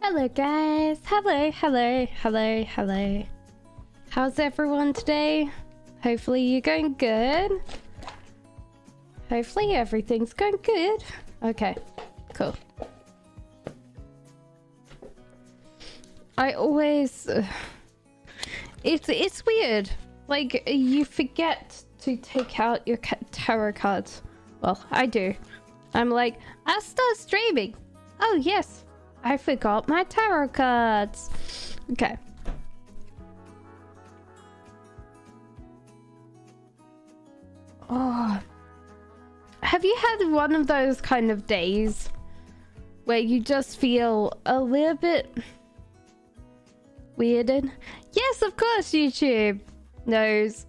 Hello guys, hello. How's everyone today? Hopefully you're going good. Hopefully everything's going good. Okay, cool. I always it's weird, like you forget to take out your tarot cards. Well, I do. I'm like, I'll start streaming. Oh yes, I forgot my tarot cards. Okay. Oh, have you had one of those kind of days where you just feel a little bit weirded? Yes, of course, YouTube knows.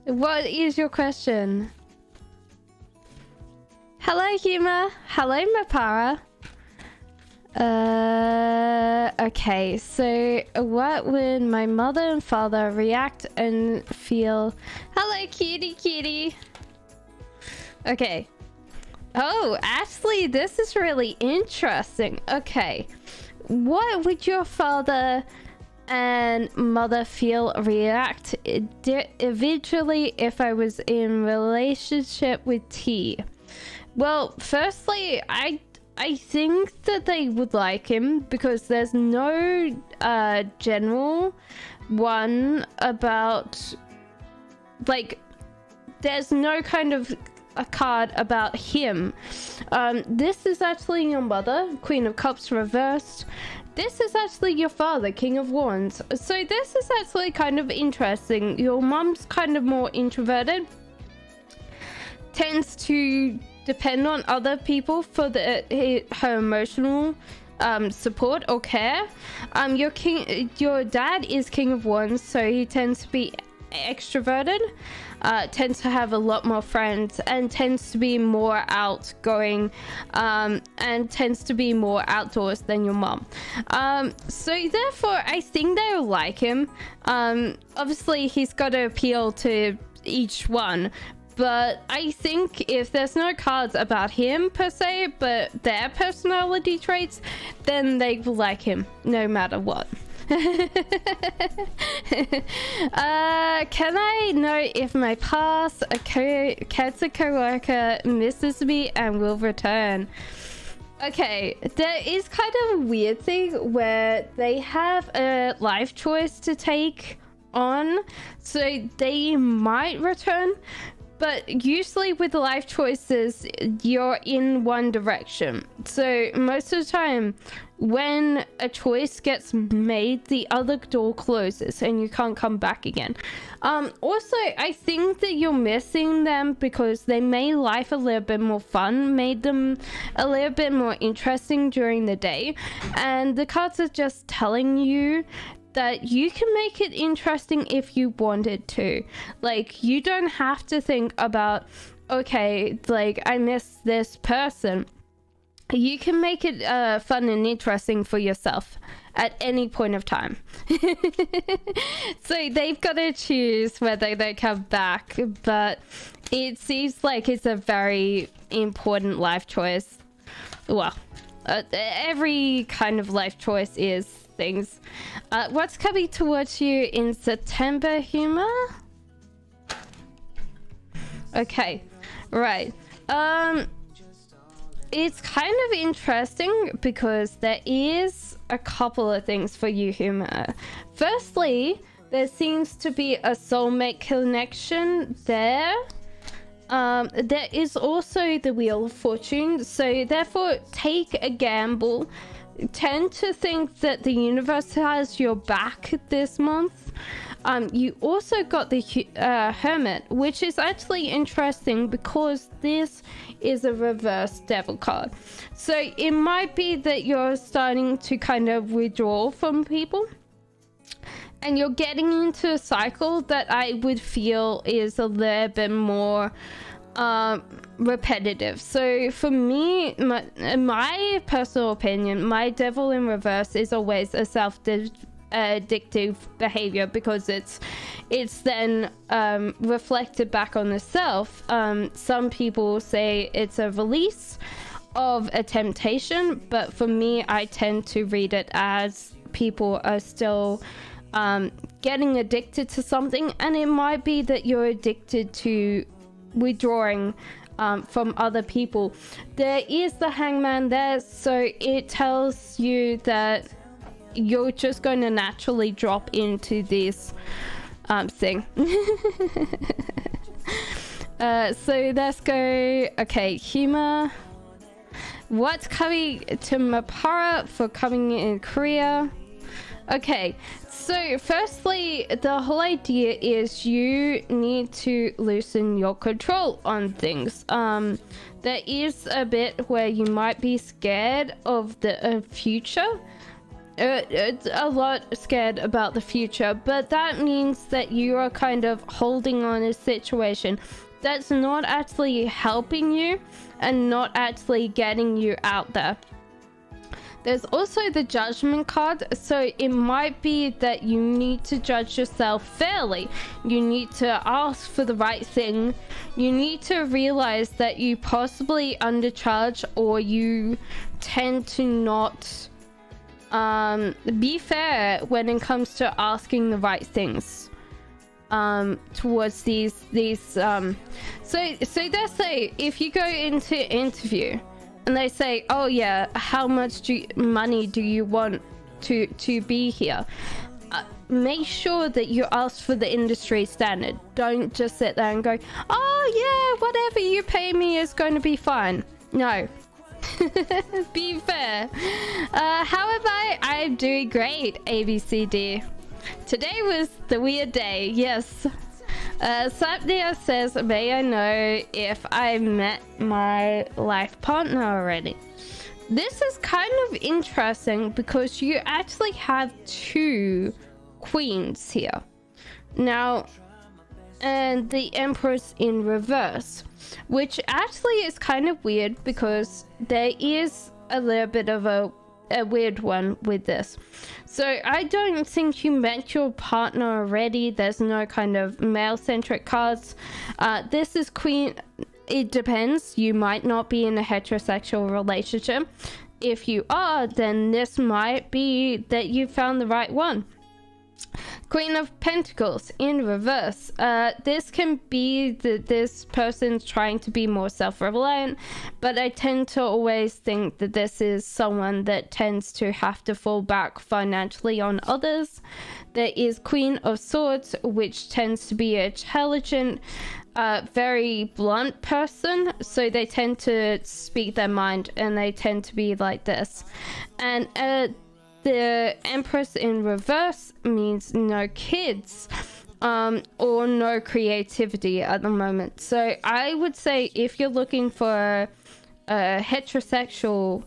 What is your question? Hello, Humor. Hello, Mapara. Okay, so what would my mother and father react and feel? Hello, kitty. Okay. Oh, Ashley, this is really interesting. Okay. What would your father and mother react eventually if I was in relationship with T? Well, firstly, I think that they would like him because there's no general one about, like, there's no kind of a card about him. This is actually your mother, Queen of Cups reversed. This is actually your father, King of Wands. So this is actually kind of interesting. Your mom's kind of more introverted, tends to depend on other people for her emotional support or care. Your dad is King of Wands, so he tends to be extroverted, tends to have a lot more friends, and tends to be more outgoing, and tends to be more outdoors than your mom. So therefore I think they'll like him. Obviously he's got to appeal to each one, but I think if there's no cards about him per se, but their personality traits, then they will like him no matter what. Can I know if my past cancer co-worker misses me and will return? Okay, there is kind of a weird thing where they have a life choice to take on, so they might return. But usually with life choices, you're in one direction. So most of the time, when a choice gets made, the other door closes and you can't come back again. Also, I think that you're missing them because they made life a little bit more fun, made them a little bit more interesting during the day. And the cards are just telling you that you can make it interesting if you wanted to. Like, you don't have to think about, okay, like, I miss this person. You can make it fun and interesting for yourself at any point of time. So they've got to choose whether they come back, but it seems like it's a very important life choice. Well, every kind of life choice is things. What's coming towards you in September, Humor? Okay, right. It's kind of interesting because there is a couple of things for you, Humor. Firstly, there seems to be a soulmate connection there. There is also the Wheel of Fortune, so therefore take a gamble. Tend to think that the universe has your back this month. You also got the Hermit, which is actually interesting because this is a reverse devil card. So it might be that you're starting to kind of withdraw from people and you're getting into a cycle that I would feel is a little bit more repetitive. So for me, my personal opinion, my devil in reverse is always a addictive behavior because it's then reflected back on the self. Some people say it's a release. of a temptation, but for me, I tend to read it as people are still getting addicted to something, and it might be that you're addicted to withdrawing from other people. There is the Hangman there, so it tells you that you're just going to naturally drop into this thing. So let's go. Okay, humor. What's coming to Mapara for coming in Korea? Okay, so firstly, the whole idea is you need to loosen your control on things. There is a bit where you might be scared of the future. It's a lot scared about the future, but that means that you are kind of holding on a situation that's not actually helping you and not actually getting you out there. There's also the Judgment card, so it might be that you need to judge yourself fairly. You need to ask for the right thing. You need to realize that you possibly undercharge, or you tend to not be fair when it comes to asking the right things towards these so let's say if you go into interview and they say, oh yeah, how much money do you want to be here, make sure that you ask for the industry standard. Don't just sit there and go, oh yeah, whatever you pay me is going to be fine. No. Be fair. How am I? I'm doing great, ABCD. Today was the weird day, yes. Sapnia says, may I know if I met my life partner already? This is kind of interesting because you actually have two queens here. Now, and the Empress in reverse, which actually is kind of weird because there is a little bit of a weird one with this. So I don't think you met your partner already. There's no kind of male-centric cards. This is Queen. It depends. You might not be in a heterosexual relationship. If you are, then this might be that you found the right one. Queen of Pentacles in reverse. This can be that this person's trying to be more self-reliant, but I tend to always think that this is someone that tends to have to fall back financially on others. There is Queen of Swords, which tends to be an intelligent, very blunt person, so they tend to speak their mind and they tend to be like this. And the Empress in reverse means no kids or no creativity at the moment. So I would say if you're looking for a heterosexual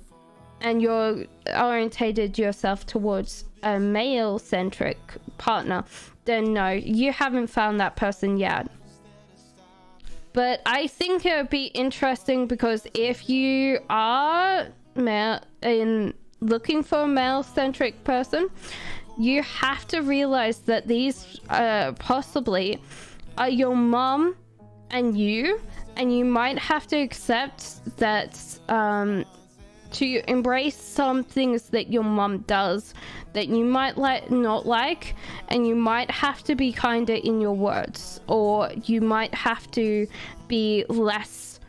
and you're orientated yourself towards a male-centric partner, then no, you haven't found that person yet. But I think it would be interesting because if you are looking for a male-centric person, you have to realize that these possibly are your mom and you might have to accept that to embrace some things that your mom does that you might not like, and you might have to be kinder in your words, or you might have to be less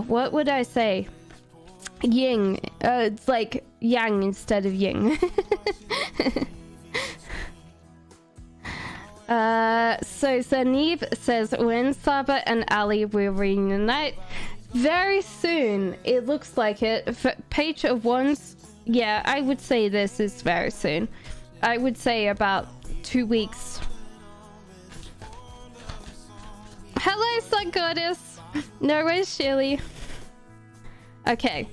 what would I say, yin. It's like yang instead of yin. So Zanib says, when Saba and Ali will reunite? Very soon. It looks like it. Page of Wands. Yeah, I would say this is very soon. I would say about 2 weeks. Hello, Sun Goddess. No way, Shirley. Okay.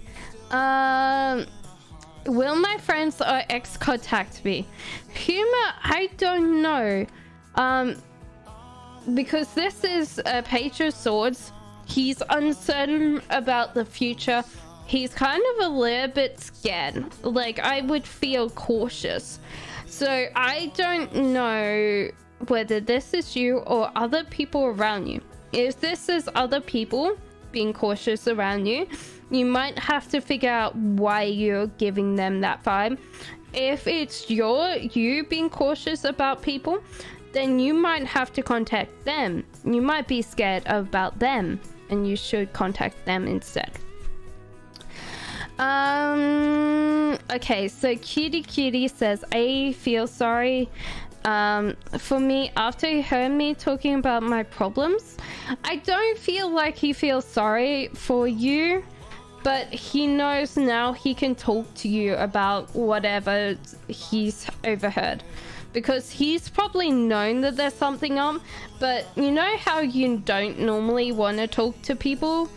Will my friends or ex contact me? Humor, I don't know. Because this is a Page of Swords. He's uncertain about the future. He's kind of a little bit scared. Like, I would feel cautious. So I don't know whether this is you or other people around you. If this is other people, being cautious around you. You might have to figure out why you're giving them that vibe. If it's you being cautious about people, then you might have to contact them. You might be scared about them, and you should contact them instead. Okay, so Cutie says, I feel sorry for me after he heard me talking about my problems. I don't feel like he feels sorry for you, but he knows now he can talk to you about whatever he's overheard, because he's probably known that there's something up, but you know how you don't normally want to talk to people?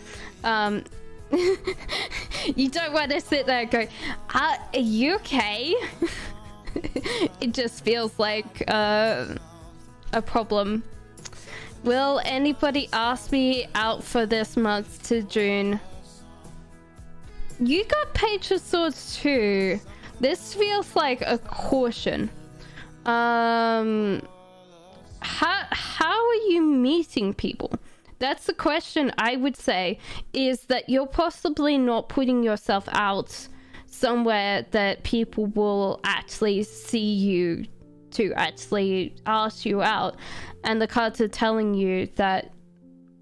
You don't want to sit there and go, are you okay? It just feels like a problem. Will anybody ask me out for this month to June? You got Page of Swords too. This feels like a caution. How are you meeting people? That's the question I would say, is that you're possibly not putting yourself out somewhere that people will actually see you to actually ask you out. And the cards are telling you that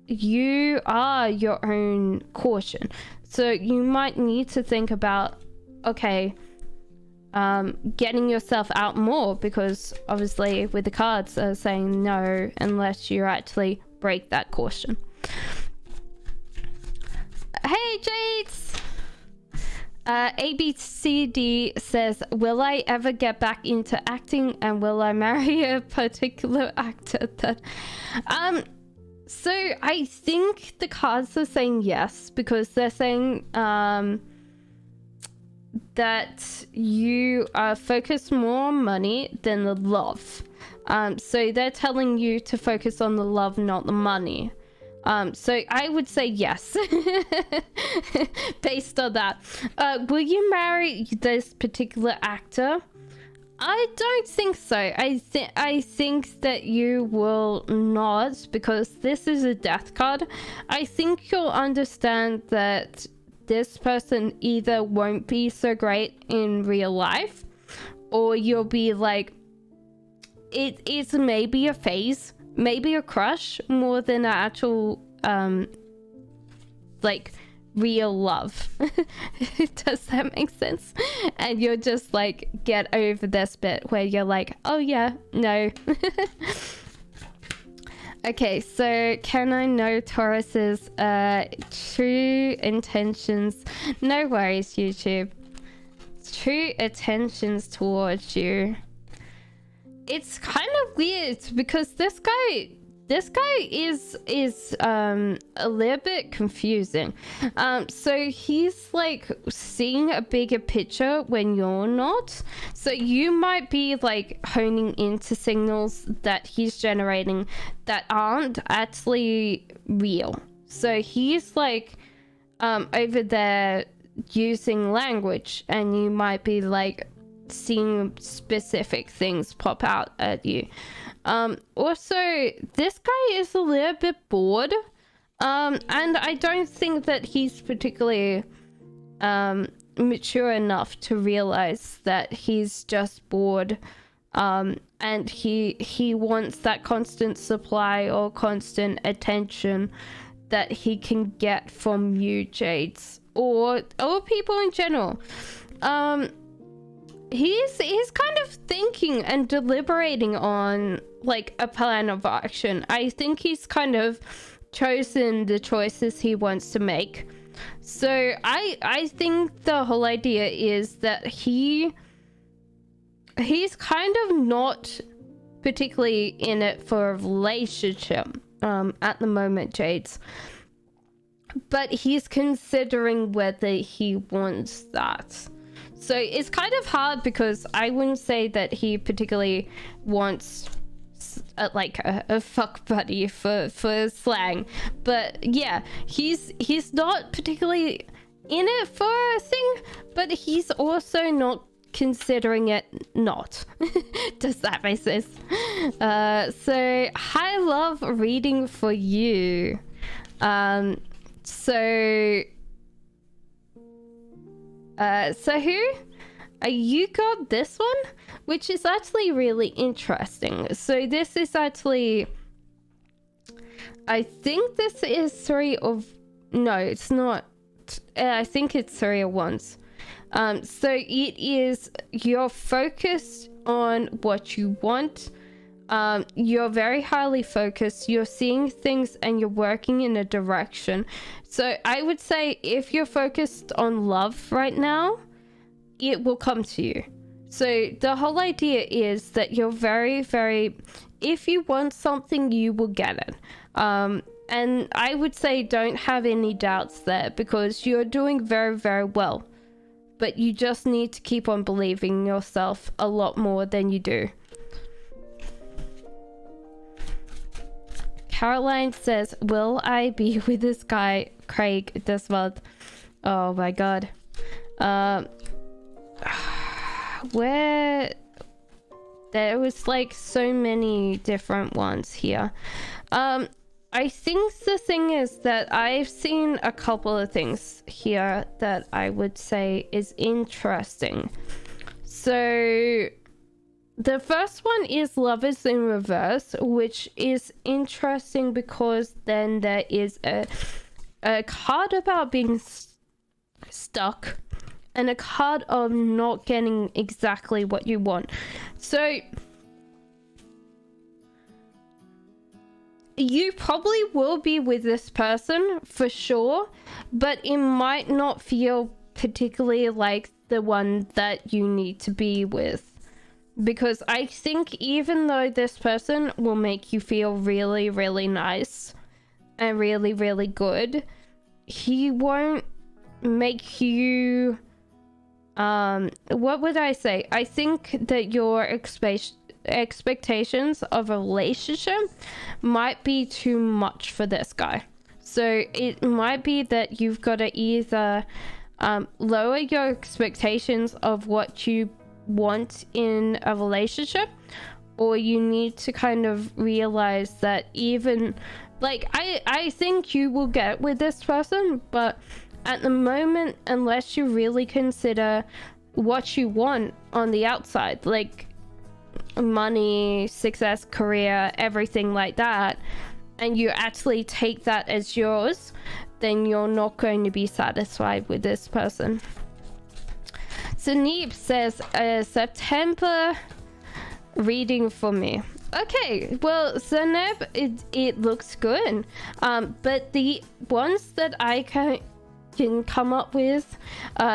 you are your own caution. So you might need to think about, okay, getting yourself out more, because obviously with the cards are saying no unless you actually break that caution. Hey Jades! ABCD says, will I ever get back into acting, and will I marry a particular actor that so I think the cards are saying yes, because they're saying that you are focused more on money than the love. So they're telling you to focus on the love, not the money. So I would say yes. Based on that. Will you marry this particular actor? I don't think so. I think that you will not, because this is a death card. I think you'll understand that this person either won't be so great in real life, or you'll be like, it's maybe a phase, maybe a crush, more than an actual like real love. Does that make sense? And you'll just like get over this bit where you're like, oh yeah, no. Okay, so can I know Taurus's true intentions? No worries, YouTube. True intentions towards you. It's kind of weird because this guy is a little bit confusing. So he's like seeing a bigger picture when you're not. So you might be like honing into signals that he's generating that aren't actually real. So he's like over there using language, and you might be like seeing specific things pop out at you. Also, this guy is a little bit bored, and I don't think that he's particularly mature enough to realize that he's just bored, and he wants that constant supply or constant attention that he can get from you, Jades, or people in general. He's kind of thinking and deliberating on like a plan of action. I think he's kind of chosen the choices he wants to make. So I think the whole idea is that he's kind of not particularly in it for a relationship at the moment, Jades. But he's considering whether he wants that. So it's kind of hard because I wouldn't say that he particularly wants like a fuck buddy for slang, but yeah, he's not particularly in it for a thing, but he's also not considering it not. Does that make sense? So high love reading for you. So So who? You got this one, which is actually really interesting. So this is actually, I think this is three of, no, it's not. I think it's 3 of Wands. So it is, you're focused on what you want. You're very highly focused. You're seeing things and you're working in a direction. So I would say if you're focused on love right now, it will come to you. So the whole idea is that you're very, very, if you want something, you will get it. And I would say don't have any doubts there, because you're doing very, very well. But you just need to keep on believing in yourself a lot more than you do. Caroline says, will I be with this guy, Craig, this month? Oh my god. Where... There was like so many different ones here. I think the thing is that I've seen a couple of things here that I would say is interesting. So the first one is Lovers in Reverse, which is interesting because then there is a card about being stuck and a card of not getting exactly what you want. So you probably will be with this person for sure, but it might not feel particularly like the one that you need to be with. Because I think even though this person will make you feel really, really nice and really, really good, he won't make you... what would I say? I think that your expectations of a relationship might be too much for this guy. So it might be that you've got to either lower your expectations of what you want in a relationship, or you need to kind of realize that even like I think you will get with this person, but at the moment, unless you really consider what you want on the outside, like money, success, career, everything like that, and you actually take that as yours, then you're not going to be satisfied with this person. Sanib says September reading for me. Okay, well, Sanib, it looks good, but the ones that I can come up with,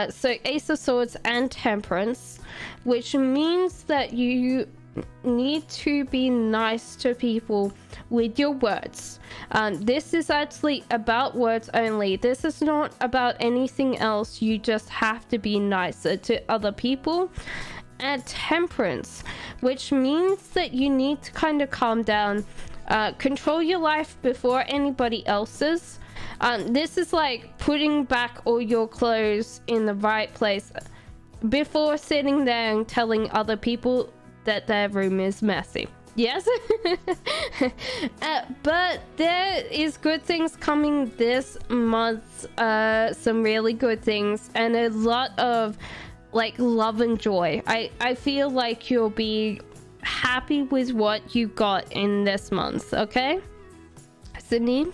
so Ace of Swords and Temperance, which means that you need to be nice to people with your words. This is actually about words only. This is not about anything else. You just have to be nicer to other people. And Temperance, which means that you need to kind of calm down, control your life before anybody else's. This is like putting back all your clothes in the right place before sitting there and telling other people that their room is messy. Yes. But there is good things coming this month, some really good things, and a lot of like love and joy. I feel like you'll be happy with what you got in this month. Okay, Celine.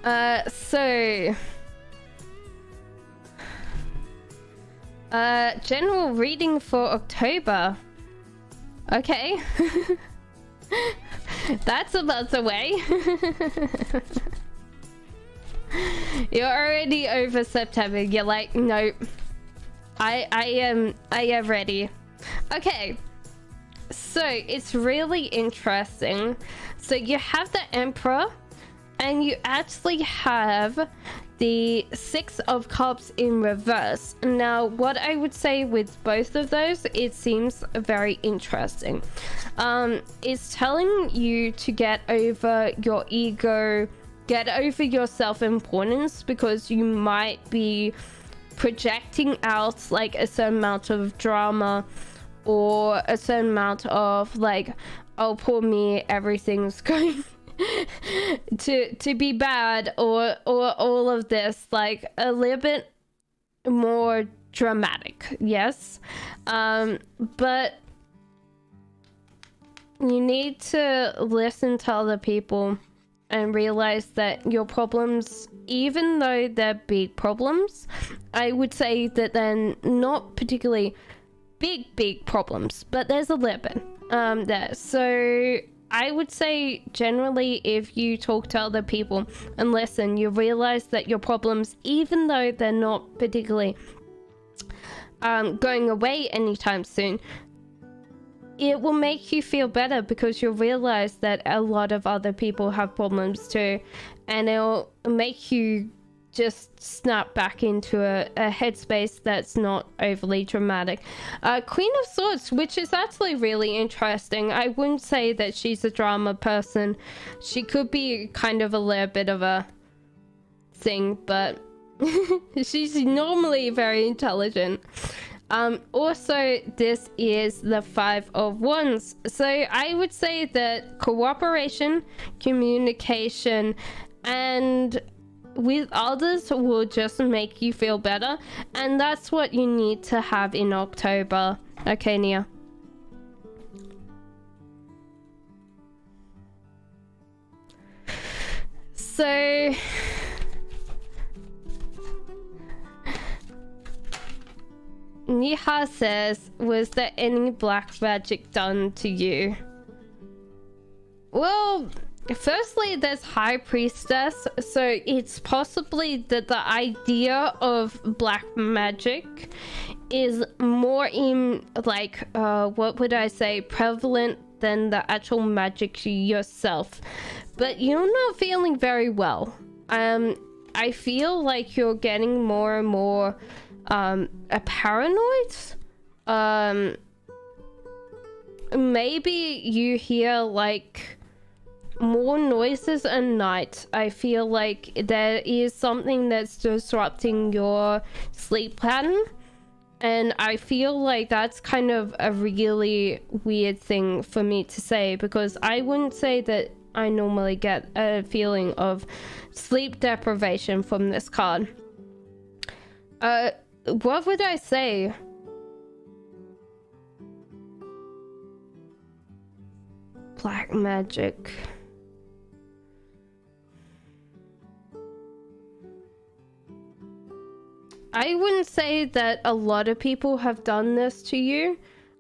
So general reading for October. Okay. That's a month away. You're already over September. You're like, nope. I am ready. Okay. So it's really interesting. So you have the Emperor, and you actually have the Six of Cups in reverse. Now, what I would say with both of those, it seems very interesting. It's telling you to get over your ego, get over your self-importance, because you might be projecting out like a certain amount of drama or a certain amount of like, oh, poor me, everything's going to be bad, or all of this, like a little bit more dramatic. Yes, but you need to listen to other people and realize that your problems, even though they're big problems, I would say that they're not particularly big problems, but there's a little bit there. So I would say generally, if you talk to other people and listen, you realize that your problems, even though they're not particularly going away anytime soon, it will make you feel better, because you'll realize that a lot of other people have problems too, and it'll make you just snap back into a headspace that's not overly dramatic. Queen of Swords, which is actually really interesting. I wouldn't say that she's a drama person. She could be kind of a little bit of a thing, but she's normally very intelligent. Also, this is the Five of Wands. So I would say that cooperation, communication, and with others will just make you feel better. And that's what you need to have in October. Okay, Nia. So Niha says, was there any black magic done to you? Well, firstly, there's High Priestess, so it's possibly that the idea of black magic is more in, like, what would I say, prevalent than the actual magic yourself. But you're not feeling very well. I feel like you're getting more and more paranoid. Maybe you hear like more noises at night. I feel like there is something that's disrupting your sleep pattern, and I feel like that's kind of a really weird thing for me to say, because I wouldn't say that I normally get a feeling of sleep deprivation from this card. What would I say? Black magic. I wouldn't say that a lot of people have done this to you.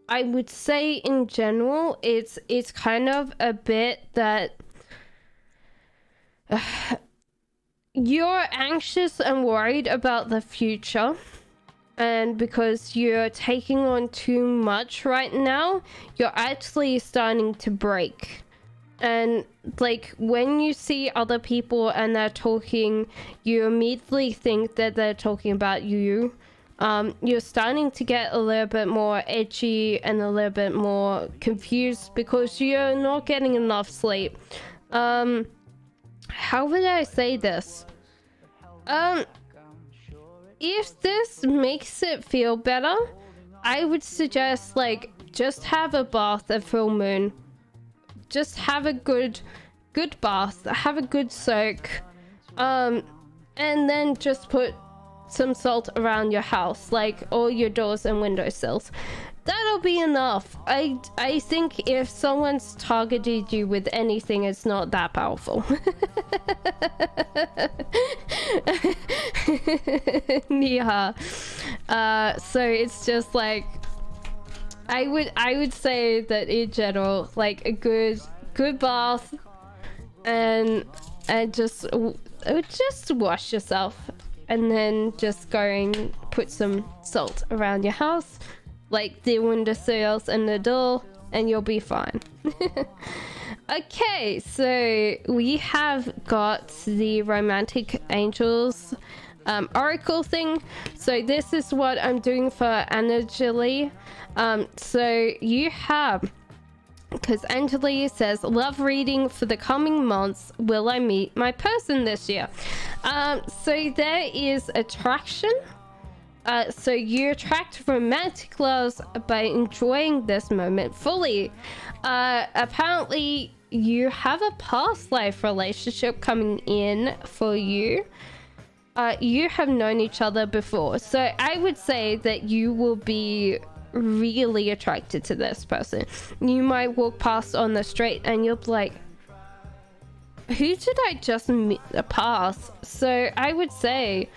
I would say in general, it's kind of a bit that you're anxious and worried about the future, and because you're taking on too much right now, you're actually starting to break. And like when you see other people and they're talking, you immediately think that they're talking about you. You're starting to get a little bit more edgy and a little bit more confused because you're not getting enough sleep. How would I say this? If this makes it feel better, I would suggest like just have a bath at full moon. Just have a good bath, have a good soak, and then just put some salt around your house, like all your doors and windowsills. That'll be enough. I think if someone's targeted you with anything, it's not that powerful. Yeah. So it's just like I would say that in general, like a good bath and just wash yourself, and then just go and put some salt around your house, like the windowsills and the door, and you'll be fine. Okay, so we have got the Romantic Angels Oracle thing. So this is what I'm doing for Anjali. So you have, because Anjali says, love reading for the coming months. Will I meet my person this year? So there is attraction. So you attract romantic loves by enjoying this moment fully. Apparently you have a past life relationship coming in for you. You have known each other before, so I would say that you will be really attracted to this person. You might walk past on the street and you'll be like, who did I just pass? So I would say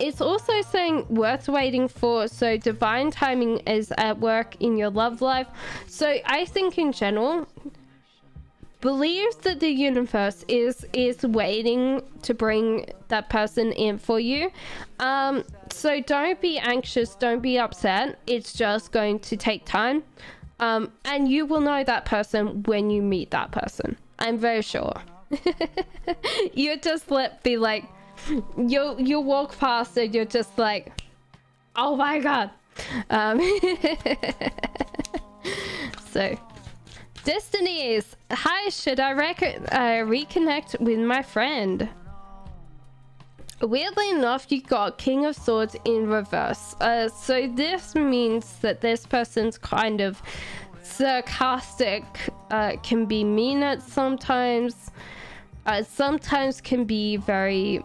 it's also saying worth waiting for, so divine timing is at work in your love life. So I think in general, believes that the universe is waiting to bring that person in for you. So don't be anxious, don't be upset. It's just going to take time, and you will know that person when you meet that person, I'm very sure. You just be like, you'll walk past and you're just like, oh my god. So Destinies, hi, should I reconnect with my friend? Weirdly enough, you got King of Swords in reverse. So this means that this person's kind of sarcastic, can be mean at sometimes, sometimes can be very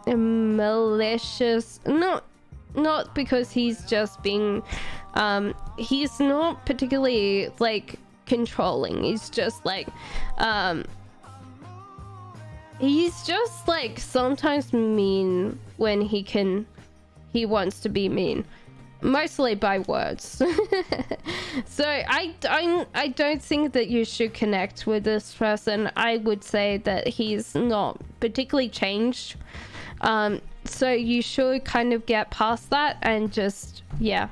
malicious. Not because he's just being, he's not particularly like controlling. He's just like, he's just like sometimes mean when he wants to be mean, mostly by words. So I don't think that you should connect with this person. I would say that he's not particularly changed, so you should kind of get past that and just, yeah.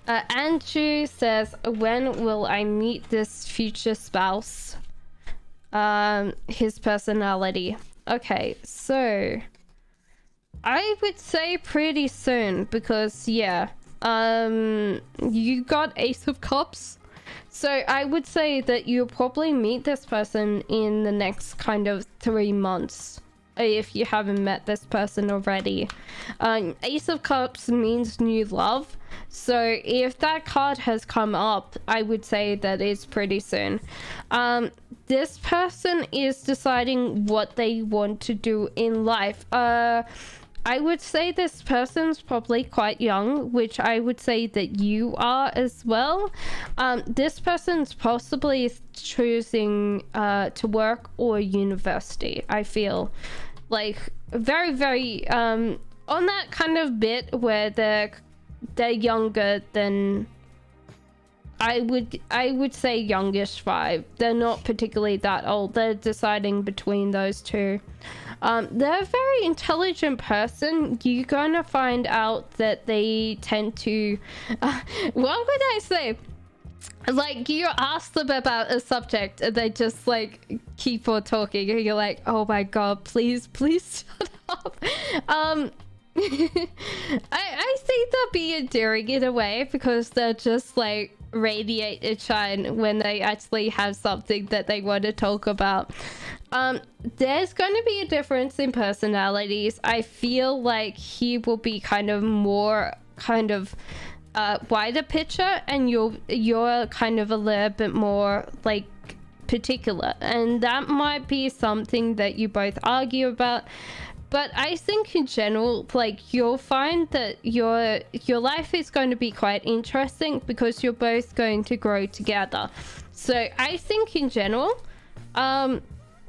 Andrew says, when will I meet this future spouse? His personality. Okay, so I would say pretty soon, because yeah, you got Ace of Cups, so I would say that you'll probably meet this person in the next kind of 3 months, if you haven't met this person already. Ace of Cups means new love, so if that card has come up, I would say that it's pretty soon. This person is deciding what they want to do in life. I would say this person's probably quite young, which I would say that you are as well. This person's possibly choosing to work or university. I feel like very, very on that kind of bit where they're younger than, I would say youngish vibe. They're not particularly that old. They're deciding between those two. They're a very intelligent person. You're gonna find out that they tend to what would I say, like, you ask them about a subject and they just like keep on talking and you're like, oh my god, please shut up. I think they'll be endearing in a way, because they're just like radiate and shine when they actually have something that they want to talk about. There's going to be a difference in personalities. I feel like he will be kind of more kind of wider picture, and you're kind of a little bit more like particular, and that might be something that you both argue about. But I think in general, like, you'll find that your life is going to be quite interesting, because you're both going to grow together. So I think in general,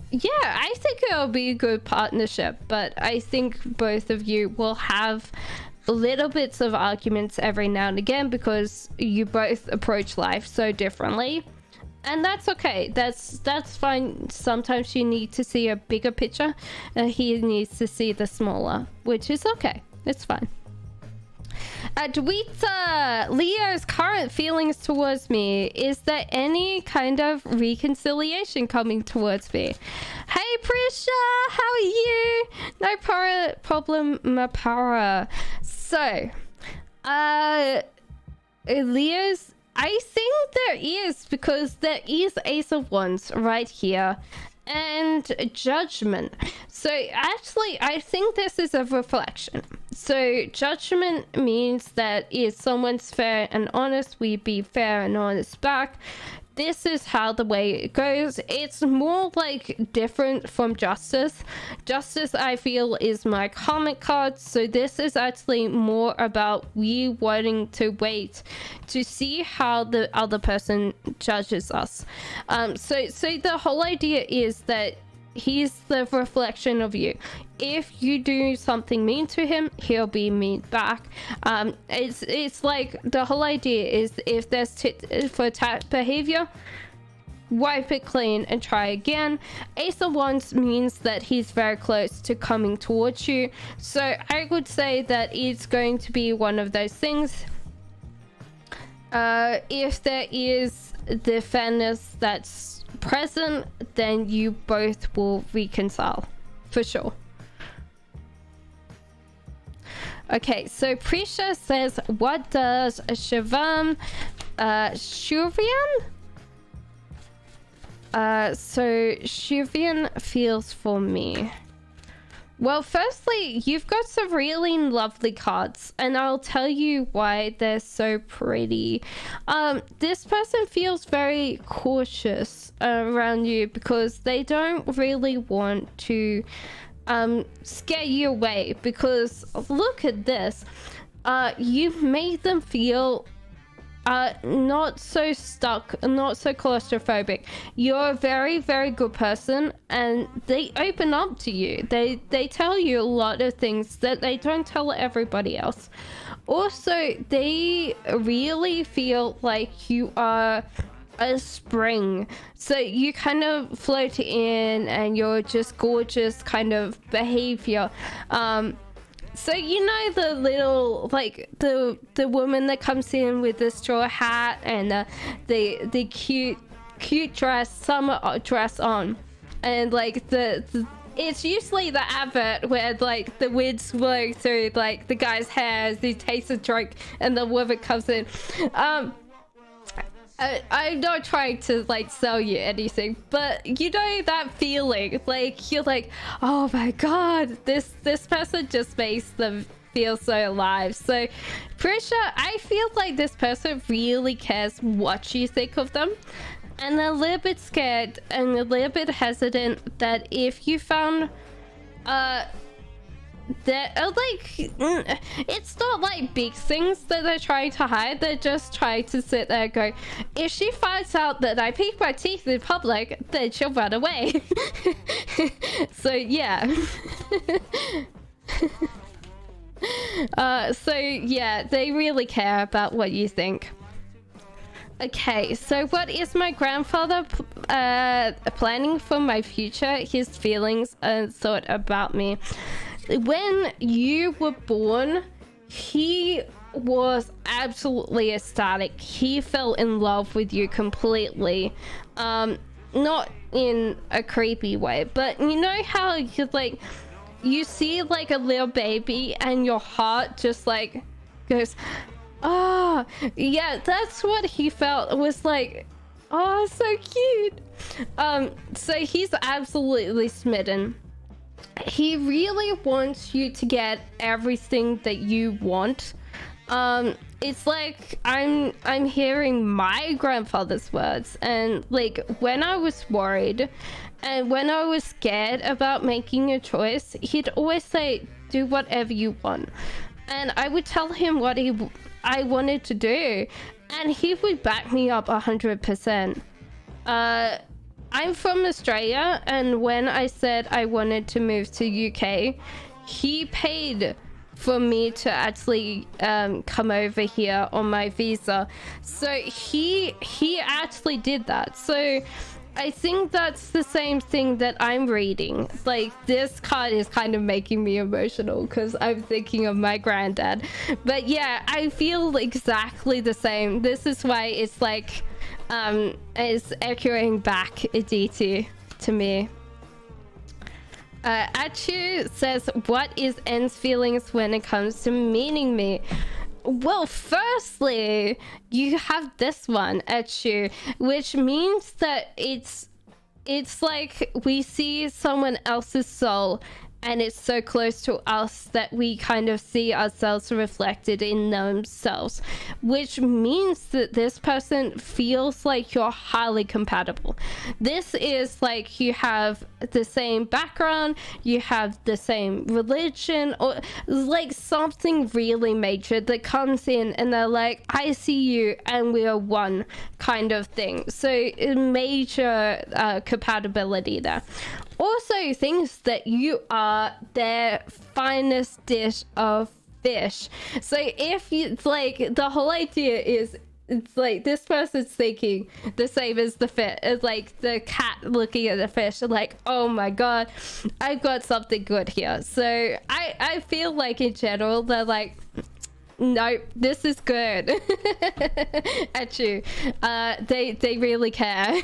yeah, I think it'll be a good partnership, but I think both of you will have little bits of arguments every now and again, because you both approach life so differently. And that's okay. That's fine. Sometimes you need to see a bigger picture, and he needs to see the smaller, which is okay. It's fine. Dweeta, Leo's current feelings towards me. Is there any kind of reconciliation coming towards me? Hey Prisha, how are you? No problem, Mapara. So, Leo's, I think there is, because there is Ace of Wands right here and Judgment. So actually, I think this is a reflection. So judgment means that if someone's fair and honest, we be fair and honest back. This is how the way it goes. It's more like different from justice. Justice, I feel, is my karmic card. So this is actually more about we wanting to wait to see how the other person judges us. So the whole idea is that he's the reflection of you. If you do something mean to him, he'll be mean back. It's like the whole idea is if there's tit for tat behavior, wipe it clean and try again. Ace of Wands means that he's very close to coming towards you. So I would say that it's going to be one of those things. If there is the fairness that's present, then you both will reconcile for sure. Okay, so Prisha says, what does Shurian? So Shurian feels for me. Well, firstly, you've got some really lovely cards, and I'll tell you why they're so pretty. This person feels very cautious around you because they don't really want to scare you away, because look at this. You've made them feel not so stuck, not so claustrophobic. You're a very, very good person, and they open up to you. They tell you a lot of things that they don't tell everybody else. Also, they really feel like you are a spring, so you kind of float in and you're just gorgeous kind of behavior. So you know the little, like the woman that comes in with the straw hat and the cute dress, summer dress on, and like the it's usually the advert where like the winds blow through like the guy's hair as he takes a drink and the woman comes in. I'm not trying to like sell you anything, but you know that feeling, like you're like, oh my god, this person just makes them feel so alive. So Prisha, I feel like this person really cares what you think of them, and they're a little bit scared and a little bit hesitant that if you found that like it's not like big things that they're trying to hide. They're just trying to sit there and go, if she finds out that I pick my teeth in public, then she'll run away. So yeah. So yeah, they really care about what you think. Okay, so what is my grandfather planning for my future? His feelings and thought about me. When you were born, he was absolutely ecstatic. He fell in love with you completely. Not in a creepy way, but you know how you like, you see like a little baby and your heart just like goes, oh yeah, that's what he felt. It was like, oh, so cute. So he's absolutely smitten. He really wants you to get everything that you want. It's like I'm hearing my grandfather's words, and like when I was worried and when I was scared about making a choice, he'd always say, do whatever you want. And I would tell him what I wanted to do, and he would back me up 100%. I'm from Australia, and when I said I wanted to move to UK, he paid for me to actually come over here on my visa. So he actually did that. So I think that's the same thing that I'm reading. Like, this card is kind of making me emotional because I'm thinking of my granddad. But yeah, I feel exactly the same. This is why it's like it's echoing back Aditi to me. Achu says, what is N's feelings when it comes to meaning me? Well, firstly, you have this one, Achu, which means that it's like we see someone else's soul and it's so close to us that we kind of see ourselves reflected in themselves, which means that this person feels like you're highly compatible. This is like you have the same background, you have the same religion, or like something really major that comes in and they're like, I see you and we are one kind of thing. So major compatibility there. Also thinks that you are their finest dish of fish. So if you, it's like, the whole idea is, it's like this person's thinking the same as the fish. It's like the cat looking at the fish, like, oh my god, I've got something good here. So I feel like in general they're like, nope, this is good. At you. They really care.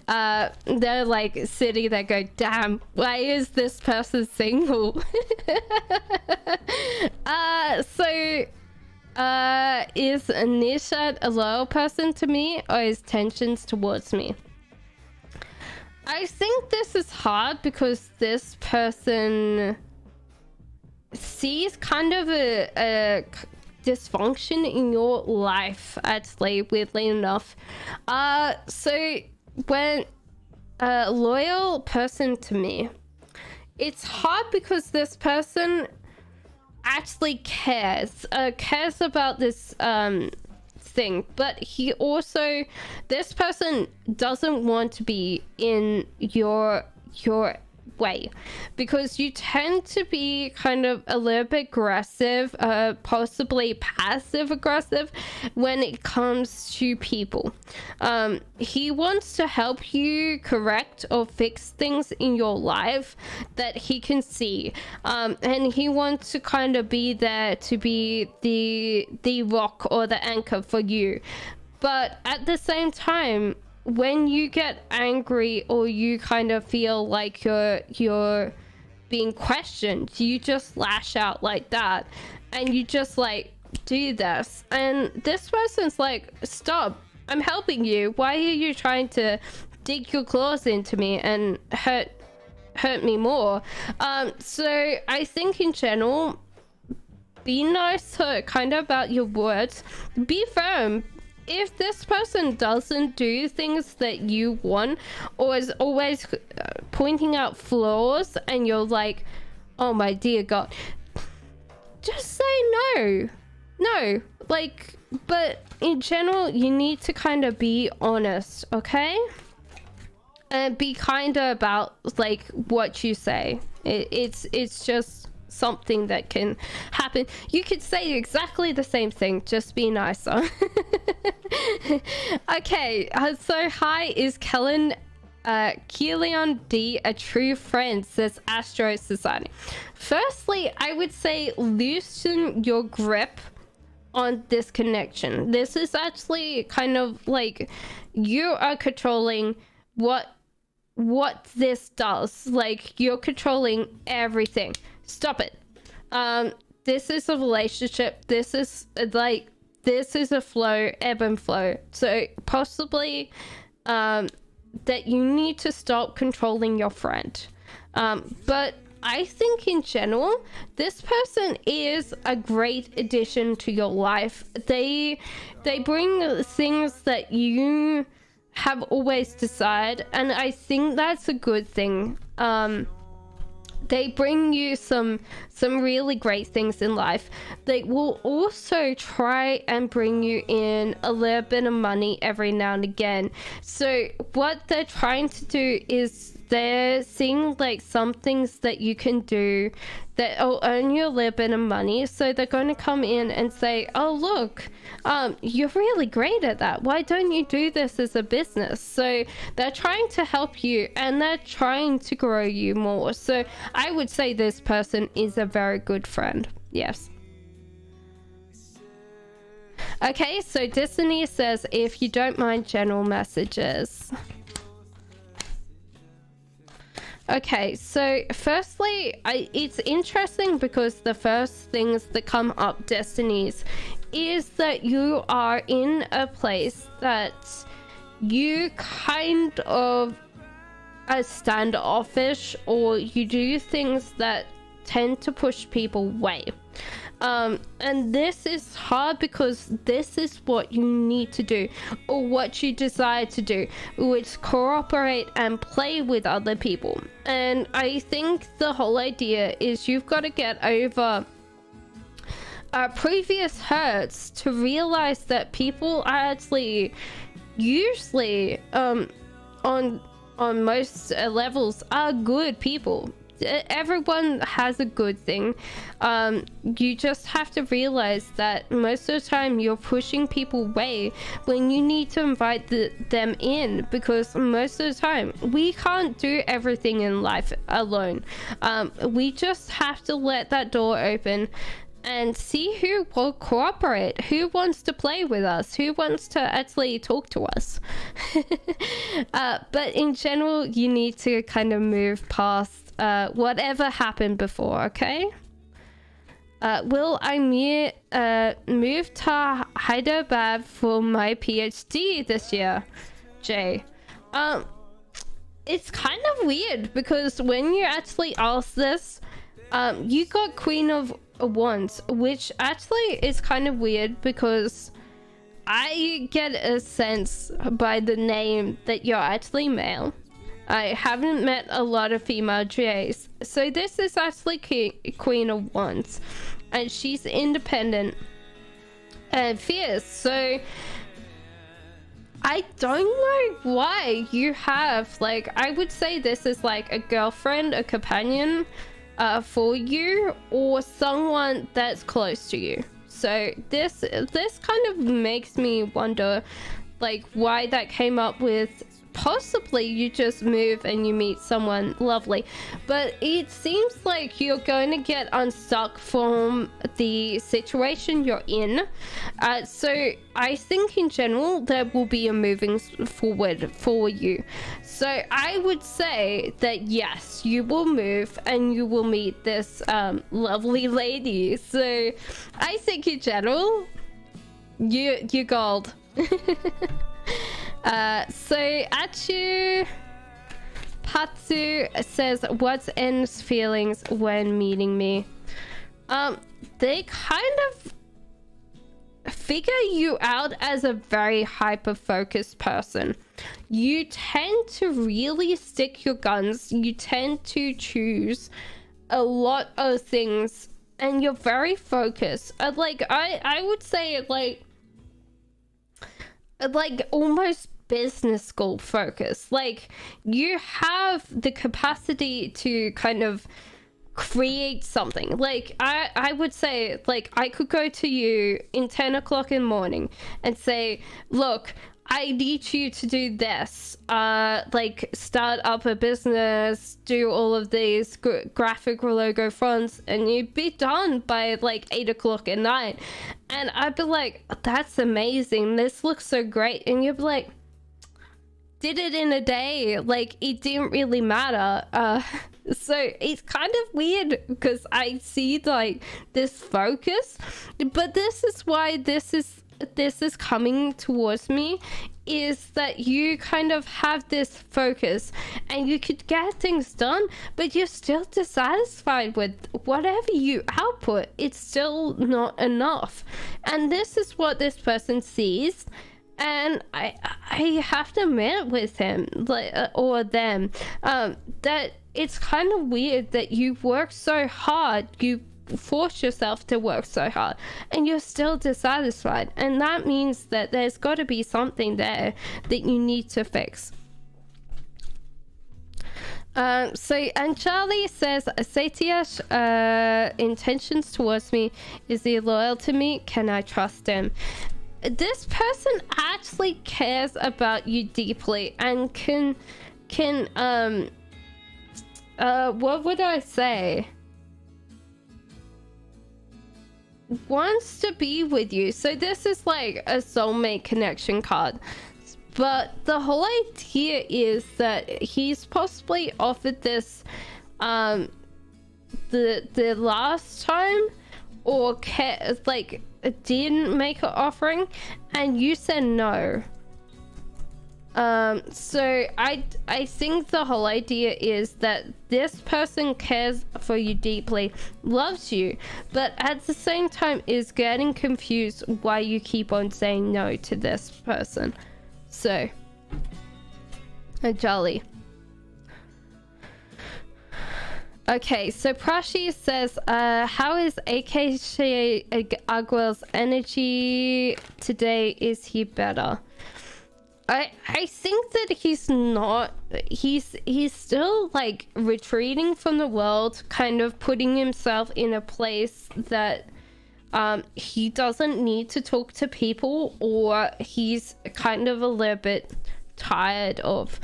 They're like sitting there going, damn, why is this person single? Is Nishat a loyal person to me, or is tensions towards me? I think this is hard because this person sees kind of a dysfunction in your life, actually, weirdly enough. So when a loyal person to me, it's hard because this person actually cares about this thing, but he also, this person doesn't want to be in your way, because you tend to be kind of a little bit aggressive, possibly passive aggressive when it comes to people. He wants to help you correct or fix things in your life that he can see, and he wants to kind of be there to be the rock or the anchor for you. But at the same time, when you get angry or you kind of feel like you're being questioned, you just lash out like that, and you just like do this, and this person's like, stop, I'm helping you, why are you trying to dig your claws into me and hurt me more? So I think in general, be nice kind of about your words, be firm. If this person doesn't do things that you want, or is always pointing out flaws, and you're like, oh my dear god, just say no, like, but in general, you need to kind of be honest, okay? And be kind of about like what you say. It's just something that can happen. You could say exactly the same thing, just be nicer. Okay, so hi, is Kellen Keelan D a true friend, says Astro Society. Firstly, I would say loosen your grip on this connection. This is actually kind of like you are controlling what this does. Like, you're controlling everything. Stop it. This is a relationship. This is a flow, ebb and flow. So possibly that you need to stop controlling your friend. But I think in general, this person is a great addition to your life. They bring things that you have always desired, and I think that's a good thing. They bring you some really great things in life. They will also try and bring you in a little bit of money every now and again. So what they're trying to do is they're seeing like some things that you can do that will earn you a little bit of money. So they're going to come in and say, oh look, you're really great at that, why don't you do this as a business? So they're trying to help you, and they're trying to grow you more. So I would say this person is a very good friend. Yes. Okay, so Destiny says, if you don't mind general messages. Okay, so firstly, it's interesting because the first things that come up, Destinies, is that you are in a place that you kind of standoffish, or you do things that tend to push people away. And this is hard because this is what you need to do, or what you desire to do, which cooperate and play with other people. And I think the whole idea is you've got to get over previous hurts to realize that people are actually usually on most levels are good people. Everyone has a good thing. You just have to realize that most of the time you're pushing people away when you need to invite them in, because most of the time we can't do everything in life alone. We just have to let that door open and see who will cooperate, who wants to play with us, who wants to actually talk to us. But in general, you need to kind of move past whatever happened before, okay? Will I move to Hyderabad for my PhD this year? Jay. It's kind of weird because when you actually ask this, you got Queen of Wands, which actually is kind of weird because I get a sense by the name that you're actually male. I haven't met a lot of female Jays, so this is actually Queen of Wands, and she's independent and fierce. So I don't know why you have, like, I would say this is like a girlfriend, a companion for you, or someone that's close to you. So this kind of makes me wonder, like, why that came up with possibly you just move and you meet someone lovely. But it seems like you're going to get unstuck from the situation you're in. So I think in general there will be a moving forward for you. So I would say that yes, you will move and you will meet this lovely lady. So I think in general you're gold. So Achu Patsu says, what's N's feelings when meeting me? They kind of figure you out as a very hyper-focused person. You tend to really stick your guns. You tend to choose a lot of things, and you're very focused. Like I would say like almost business school focus. Like, you have the capacity to kind of create something. Like I would say, like, I could go to you in 10 o'clock in the morning and say, look, I need you to do this, like start up a business, do all of these graphic logo fonts, and you'd be done by like 8 o'clock at night. And I'd be like, that's amazing, this looks so great. And you'd be like, did it in a day, like it didn't really matter. So it's kind of weird because I see like this focus, but this is why this is coming towards me, is that you kind of have this focus and you could get things done, but you're still dissatisfied with whatever you output. It's still not enough. And this is what this person sees. And I have to admit with him, like, or them, that it's kind of weird that you work so hard, you force yourself to work so hard, and you're still dissatisfied. And that means that there's got to be something there that you need to fix. And Charlie says, Satya's intentions towards me, is he loyal to me? Can I trust him? This person actually cares about you deeply and can what would I say, wants to be with you. So this is like a soulmate connection card, but the whole idea is that he's possibly offered this the last time, or like didn't make an offering and you said no. So I think the whole idea is that this person cares for you deeply, loves you, but at the same time is getting confused why you keep on saying no to this person. So, jolly. Okay, so Prashi says, how is AKC Aguil's energy today? Is he better? I think that he's not, he's still like retreating from the world, kind of putting himself in a place that he doesn't need to talk to people, or he's kind of a little bit tired of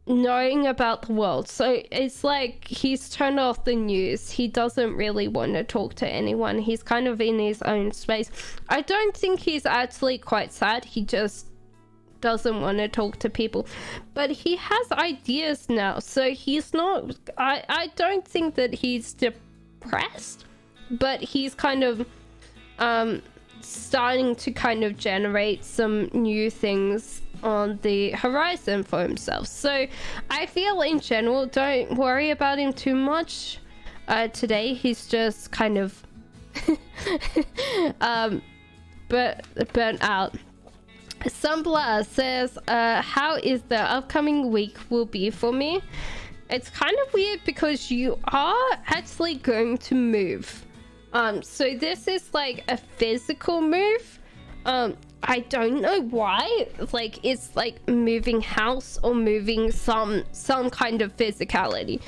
knowing about the world. So it's like he's turned off the news. He doesn't really want to talk to anyone. He's kind of in his own space. I don't think he's actually quite sad. He just doesn't want to talk to people, but he has ideas now, so he's not, I don't think that he's depressed, but he's kind of starting to kind of generate some new things on the horizon for himself. So I feel in general, don't worry about him too much. Today he's just kind of burnt out. Sumbla says, how is the upcoming week will be for me? It's kind of weird because you are actually going to move. So this is like a physical move. I don't know why. Like, it's like moving house or moving some kind of physicality.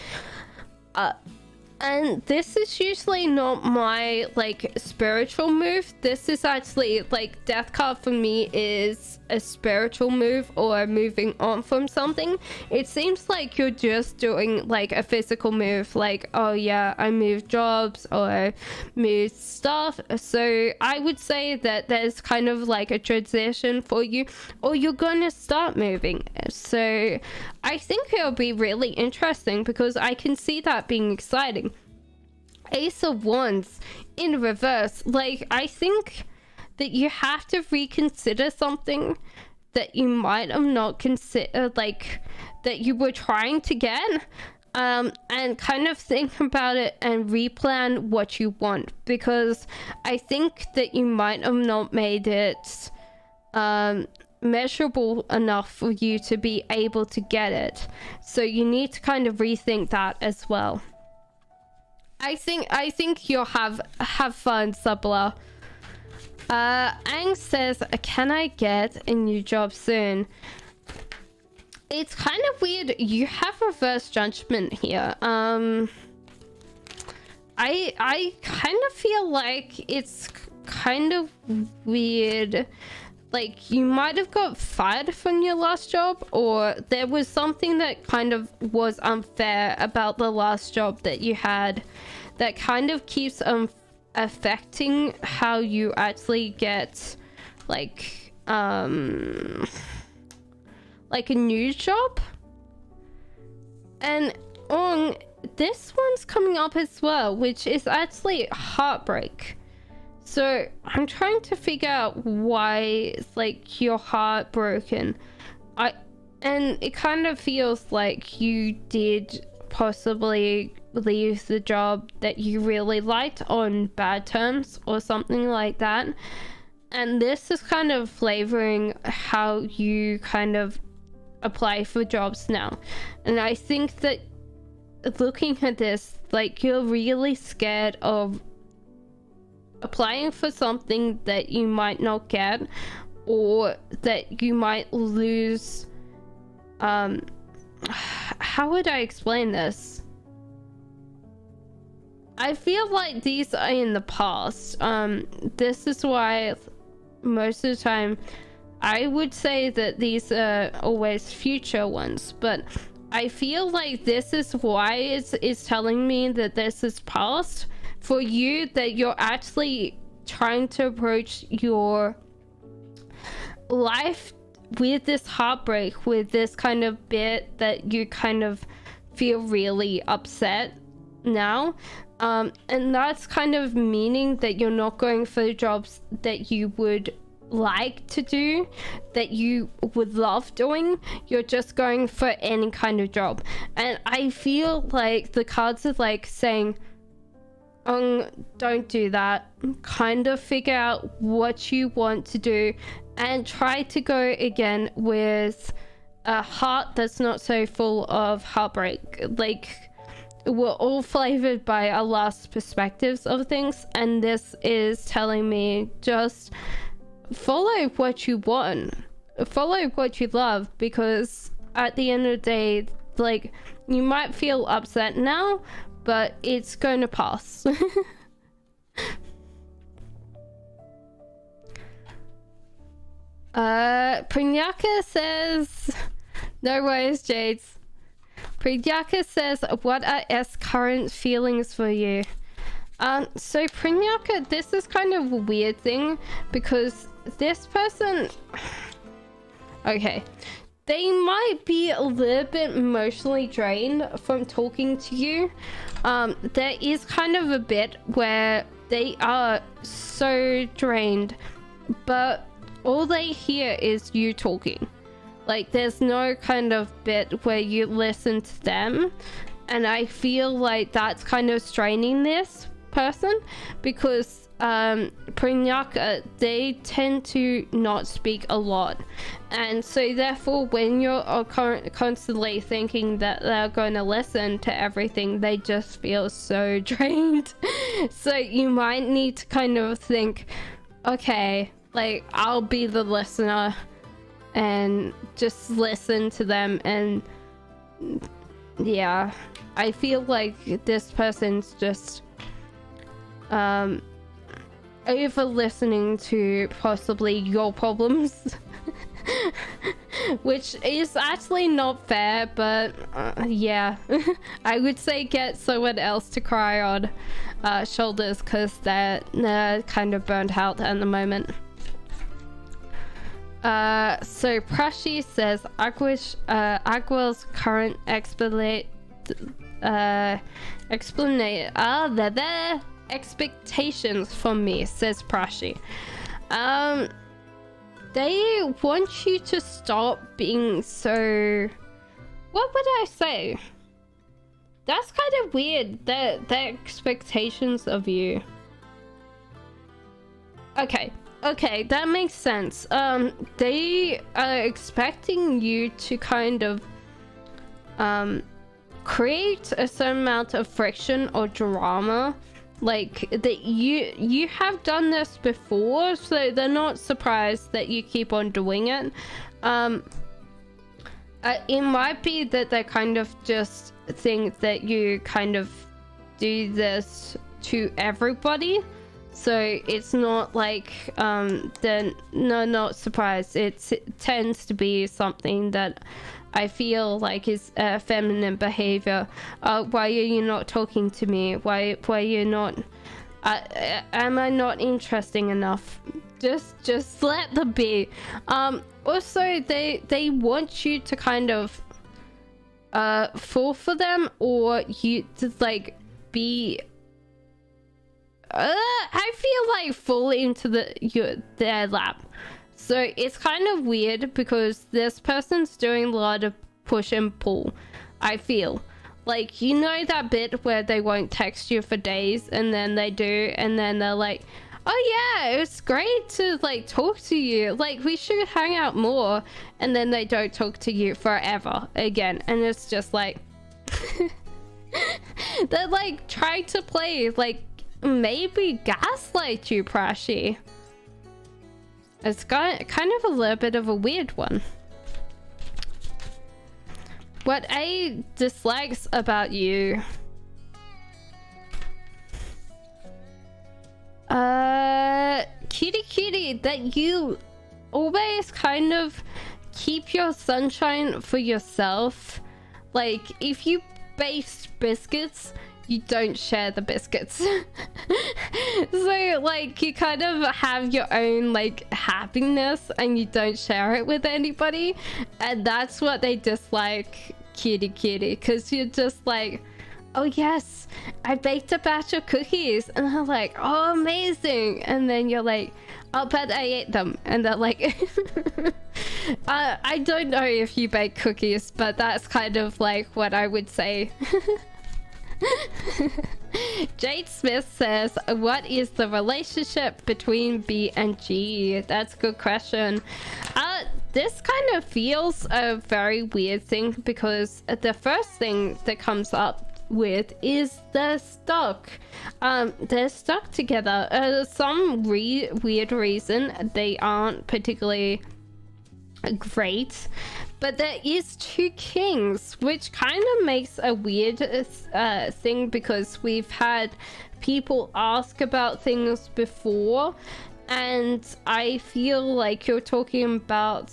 And this is usually not my like spiritual move. This is actually like death card for me is a spiritual move or moving on from something. It seems like you're just doing like a physical move, like, oh yeah, I moved jobs or moved stuff. So I would say that there's kind of like a transition for you, or you're gonna start moving. So I think it'll be really interesting because I can see that being exciting. Ace of Wands in reverse. Like, I think that you have to reconsider something that you might have not considered, like that you were trying to get, and kind of think about it and replan what you want, because I think that you might have not made it measurable enough for you to be able to get it. So you need to kind of rethink that as well. I think you'll have fun, Subla. Ang says, can I get a new job soon? It's kind of weird. You have reverse judgment here. I kind of feel like it's kind of weird. Like, you might have got fired from your last job, or there was something that kind of was unfair about the last job that you had that kind of keeps affecting how you actually get like a new job. And on this one's coming up as well, which is actually Heartbreak. So I'm trying to figure out why it's like you're heartbroken. And it kind of feels like you did possibly leave the job that you really liked on bad terms or something like that. And this is kind of flavoring how you kind of apply for jobs now. And I think that looking at this, like, you're really scared of applying for something that you might not get, or that you might lose. How would I explain this? I feel like these are in the past. This is why most of the time I would say that these are always future ones, but I feel like this is why it's telling me that this is past for you, that you're actually trying to approach your life with this heartbreak, with this kind of bit that you kind of feel really upset now. And that's kind of meaning that you're not going for the jobs that you would like to do, that you would love doing, you're just going for any kind of job. And I feel like the cards are like saying, don't do that. Kind of figure out what you want to do and try to go again with a heart that's not so full of heartbreak. Like, we're all flavored by our last perspectives of things, and this is telling me just follow what you want, follow what you love, because at the end of the day, like, you might feel upset now, but it's going to pass. Prinyaka says, no worries, Jades. Prinyaka says, what are S current feelings for you? So Prinyaka, this is kind of a weird thing, because this person, okay, they might be a little bit emotionally drained from talking to you. There is kind of a bit where they are so drained, but all they hear is you talking. Like, there's no kind of bit where you listen to them, and I feel like that's kind of straining this person, because Prinyaka, they tend to not speak a lot, and so therefore when you're constantly thinking that they're going to listen to everything, they just feel so drained. So you might need to kind of think, okay, like, I'll be the listener and just listen to them. And yeah, I feel like this person's just over listening to possibly your problems. Which is actually not fair, but yeah. I would say get someone else to cry on shoulders, because they're kind of burnt out at the moment. So Prashi says, Agua's current expectations from me, says Prashi. They want you to stop being so, what would I say? That's kind of weird, their expectations of you. Okay, that makes sense. They are expecting you to kind of create a certain amount of friction or drama, like that you have done this before, so they're not surprised that you keep on doing it. It might be that they kind of just think that you kind of do this to everybody, so it's not like they're not surprised. It tends to be something that I feel like is feminine behavior. Why are you not talking to me? Why are you not? Am I not interesting enough? Just let them be. Also, they want you to kind of fall for them, or you to like be. I feel like fall into their lap. So it's kind of weird, because this person's doing a lot of push and pull. I feel like, you know, that bit where they won't text you for days, and then they do, and then they're like, oh yeah, it was great to like talk to you, like we should hang out more, and then they don't talk to you forever again, and it's just like they're like trying to play, like maybe gaslight you, Prashi. It's got kind of a little bit of a weird one. What A dislikes about you. Cutie, that you always kind of keep your sunshine for yourself. Like, if you bake biscuits, you don't share the biscuits. So like, you kind of have your own like happiness, and you don't share it with anybody, and that's what they dislike, cutie, because you're just like, oh yes, I baked a batch of cookies, and they're like, oh amazing, and then you're like, I'll bet I ate them. And they're like, I don't know if you bake cookies, but that's kind of like what I would say. Jade Smith says, what is the relationship between B and G? That's a good question. This kind of feels a very weird thing because the first thing that comes up with is they're stuck. They're stuck together. Some weird reason they aren't particularly great, but there is two kings, which kind of makes a weird thing because we've had people ask about things before, and I feel like you're talking about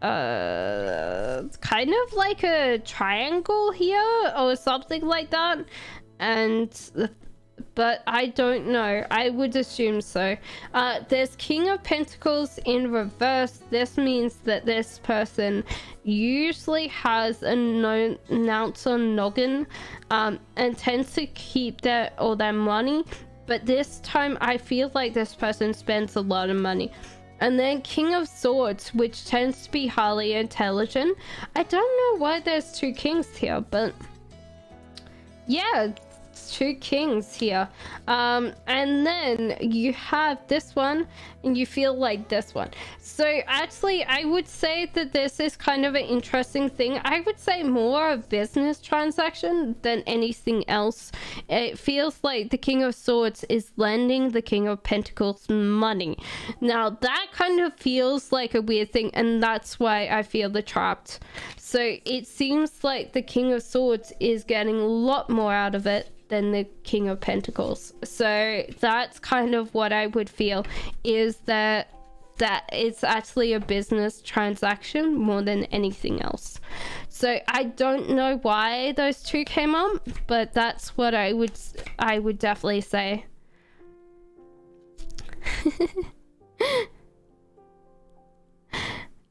kind of like a triangle here or something like that, but I don't know. I would assume so. There's King of Pentacles in reverse. This means that this person usually has a nounce on noggin and tends to keep their money, but this time I feel like this person spends a lot of money. And then King of Swords, which tends to be highly intelligent. I don't know why there's two kings here, but yeah, two kings here. And then you have this one and you feel like this one. So actually I would say that this is kind of an interesting thing. I would say more a business transaction than anything else. It feels like the King of Swords is lending the King of Pentacles money. Now that kind of feels like a weird thing, and that's why I feel the trapped. So it seems like the King of Swords is getting a lot more out of it than the King of Pentacles. So that's kind of what I would feel, is that it's actually a business transaction more than anything else. So I don't know why those two came up, but that's what I would definitely say.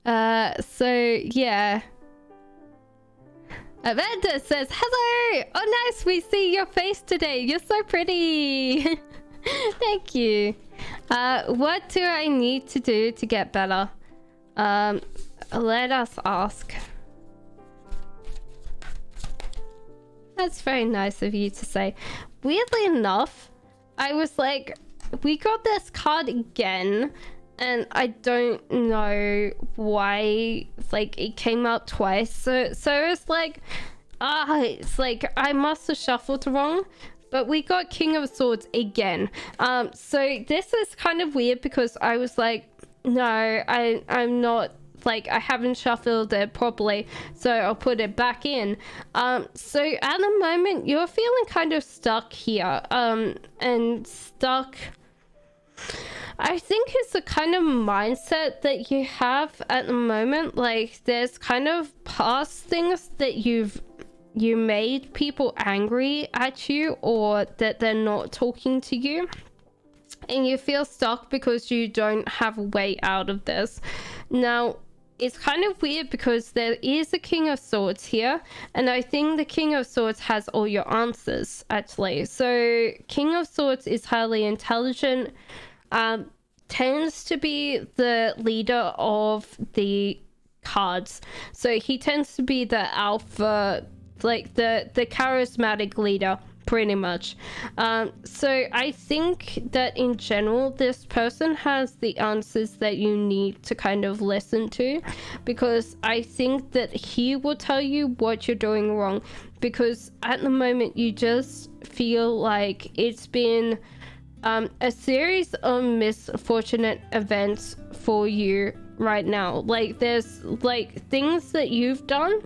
So yeah. Amanda says, hello! Oh nice, we see your face today. You're so pretty. Thank you. What do I need to do to get better? Let us ask. That's very nice of you to say. Weirdly enough, I was like, we got this card again, and I don't know why, like, it came out twice. So it's like, it's like I must have shuffled wrong. But we got King of Swords again. So this is kind of weird because I was like, no, I'm not, like, I haven't shuffled it properly, so I'll put it back in. So at the moment, you're feeling kind of stuck here. And stuck, I think it's the kind of mindset that you have at the moment. Like, there's kind of past things that you made people angry at you, or that they're not talking to you, and you feel stuck because you don't have a way out of this. Now, it's kind of weird because there is a King of Swords here, and I think the King of Swords has all your answers, actually. So King of Swords is highly intelligent, tends to be the leader of the cards. So he tends to be the alpha, like the charismatic leader, pretty much. So I think that in general, this person has the answers that you need to kind of listen to, because I think that he will tell you what you're doing wrong, because at the moment you just feel like it's been a series of misfortunate events for you right now. Like, there's like things that you've done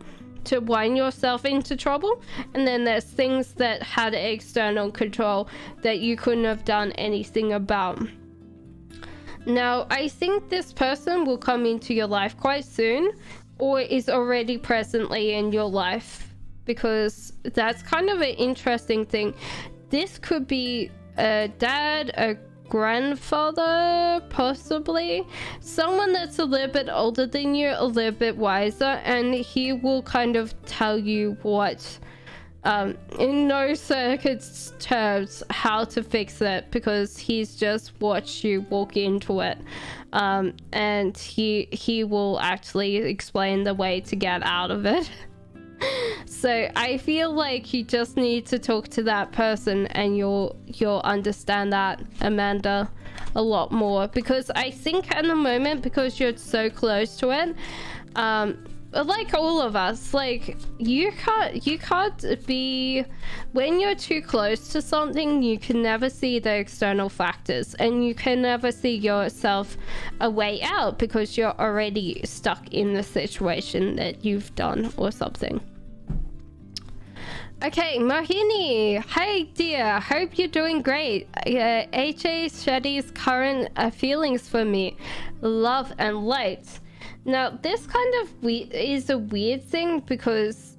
to wind yourself into trouble, and then there's things that had external control that you couldn't have done anything about. Now, I think this person will come into your life quite soon, or is already presently in your life, because that's kind of an interesting thing. This could be a dad, a grandfather, possibly someone that's a little bit older than you, a little bit wiser, and he will kind of tell you what in no circuits terms how to fix it, because he's just watched you walk into it, and he will actually explain the way to get out of it. So I feel like you just need to talk to that person, and you'll understand that, Amanda, a lot more, because I think at the moment, because you're so close to it, like all of us, like you can't be, when you're too close to something, you can never see the external factors, and you can never see yourself a way out, because you're already stuck in the situation that you've done or something. Okay, Mohini, hey dear, hope you're doing great. HA Shadi's current feelings for me, love and light. Now this kind of is a weird thing, because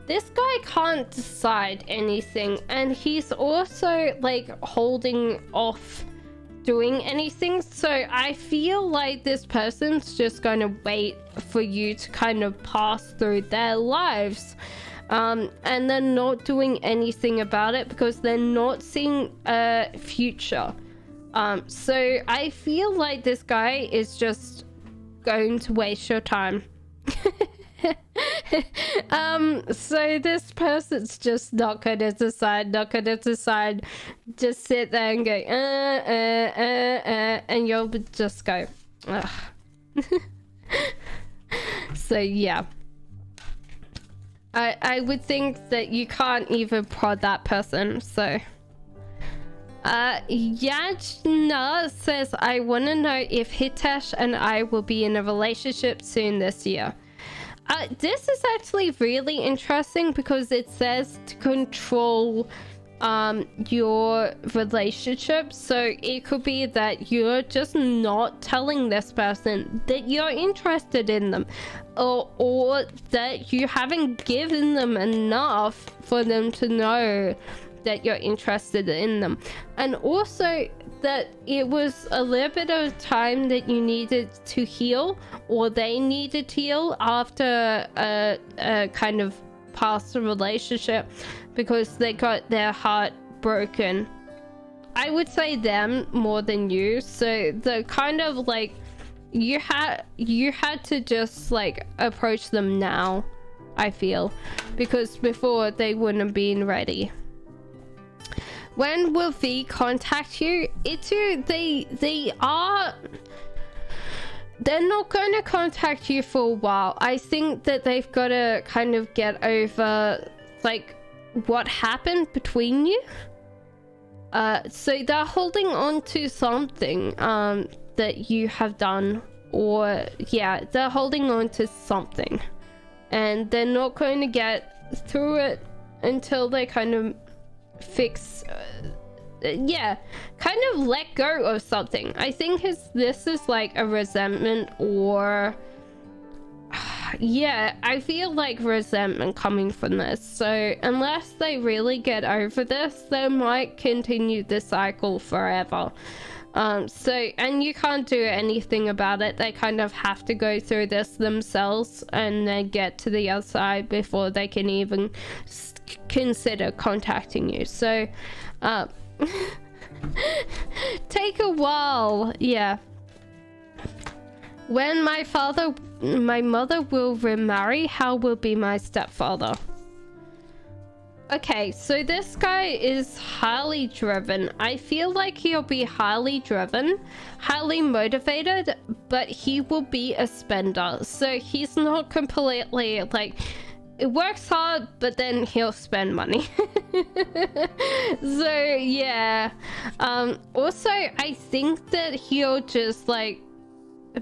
this guy can't decide anything, and he's also like holding off doing anything. So I feel like this person's just going to wait for you to kind of pass through their lives, and they're not doing anything about it because they're not seeing a future. So I feel like this guy is just going to waste your time. So this person's just not gonna decide, just sit there and go and you'll just go ugh. So yeah, I would think that you can't even prod that person. So Yajna says, I want to know if Hitesh and I will be in a relationship soon this year. This is actually really interesting, because it says to control your relationship. So it could be that you're just not telling this person that you're interested in them, or that you haven't given them enough for them to know that you're interested in them, and also that it was a little bit of time that you needed to heal, or they needed to heal after a kind of past relationship, because they got their heart broken. I would say them more than you. So the kind of like you had to just like approach them now, I feel, because before they wouldn't have been ready. When will V contact you? They're not going to contact you for a while. I think that they've got to kind of get over like what happened between you. So they're holding on to something that you have done, or yeah, they're holding on to something, and they're not going to get through it until they kind of fix kind of let go of something. I think this is like a resentment, or yeah, I feel like resentment coming from this. So unless they really get over this, they might continue this cycle forever. And you can't do anything about it. They kind of have to go through this themselves, and then get to the other side before they can even consider contacting you. So take a while. Yeah. When my mother will remarry, how will be my stepfather? Okay, so this guy is highly driven. I feel like he'll be highly driven, highly motivated, but he will be a spender. So he's not completely like, it works hard, but then he'll spend money. So yeah. Also, I think that he'll just like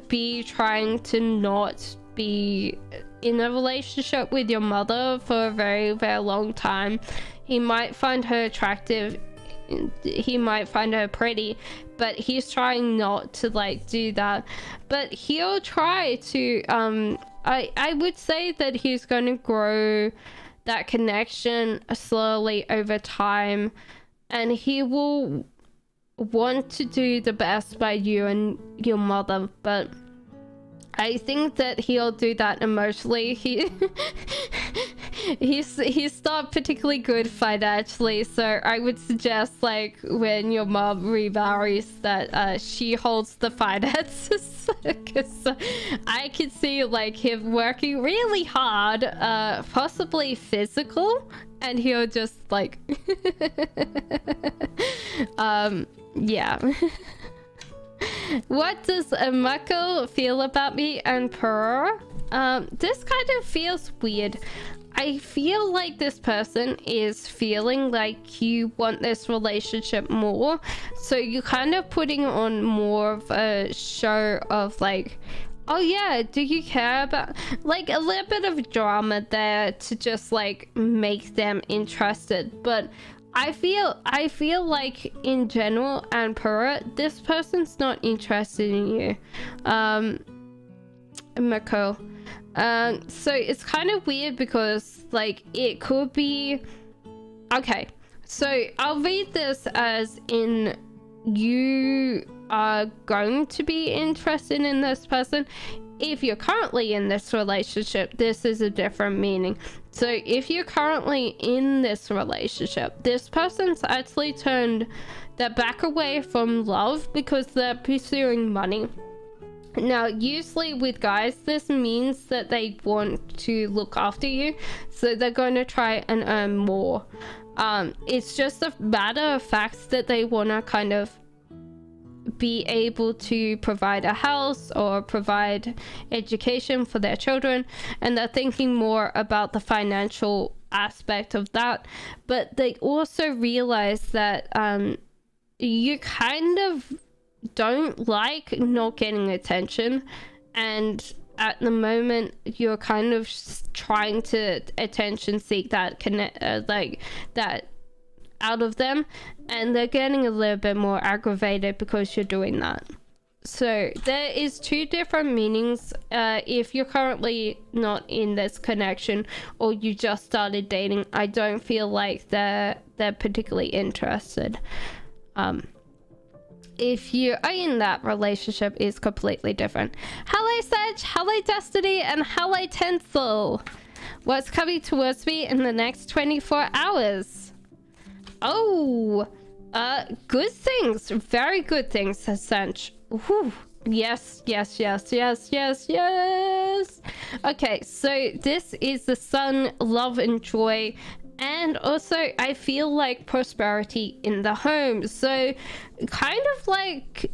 be trying to not be in a relationship with your mother for a very, very long time. He might find her attractive, he might find her pretty, but he's trying not to like do that. But he'll try to I would say that he's going to grow that connection slowly over time, and he will want to do the best by you and your mother, but I think that he'll do that emotionally. he's not particularly good financially, so I would suggest, like, when your mom remarries, that she holds the finances, because I can see, like, him working really hard, possibly physical, and he'll just, like, yeah. What does Mako feel about me and Purr? This kind of feels weird. I feel like this person is feeling like you want this relationship more, so you're kind of putting on more of a show of, like, oh yeah, do you care about, like, a little bit of drama there to just, like, make them interested. But I feel like in general, and Pura, this person's not interested in you, Mako. So it's kind of weird because, like, it could be, okay, so I'll read this as in you are going to be interested in this person. If you're currently in this relationship, this is a different meaning. So if you're currently in this relationship, this person's actually turned their back away from love because they're pursuing money. Now, usually with guys, this means that they want to look after you, so they're going to try and earn more. It's just a matter of fact that they want to kind of be able to provide a house or provide education for their children, and they're thinking more about the financial aspect of that. But they also realize that you kind of don't like not getting attention, and at the moment you're kind of trying to attention seek that like that out of them, and they're getting a little bit more aggravated because you're doing that. So there is two different meanings. If you're currently not in this connection or you just started dating, I don't feel like they're particularly interested. If you are in that relationship, is completely different. Hello Sag, hello Destiny, and hello Tencel. What's coming towards me in the next 24 hours? Oh, good things, very good things, Sanch. Whew. Yes. Okay, so this is the sun, love and joy, and also I feel like prosperity in the home. So kind of like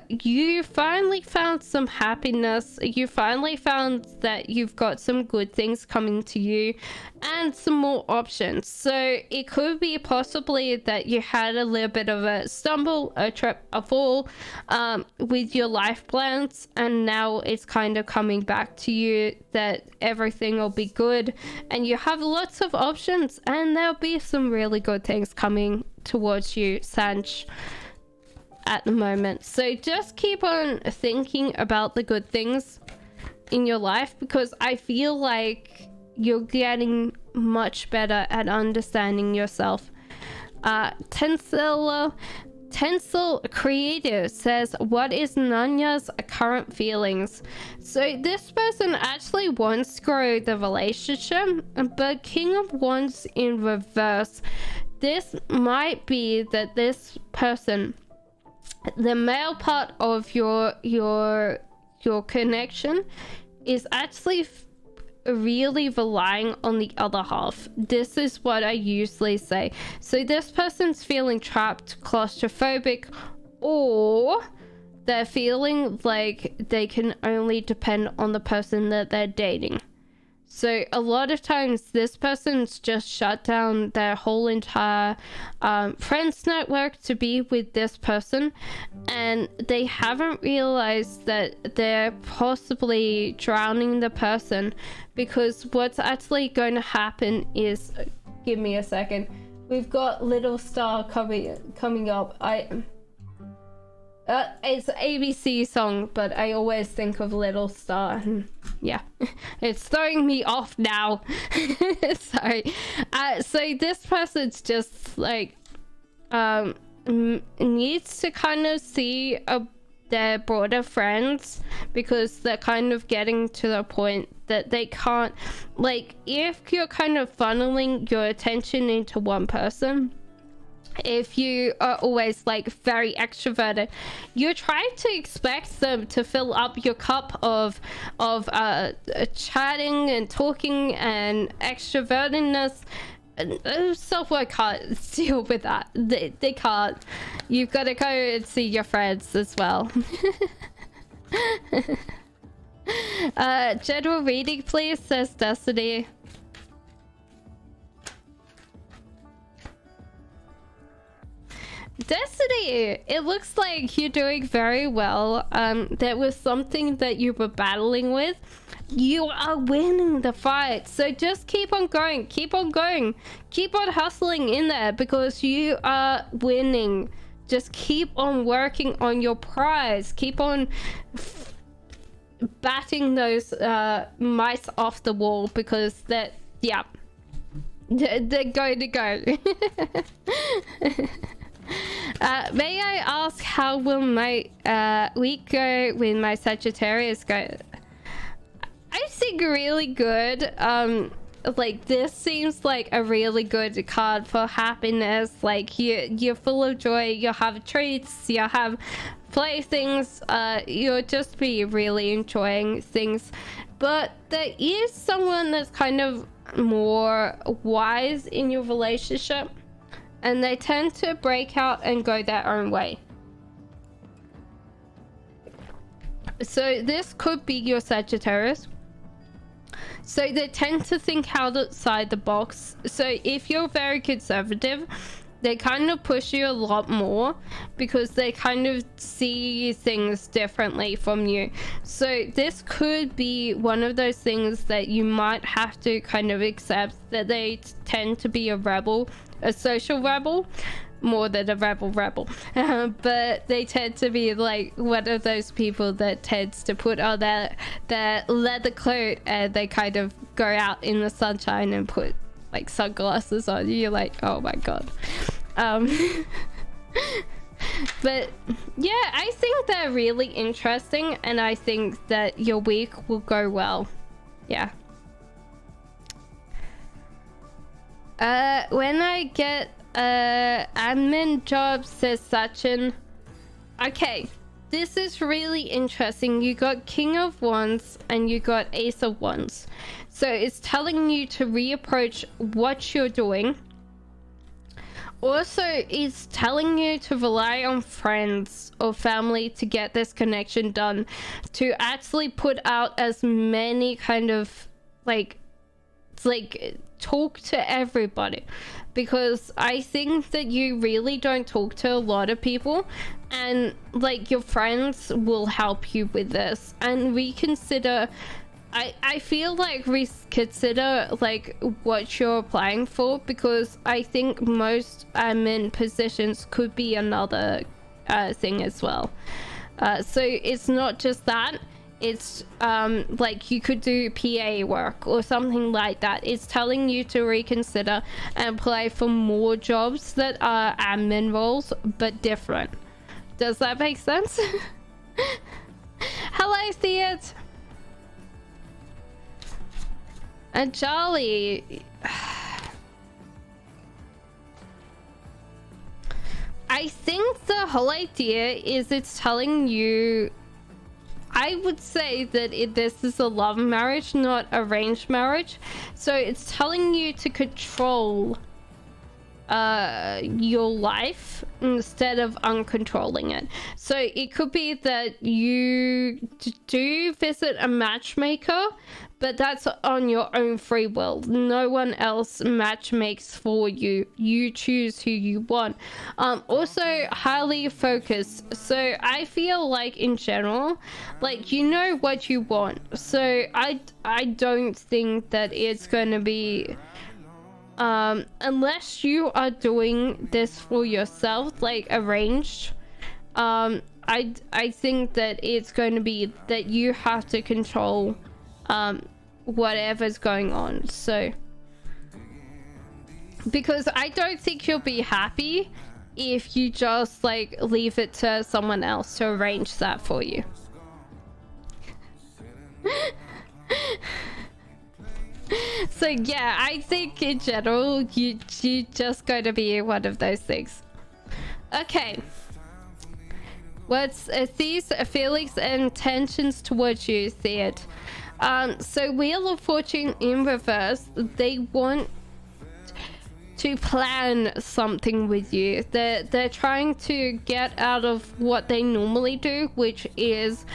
you finally found some happiness, you finally found that you've got some good things coming to you and some more options. So it could be possibly that you had a little bit of a stumble, a trip, a fall with your life plans, and now it's kind of coming back to you that everything will be good and you have lots of options, and there'll be some really good things coming towards you, Sanch, at the moment. So just keep on thinking about the good things in your life, because I feel like you're getting much better at understanding yourself. Tencel Creative says, what is Nanya's current feelings? So this person actually wants to grow the relationship, but King of Wands in reverse. This might be that this person, the male part of your connection, is actually really relying on the other half. This is what I usually say. So this person's feeling trapped, claustrophobic, or they're feeling like they can only depend on the person that they're dating. So a lot of times this person's just shut down their whole entire friends network to be with this person, and they haven't realized that they're possibly drowning the person, because what's actually going to happen is, give me a second, we've got Little Star coming up. It's an ABC song, but I always think of Little Star. Yeah, it's throwing me off now. Sorry. So this person's just like needs to kind of see a their broader friends, because they're kind of getting to the point that they can't, like, if you're kind of funneling your attention into one person, if you are always like very extroverted, you try to expect them to fill up your cup of chatting and talking and extrovertedness. Self-work can't deal with that. They can't. You've got to go and see your friends as well. General reading please, says Destiny. Destiny, it looks like you're doing very well. There was something that you were battling with. You are winning the fight, so just keep on going, keep on going, keep on hustling in there, because you are winning. Just keep on working on your prize, keep on batting those mice off the wall, because that, yeah, they're going to go. May I ask, how will my week go when my Sagittarius go? I think really good. Like, this seems like a really good card for happiness. Like, you're full of joy, you'll have treats, you'll have playthings, you'll just be really enjoying things. But there is someone that's kind of more wise in your relationship, and they tend to break out and go their own way. So this could be your Sagittarius. So they tend to think outside the box. So if you're very conservative, they kind of push you a lot more, because they kind of see things differently from you. So this could be one of those things that you might have to kind of accept, that they tend to be a rebel, a social rebel, more than a rebel. But they tend to be like one of those people that tends to put on their leather coat, and they kind of go out in the sunshine and put like sunglasses on. You're like, oh my god. But yeah, I think they're really interesting, and I think that your week will go well. Yeah. When I get admin job, says Sachin. Okay, this is really interesting. You got King of Wands and you got Ace of Wands. So it's telling you to reapproach what you're doing. Also, it's telling you to rely on friends or family to get this connection done, to actually put out as many kind of like talk to everybody, because I think that you really don't talk to a lot of people, and like your friends will help you with this. And reconsider, I feel like reconsider like what you're applying for, because I think most admin positions could be another thing as well. So it's not just that. It's like you could do PA work or something like that. It's telling you to reconsider and apply for more jobs that are admin roles but different. Does that make sense? Hello, Theat. And Charlie. I think the whole idea is it's telling you, I would say that this is a love marriage, not arranged marriage. So it's telling you to control your life instead of uncontrolling it. So it could be that you do visit a matchmaker, but that's on your own free will. No one else matchmakes for you. You choose who you want. Also highly focused. So I feel like in general, like, you know what you want. So I don't think that it's going to be unless you are doing this for yourself, like arranged. I think that it's going to be that you have to control whatever's going on. So because I don't think you'll be happy if you just like leave it to someone else to arrange that for you. So yeah, I think in general you just going to be one of those things. Okay, what's these feelings and intentions towards you, Theod? So Wheel of Fortune in reverse, they want to plan something with you. They're trying to get out of what they normally do, which is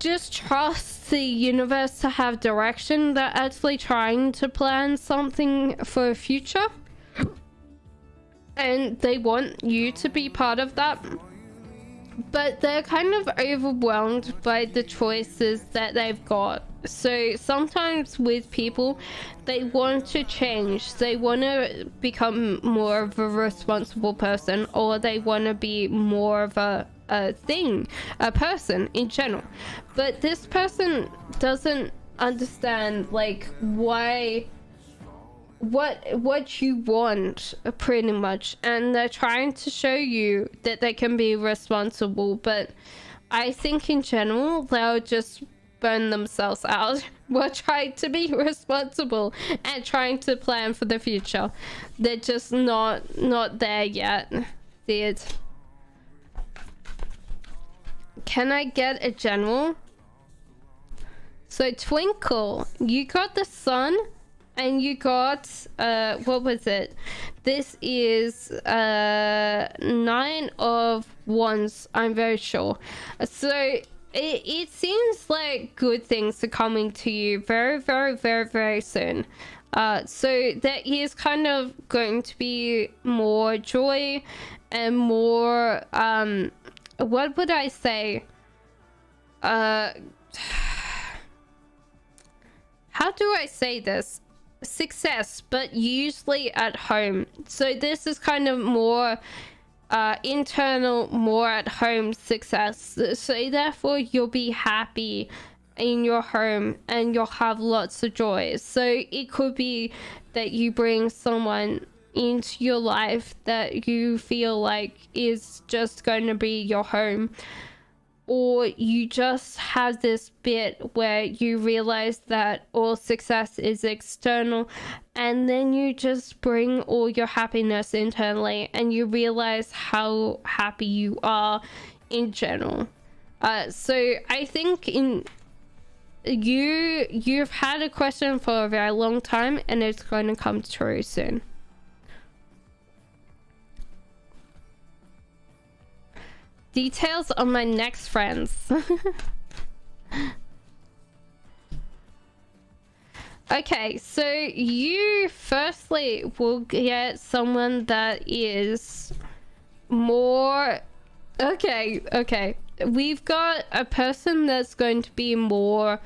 just trust the universe to have direction. They're actually trying to plan something for a future, and they want you to be part of that, but they're kind of overwhelmed by the choices that they've got. So sometimes with people, they want to change, they want to become more of a responsible person, or they want to be more of a person in general. But this person doesn't understand like why, what you want, pretty much, and they're trying to show you that they can be responsible, but I think in general they'll just burn themselves out while trying to be responsible and trying to plan for the future. They're just not there yet. See it? Can I get a general? So Twinkle, you got the Sun, and you got what was it? This is 9 of Wands, I'm very sure. So it seems like good things are coming to you very, very, very, very soon. So there is kind of going to be more joy and more what would I say? How do I say this? Success, but usually at home. So this is kind of more internal, more at home success. So therefore you'll be happy in your home and you'll have lots of joy. So it could be that you bring someone into your life that you feel like is just going to be your home, or you just have this bit where you realize that all success is external, and then you just bring all your happiness internally and you realize how happy you are in general. So I think you've had a question for a very long time, and it's going to come true soon. Details on my next friends. Okay, so you firstly will get someone that is more... Okay. We've got a person that's going to be more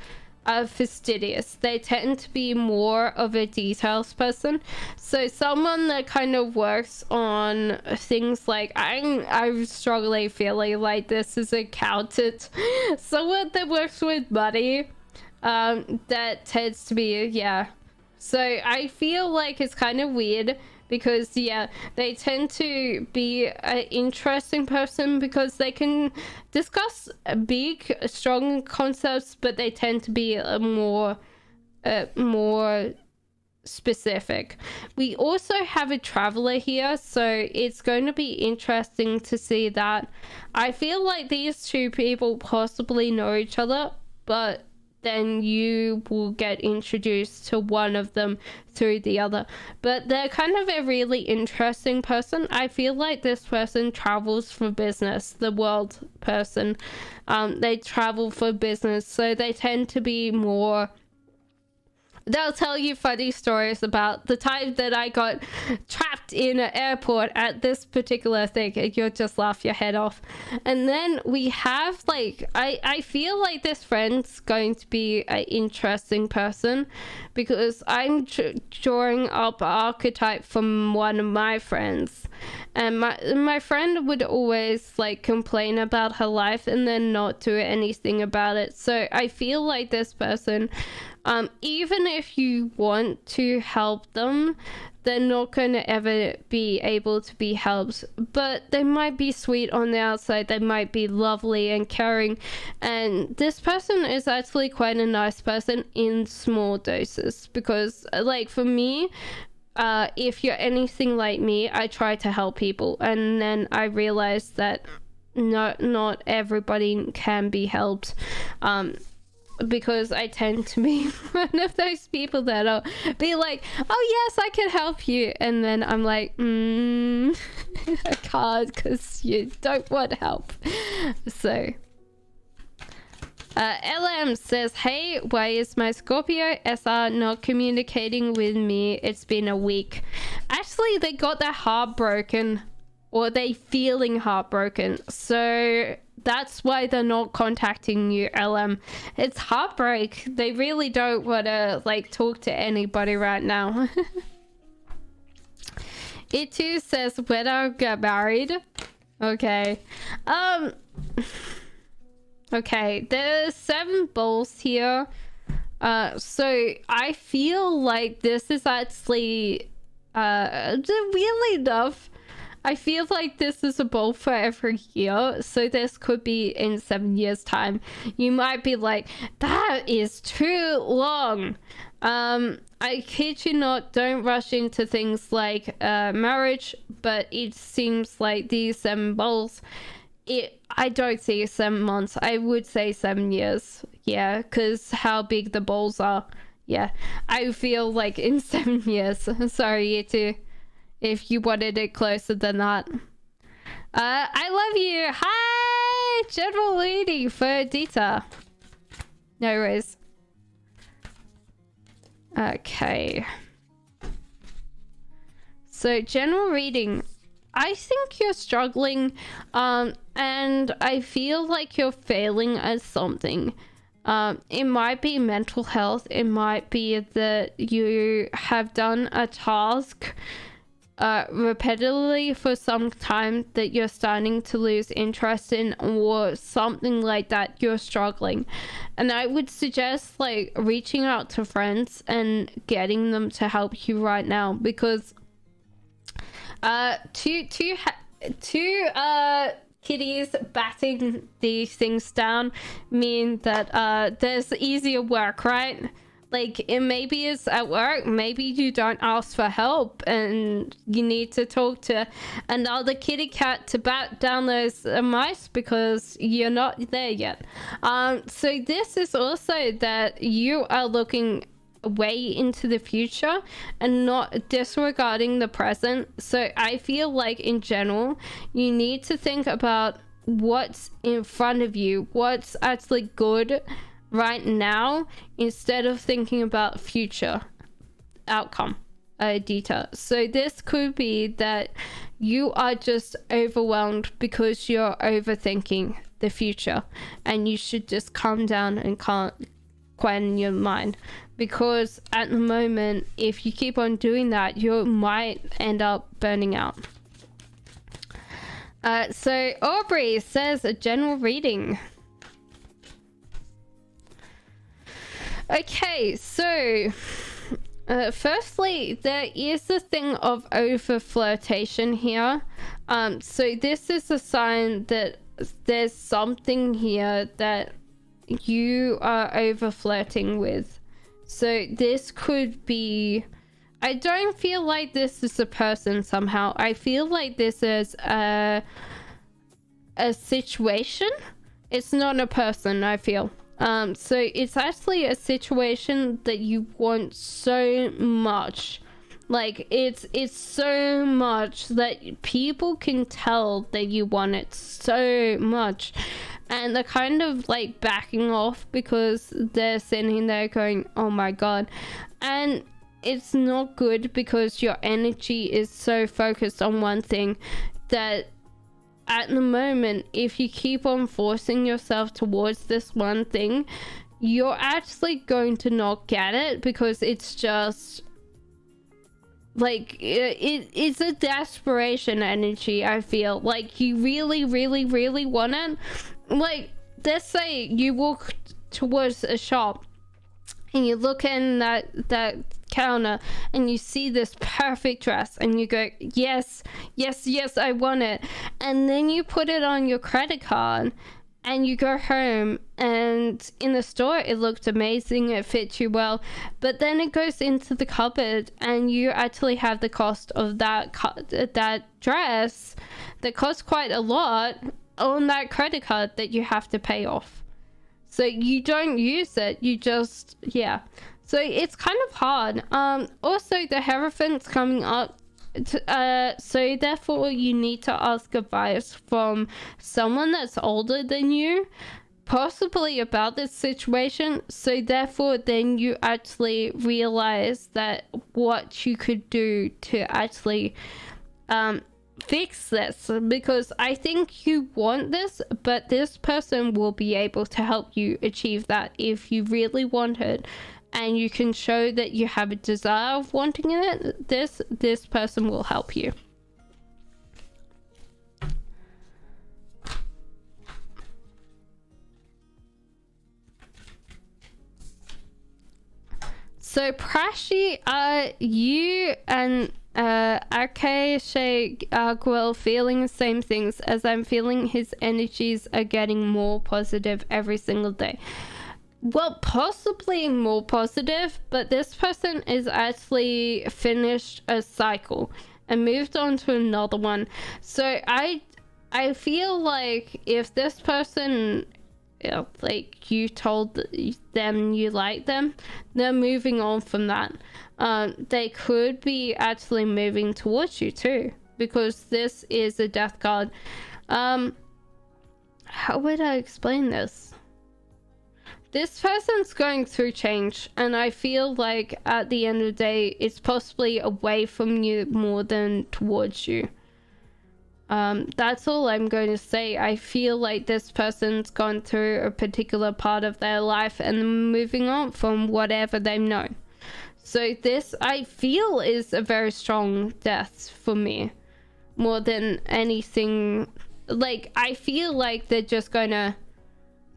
fastidious. They tend to be more of a details person. So someone that kind of works on things like I'm struggling feeling like this is accountant. Someone that works with money, that tends to be, yeah. So I feel like it's kind of weird because, yeah, they tend to be an interesting person because they can discuss big, strong concepts, but they tend to be more specific. We also have a traveler here, so it's going to be interesting to see that. I feel like these two people possibly know each other, but then you will get introduced to one of them through the other. But they're kind of a really interesting person. I feel like this person travels for business, the world person. They travel for business, so they tend to be more... They'll tell you funny stories about the time that I got trapped in an airport at this particular thing, and you'll just laugh your head off. And then we have, like, I feel like this friend's going to be an interesting person because I'm drawing up an archetype from one of my friends. And my friend would always, like, complain about her life and then not do anything about it. So I feel like this person... even if you want to help them, they're not going to ever be able to be helped. But they might be sweet on the outside, they might be lovely and caring, and this person is actually quite a nice person in small doses. Because like for me, if you're anything like me, I try to help people, and then I realized that not everybody can be helped, because I tend to be one of those people that'll be like, oh yes, I can help you, and then I'm like, I can't, because you don't want help. So LM says, hey, why is my Scorpio SR not communicating with me? It's been a week. Actually, they got their heart broken, or they feeling heartbroken, so that's why they're not contacting you, LM. It's heartbreak. They really don't want to like talk to anybody right now. It too says, when I get married. Okay. Okay, there's 7 balls here. So I feel like this is actually really enough. I feel like this is a ball for every year, so this could be in 7 years time. You might be like, that is too long. I kid you not, don't rush into things like marriage, but it seems like these 7 balls, I don't see 7 months, I would say 7 years. Yeah, because how big the balls are. Yeah, I feel like in 7 years. Sorry, you two, if you wanted it closer than that. I love you. Hi, general reading for Dita. No worries. Okay. So general reading. I think you're struggling, and I feel like you're failing at something. It might be mental health. It might be that you have done a task repetitively for some time that you're starting to lose interest in, or something like that. You're struggling, and I would suggest like reaching out to friends and getting them to help you right now, because two kitties batting these things down mean that there's easier work, right? Like, it maybe is at work, maybe you don't ask for help and you need to talk to another kitty cat to bat down those mice because you're not there yet. So this is also that you are looking way into the future and not disregarding the present. So I feel like in general, you need to think about what's in front of you, what's actually good right now, instead of thinking about future outcome data. So this could be that you are just overwhelmed because you're overthinking the future, and you should just calm down and quieten your mind, because at the moment, if you keep on doing that, you might end up burning out. So Aubrey says a general reading. Okay, so firstly, there is a thing of over flirtation here. So this is a sign that there's something here that you are over flirting with. So this could be, I don't feel like this is a person somehow. I feel like this is a situation. It's not a person, I feel. So it's actually a situation that you want so much. Like, it's so much that people can tell that you want it so much, and they're kind of like backing off because they're sitting there going, oh my god. And it's not good, because your energy is so focused on one thing that at the moment, if you keep on forcing yourself towards this one thing, you're actually going to not get it, because it's just like it's a desperation energy. I feel like you really want it. Like, let's say you walk towards a shop and you look in that counter and you see this perfect dress and you go, yes, yes, yes, I want it. And then you put it on your credit card and you go home, and in the store it looked amazing, it fit you well, but then it goes into the cupboard and you actually have the cost of that dress that costs quite a lot on that credit card that you have to pay off. So you don't use it, you just, yeah. So it's kind of hard. Also, the Hierophant's coming up. So therefore you need to ask advice from someone that's older than you, possibly about this situation. So therefore then you actually realize that what you could do to actually fix this, because I think you want this, but this person will be able to help you achieve that if you really want it. And you can show that you have a desire of wanting it, this person will help you. So Prashi, you and Shay Gwell feeling the same things as I'm feeling. His energies are getting more positive every single day. Well, possibly more positive, but this person is actually finished a cycle and moved on to another one. So I feel like if this person, like you told them you like them, they're moving on from that. They could be actually moving towards you too, because this is a death card. How would I explain this? This person's going through change, and I feel like at the end of the day, it's possibly away from you more than towards you. That's all I'm going to say. I feel like this person's gone through a particular part of their life and moving on from whatever they've known. So this, I feel, is a very strong death for me. More than anything, like, I feel like they're just gonna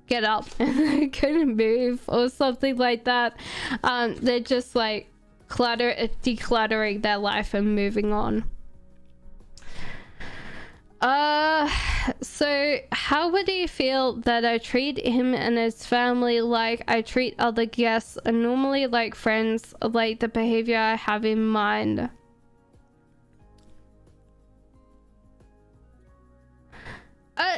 get up and they're gonna move or something like that. They're just like decluttering their life and moving on. So how would he feel that I treat him and his family like I treat other guests, and normally like friends, like the behavior I have in mind?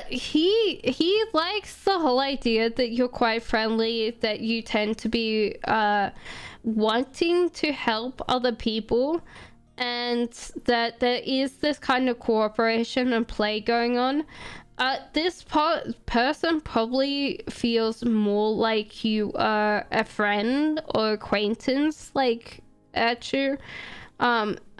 He likes the whole idea that you're quite friendly, that you tend to be wanting to help other people, and that there is this kind of cooperation and play going on. This person probably feels more like you are a friend or acquaintance, like at you.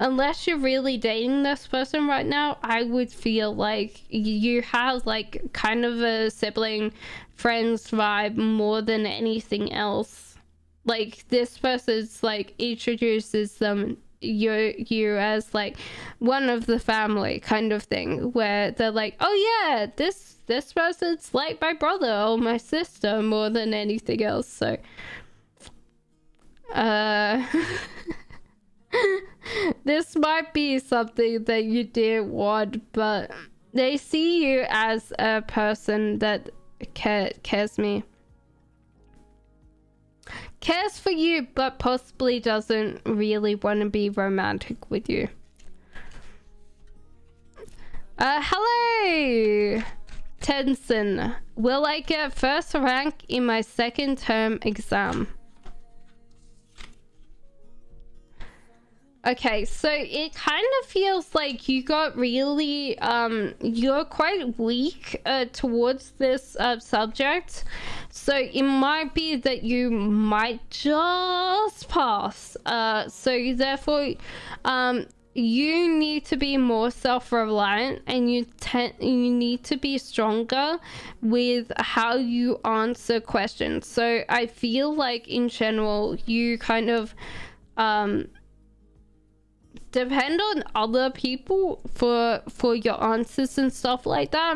Unless you're really dating this person right now, I would feel like you have like kind of a sibling friends vibe more than anything else. Like this person's like introduces them you as like one of the family kind of thing, where they're like, oh yeah, this person's like my brother or my sister more than anything else. So this might be something that you didn't want, but they see you as a person that cares for you, but possibly doesn't really want to be romantic with you. Hello, Tenson. Will I get first rank in my second term exam? Okay, so it kind of feels like you got really, you're quite weak towards this subject. So it might be that you might just pass. So therefore, you need to be more self-reliant, and you need to be stronger with how you answer questions. So I feel like in general, you kind of, depend on other people for your answers and stuff like that,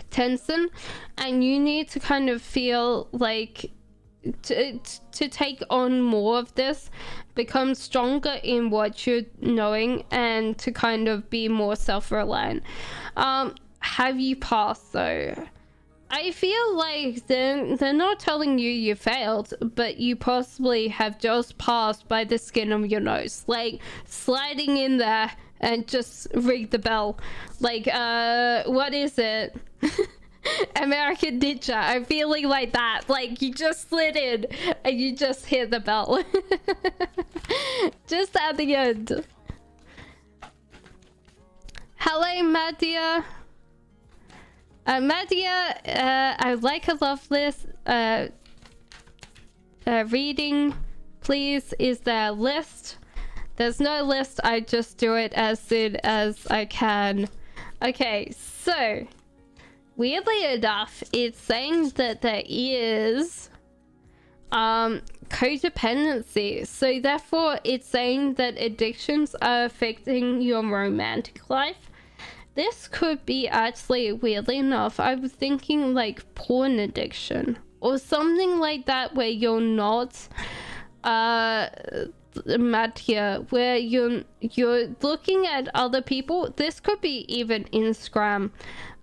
Tenson, and you need to kind of feel like to take on more of this, become stronger in what you're knowing, and to kind of be more self-reliant. Have you passed though? I feel like they're not telling you you failed, but you possibly have just passed by the skin of your nose, like sliding in there and just ring the bell. Like, what is it? American Ninja. I'm feeling like that. Like, you just slid in and you just hit the bell. Just at the end. Hello, Madia. Madia, I would like a love list reading, please. Is there a list? There's no list. I just do it as soon as I can. Okay, so weirdly enough, it's saying that there is codependency. So therefore, it's saying that addictions are affecting your romantic life. This could be actually, weirdly enough, I was thinking like porn addiction or something like that, where you're not Mattia, where you're looking at other people. This could be even Instagram.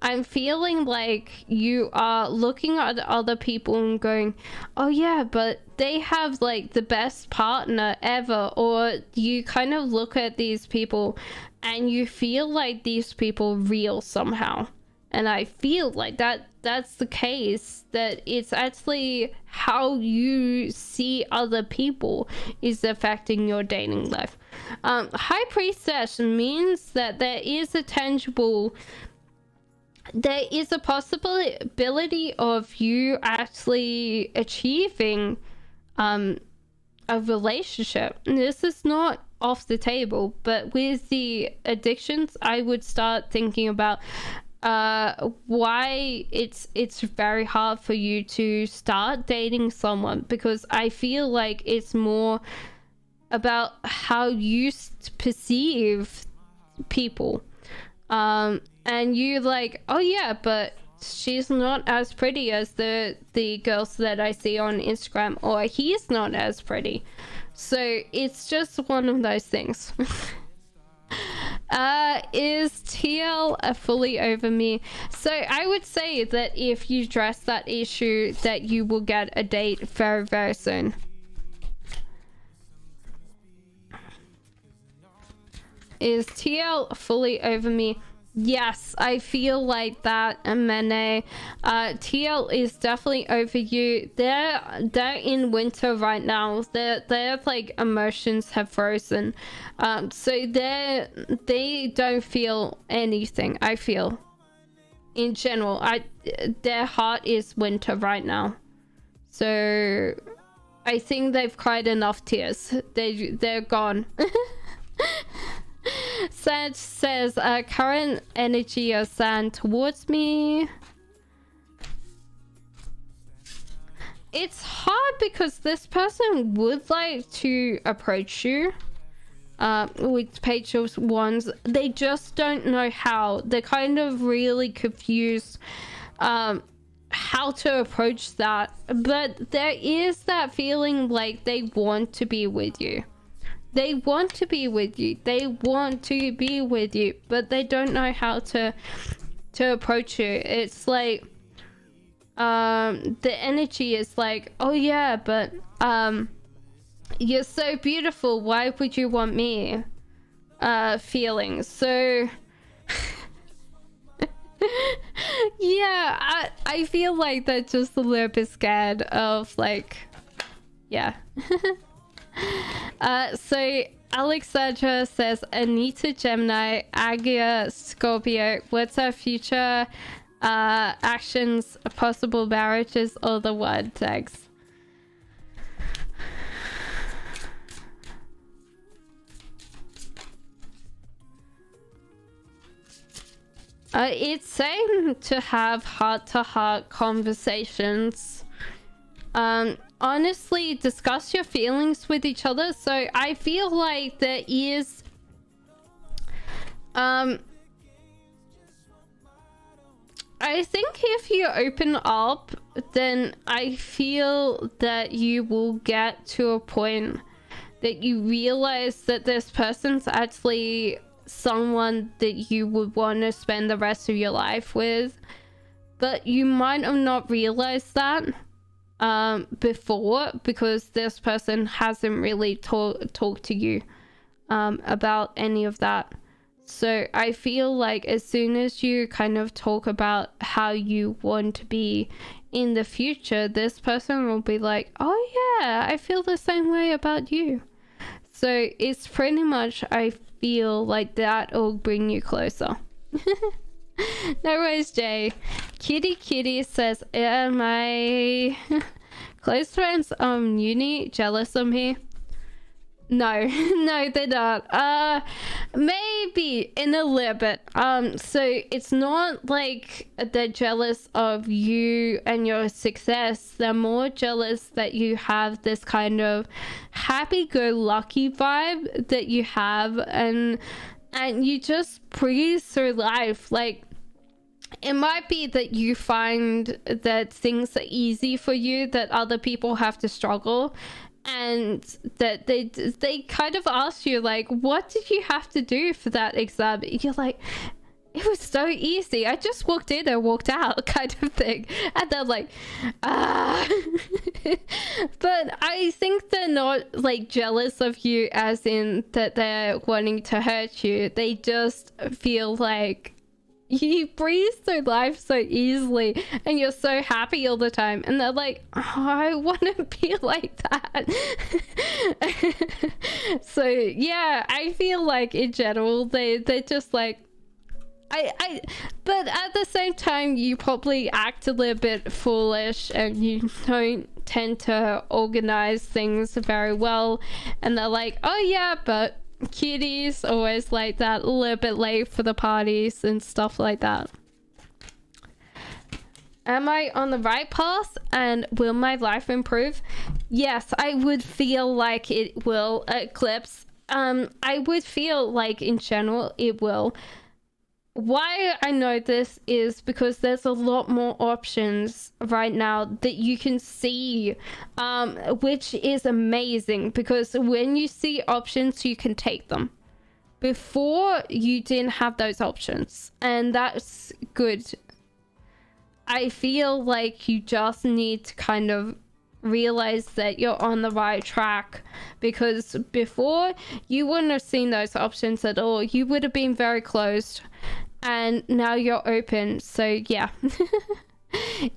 I'm feeling like you are looking at other people and going, oh yeah, but they have like the best partner ever. Or you kind of look at these people and you feel like these people real somehow. And I feel like that's the case, that it's actually how you see other people is affecting your dating life. High Priestess means that there is a possibility of you actually achieving a relationship. This is not off the table, but with the addictions, I would start thinking about why it's very hard for you to start dating someone, because I feel like it's more about how you perceive people, and you like, oh yeah, but she's not as pretty as the girls that I see on Instagram, or he's not as pretty. So it's just one of those things. Is TL fully over me? So I would say that if you address that issue, that you will get a date very, very soon. Is TL fully over me? Yes, I feel like that, Mene. TL is definitely over you. They're in winter right now. Their like emotions have frozen. So they don't feel anything, I feel. In general, their heart is winter right now. So I think they've cried enough tears. They're gone. Sand says, current energy of Sand towards me. It's hard because this person would like to approach you with Page of Wands. They just don't know how. They're kind of really confused how to approach that. But there is that feeling like they want to be with you. They want to be with you. They want to be with you, but they don't know how to approach you. It's like the energy is like, oh yeah, but you're so beautiful, why would you want me? Feelings. So yeah, I feel like they're just a little bit scared of like, yeah. So Alexandra says, Anita Gemini, Agia Scorpio, what's our future actions, possible marriages, or the word tags? It's saying to have heart-to-heart conversations. Honestly, discuss your feelings with each other. So I feel like there is I think if you open up then I feel that you will get to a point that you realize that this person's actually someone that you would want to spend the rest of your life with, but you might have not realized that before, because this person hasn't really talked to you about any of that. So I feel like as soon as you kind of talk about how you want to be in the future, this person will be like, oh yeah, I feel the same way about you. So it's pretty much, I feel like that will bring you closer. No worries, Jay. Kitty says, are my close friends uni jealous of me? No, no, they're not. Maybe in a little bit. So it's not like they're jealous of you and your success. They're more jealous that you have this kind of happy-go-lucky vibe that you have, and you just breeze through life. Like, it might be that you find that things are easy for you that other people have to struggle, and that they kind of ask you, like, what did you have to do for that exam? You're like, it was so easy, I just walked in and walked out, kind of thing. And they're like, but I think they're not like jealous of you as in that they're wanting to hurt you. They just feel like you breeze through life so easily and you're so happy all the time, and they're like, oh, I want to be like that. So yeah, I feel like in general they're just like, but at the same time you probably act a little bit foolish and you don't tend to organize things very well, and they're like, oh yeah, but Kitty's always like that, a little bit late for the parties and stuff like that. Am I on the right path and will my life improve? Yes, I would feel like it will, Eclipse. I would feel like in general it will. Why I know this is because there's a lot more options right now that you can see, which is amazing, because when you see options you can take them. Before you didn't have those options, and that's good. I feel like you just need to kind of realize that you're on the right track, because before you wouldn't have seen those options at all. You would have been very closed, and now you're open. So yeah.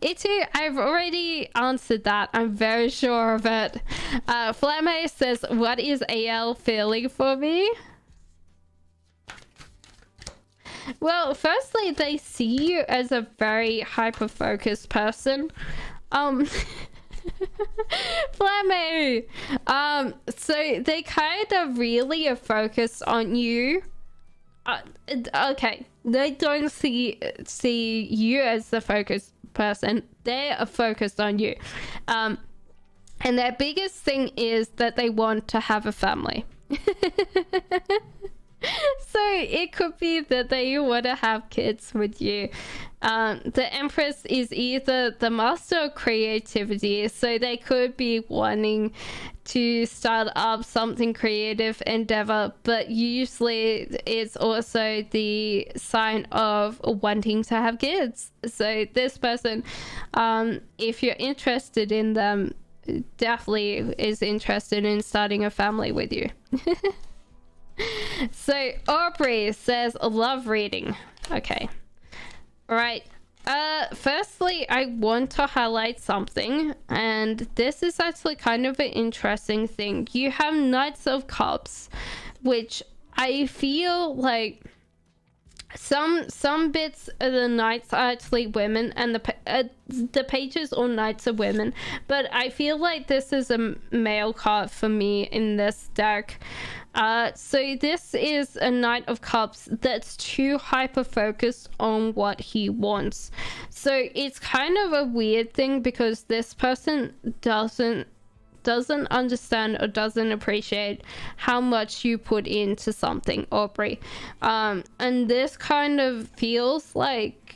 Itu, I've already answered that, I'm very sure of it. Flame says, what is AL feeling for me? Well, firstly, they see you as a very hyper-focused person. Flame! So they kind of really are focused on you. Okay, they don't see you as the focused person. They are focused on you. And their biggest thing is that they want to have a family. So it could be that they want to have kids with you. The Empress is either the master of creativity, so they could be wanting to start up something creative endeavor, but usually it's also the sign of wanting to have kids. So this person, if you're interested in them, definitely is interested in starting a family with you. So Aubrey says, love reading. Okay. All right. Firstly, I want to highlight something, and this is actually kind of an interesting thing. You have Knights of Cups, which I feel like some bits of the knights are actually women, and the pages or knights are women, but I feel like this is a male card for me in this deck. So this is a Knight of Cups that's too hyper focused on what he wants. So it's kind of a weird thing, because this person doesn't understand or doesn't appreciate how much you put into something, Aubrey. And this kind of feels like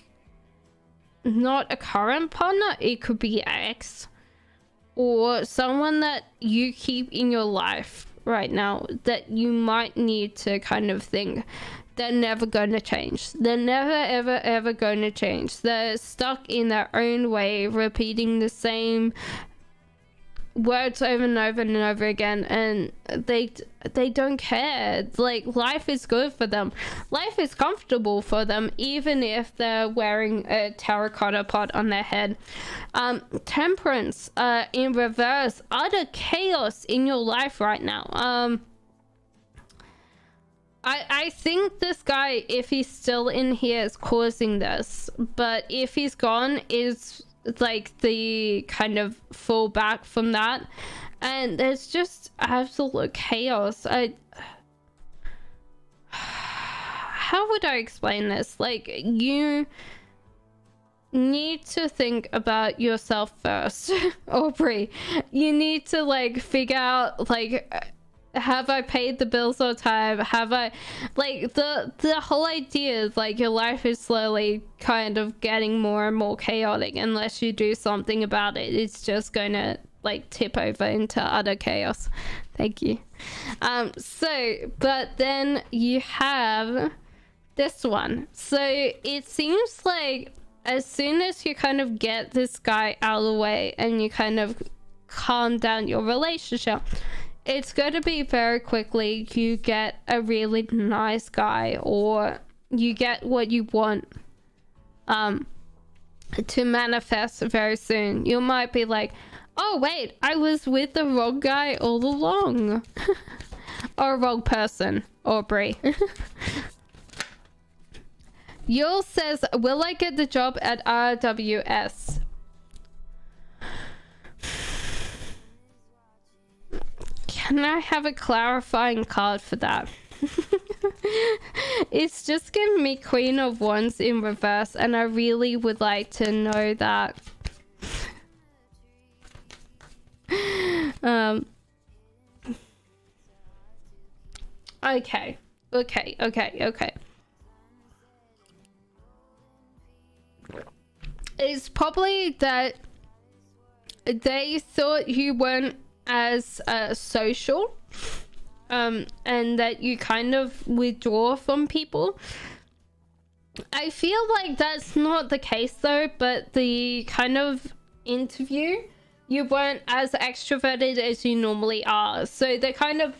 not a current partner, it could be ex or someone that you keep in your life right now that you might need to kind of think they're never going to change. They're never ever ever going to change. They're stuck in their own way, repeating the same words over and over and over again, and they don't care. Like, life is good for them, life is comfortable for them, even if they're wearing a terracotta pot on their head. Temperance in reverse, utter chaos in your life right now. I think this guy, if he's still in here, is causing this, but if he's gone, is like the kind of fallback from that, and there's just absolute chaos. How would I explain this? Like, you need to think about yourself first, Aubrey. You need to like figure out, like, have I paid the bills on time? Have I, like, the whole idea is like your life is slowly kind of getting more and more chaotic. Unless you do something about it, it's just gonna like tip over into utter chaos. Thank you. But then you have this one. So it seems like as soon as you kind of get this guy out of the way and you kind of calm down your relationship, it's going to be very quickly you get a really nice guy, or you get what you want to manifest very soon. You might be like, oh wait, I was with the wrong guy all along. Or wrong person, Aubrey. Yul says, will I get the job at RWS? Can I have a clarifying card for that? It's just giving me Queen of Wands in reverse, and I really would like to know that. Okay. It's probably that they thought you weren't as social, and that you kind of withdraw from people. I feel like that's not the case though, but the kind of interview, you weren't as extroverted as you normally are, so they kind of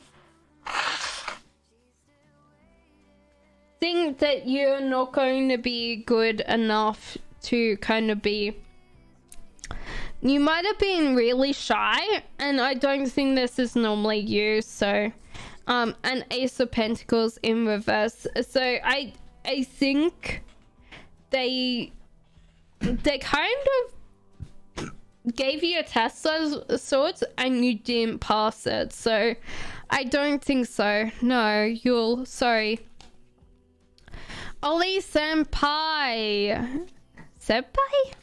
think that you're not going to be good enough to kind of be. You might have been really shy, and I don't think this is normally you. So an Ace of Pentacles in reverse. So I think they kind of gave you a test of sorts and you didn't pass it. So I don't think so. No, you'll, sorry. Ollie Senpai. Senpai?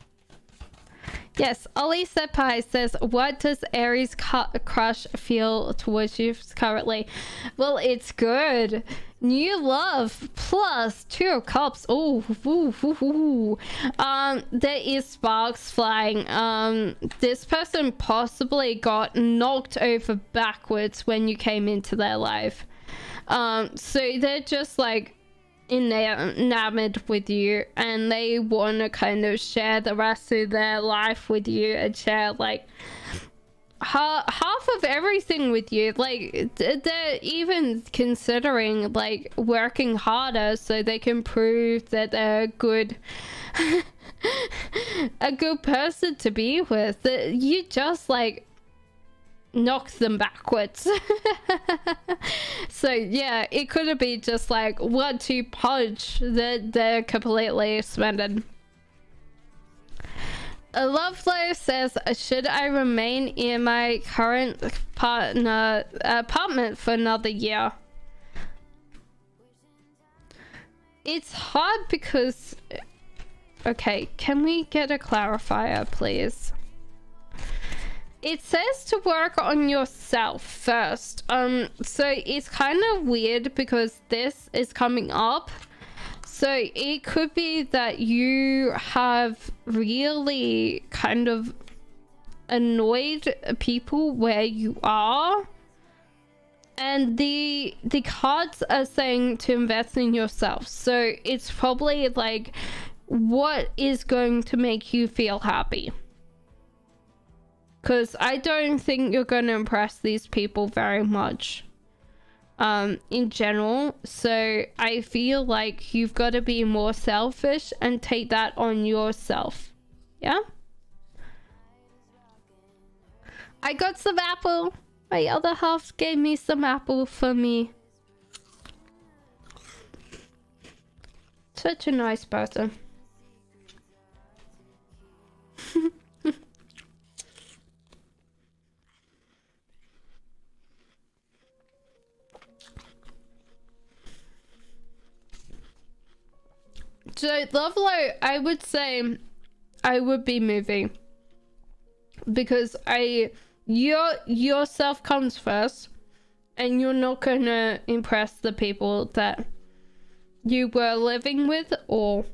Yes, Ollie Senpai says, what does Aries crush feel towards you currently? Well, it's good. New love plus 2 of cups. Oh, there is sparks flying. This person possibly got knocked over backwards when you came into their life. So they're just like enamored with you, and they want to kind of share the rest of their life with you and share like half of everything with you. Like they're even considering like working harder so they can prove that they're good a good person to be with. You just like knock them backwards. So yeah, it could have been just like 1-2 punch that they're completely suspended. A Love Flow says, should I remain in my current partner apartment for another year? It's hard because, okay, can we get a clarifier please? It says to work on yourself first. So it's kind of weird because this is coming up. So it could be that you have really kind of annoyed people where you are, and the cards are saying to invest in yourself. So it's probably like, what is going to make you feel happy? Because I don't think you're going to impress these people very much in general. So I feel like you've got to be more selfish and take that on yourself. Yeah, I got some apple. My other half gave me some apple for me. Such a nice person. So Lovelo, I would say I would be moving, because yourself comes first, and you're not gonna impress the people that you were living with, or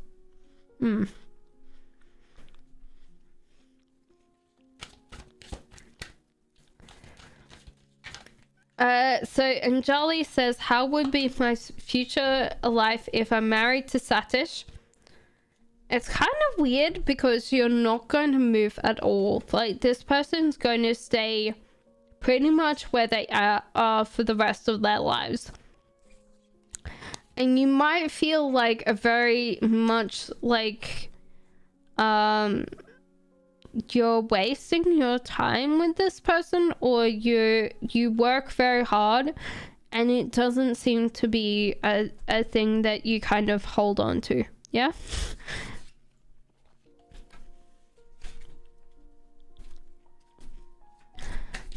so Anjali says, how would be my future life if I'm married to Satish? It's kind of weird because you're not going to move at all. Like, this person's going to stay pretty much where they are for the rest of their lives. And you might feel like a very much like you're wasting your time with this person, or you work very hard and it doesn't seem to be a thing that you kind of hold on to. Yeah.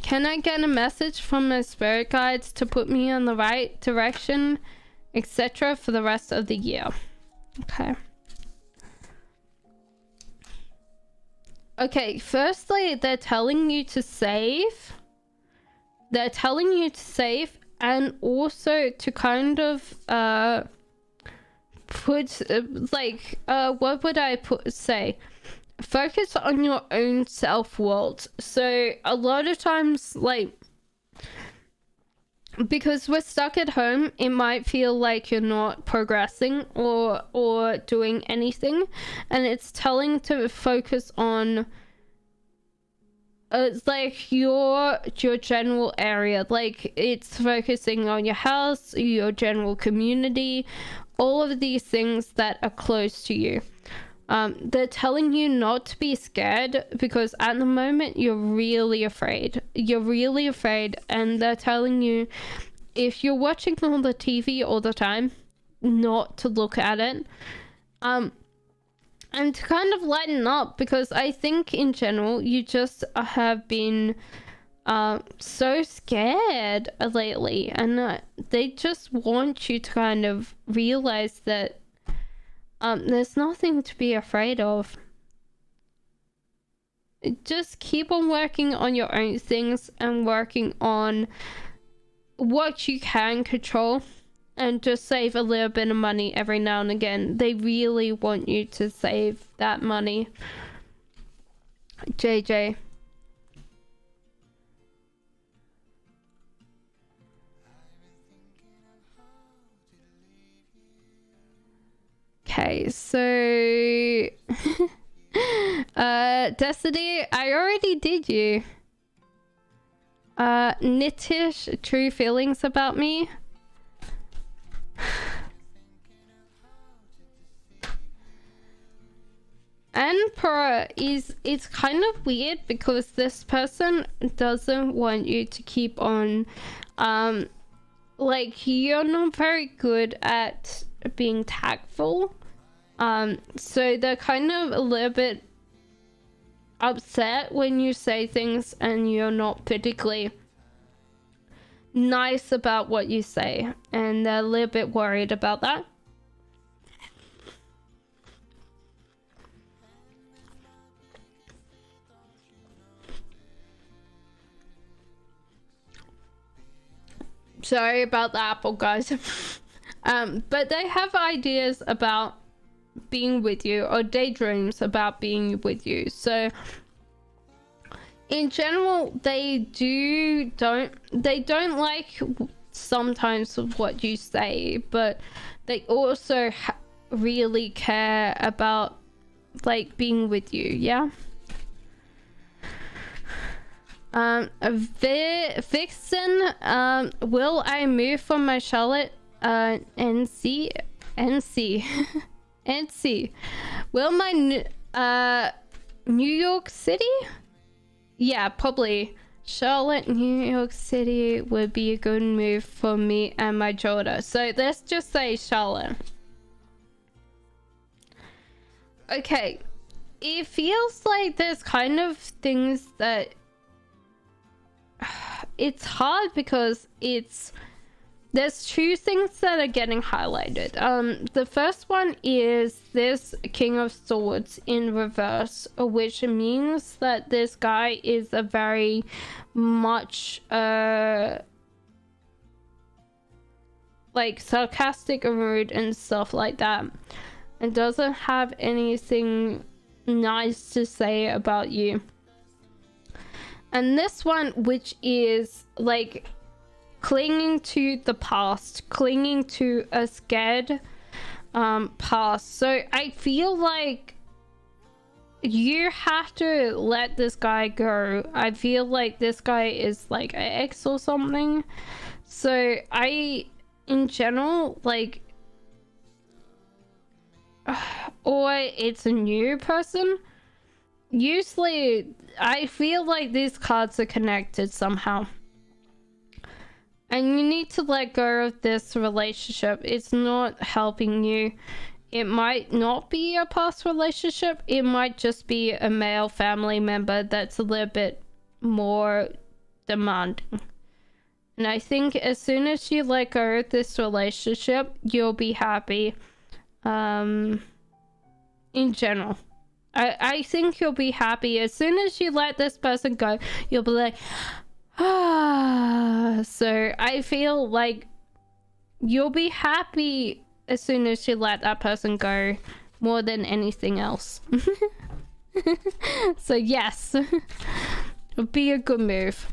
Can I get a message from my spirit guides to put me on the right direction, etc., for the rest of the year? Okay. Okay, firstly, they're telling you to save. They're telling you to save, and also to kind of put like what would I say? Focus on your own self-worth. So a lot of times, like, because we're stuck at home, it might feel like you're not progressing or doing anything, and it's telling to focus on like your general area. Like, it's focusing on your house, your general community, all of these things that are close to you. They're telling you not to be scared, because at the moment you're really afraid. You're really afraid, and they're telling you, if you're watching on the TV all the time, not to look at it. And to kind of lighten up, because I think in general you just have been so scared lately, and they just want you to kind of realize that there's nothing to be afraid of. Just keep on working on your own things and working on what you can control, and just save a little bit of money every now and again. They really want you to save that money. JJ. Okay, so Destiny, I already did you. Nitish, true feelings about me. Emperor is, it's kind of weird, because this person doesn't want you to keep on like, you're not very good at being tactful. So they're kind of a little bit upset when you say things and you're not particularly nice about what you say, and they're a little bit worried about that. Sorry about the apple, guys. But they have ideas about being with you, or daydreams about being with you. So in general, they don't like sometimes what you say, but they also really care about like being with you. Yeah. Vixen, will I move from my Charlotte NC NC will my New York City, yeah, probably Charlotte, New York City would be a good move for me and my daughter. So let's just say Charlotte. Okay, it feels like there's kind of things that it's hard because there's two things that are getting highlighted. The first one is this King of Swords in reverse, which means that this guy is a very much like sarcastic and rude and stuff like that, and doesn't have anything nice to say about you. And this one, which is like clinging to the past, clinging to a scared past. So I feel like you have to let this guy go. I feel like this guy is like an ex or something. So in general, like, or it's a new person. Usually I feel like these cards are connected somehow. And you need to let go of this relationship. It's not helping you. It might not be a past relationship. It might just be a male family member that's a little bit more demanding. And I think as soon as you let go of this relationship, you'll be happy. In general. I think you'll be happy. As soon as you let this person go, you'll be like, so I feel like you'll be happy as soon as you let that person go, more than anything else. So yes, it'll be a good move.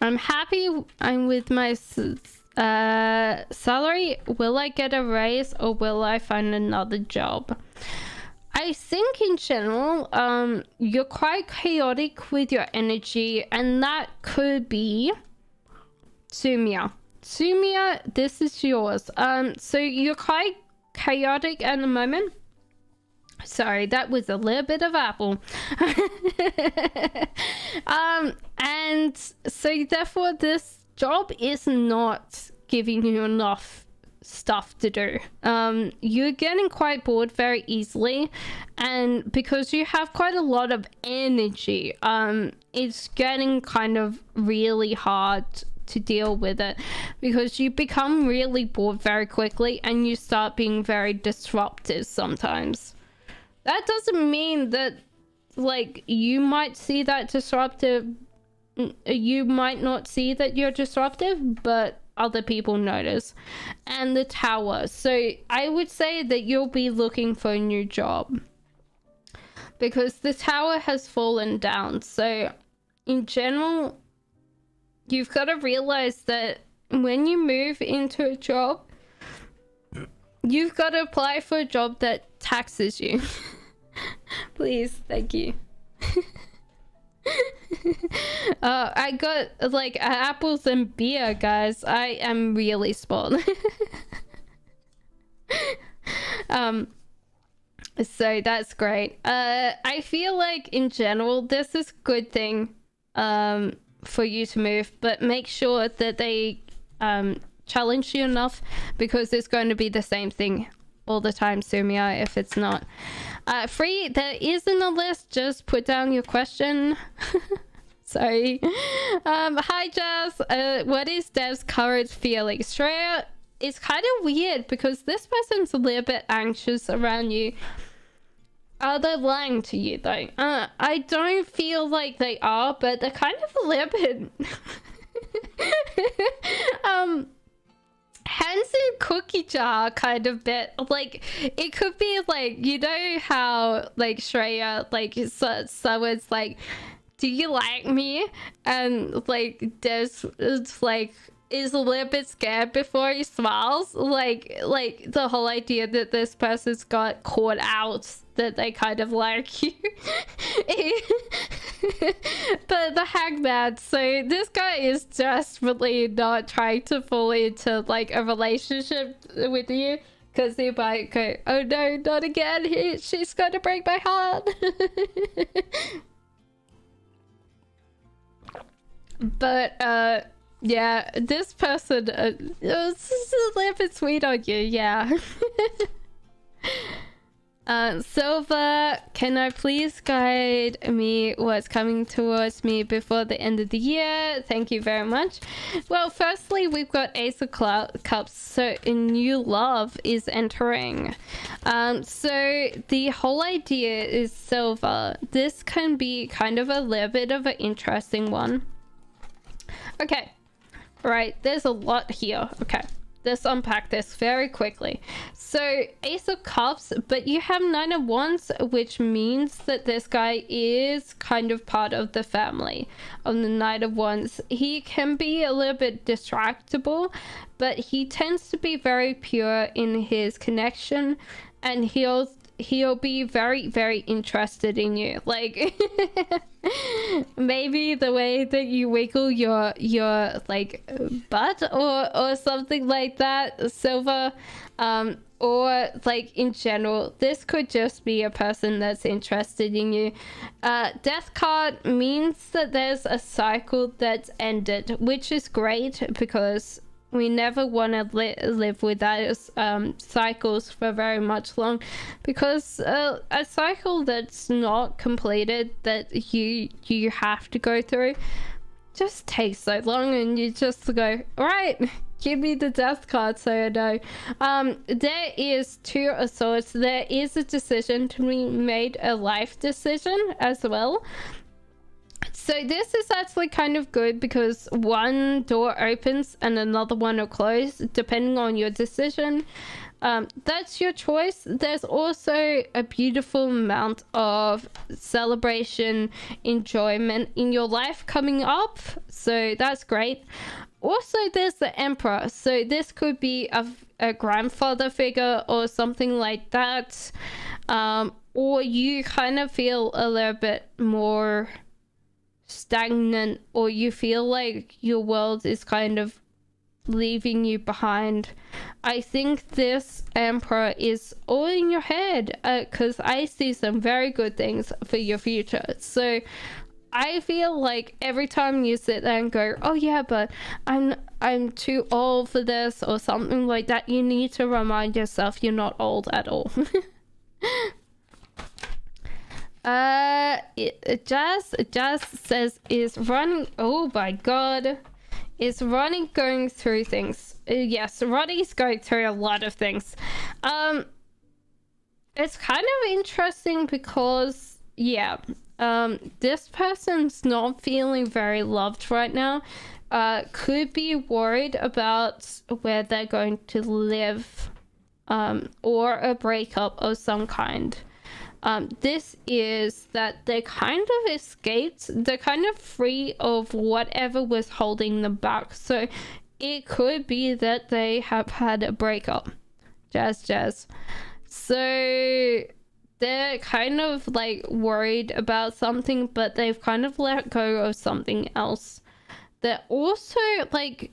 I'm happy. I'm with my salary. Will I get a raise or will I find another job? I think in general, you're quite chaotic with your energy, and that could be Sumia. Sumia, this is yours. So you're quite chaotic at the moment. Sorry, that was a little bit of apple. And so therefore this job is not giving you enough stuff to do. You're getting quite bored very easily, and because you have quite a lot of energy, it's getting kind of really hard to deal with it, because you become really bored very quickly and you start being very disruptive sometimes. That doesn't mean that, like, you might see that disruptive, you might not see that you're disruptive, but other people notice. And the Tower. So I would say that you'll be looking for a new job, because the Tower has fallen down. So in general, you've got to realize that when you move into a job, you've got to apply for a job that taxes you. Please, thank you. I got like apples and beer, guys. I am really spoiled. So that's great. I feel like in general this is a good thing for you to move, but make sure that they challenge you enough, because it's going to be the same thing all the time, Sumia, if it's not. Free, there isn't a list, just put down your question. Sorry. Hi Jazz, what is Dev's current feeling? Shreya, it's kind of weird because this person's a little bit anxious around you. Are they lying to you though? I don't feel like they are, but they're kind of a little bit hands in cookie jar kind of bit. Like, it could be like, you know how like Shreya, like someone's like, do you like me? And like there's, it's like, is a little bit scared before he smiles. Like the whole idea that this person's got caught out, that they kind of like you. But the hangman, so this guy is desperately not trying to fall into like a relationship with you, because he might go, oh no, not again, she's gonna break my heart. But yeah, this person is a little bit sweet on you, yeah. Silver, can I please guide me what's coming towards me before the end of the year? Thank you very much. Well, firstly, we've got Ace of Cups, so a new love is entering. So the whole idea is, Silver, this can be kind of a little bit of an interesting one. Okay, right, there's a lot here. Okay, let's unpack this very quickly. So Ace of Cups, but you have Nine of Wands, which means that this guy is kind of part of the family of the Knight of Wands. He can be a little bit distractible, but he tends to be very pure in his connection, and he'll be very, very interested in you. Like maybe the way that you wiggle your like butt or something like that, Silver. Or like in general, this could just be a person that's interested in you. Death card means that there's a cycle that's ended, which is great, because we never want to live with those cycles for very much long, because a cycle that's not completed, that you have to go through, just takes so long, and you just go, all right, give me the death card so I know. There is Two of Swords. There is a decision to be made, a life decision as well. So this is actually kind of good, because one door opens and another one will close depending on your decision. That's your choice. There's also a beautiful amount of celebration, enjoyment in your life coming up, so that's great. Also, there's the Emperor, so this could be a grandfather figure or something like that, or you kind of feel a little bit more stagnant, or you feel like your world is kind of leaving you behind. I think this Emperor is all in your head, because I see some very good things for your future. So I feel like every time you sit there and go, oh yeah, but I'm too old for this or something like that, you need to remind yourself you're not old at all. Jazz says, is running, oh my god, is Ronnie going through things? Yes, Ronnie's going through a lot of things. It's kind of interesting because, yeah, this person's not feeling very loved right now. Could be worried about where they're going to live, or a breakup of some kind. This is that they kind of escaped, they're kind of free of whatever was holding them back. So it could be that they have had a breakup. Jazz. So they're kind of like worried about something, but they've kind of let go of something else. They're also like,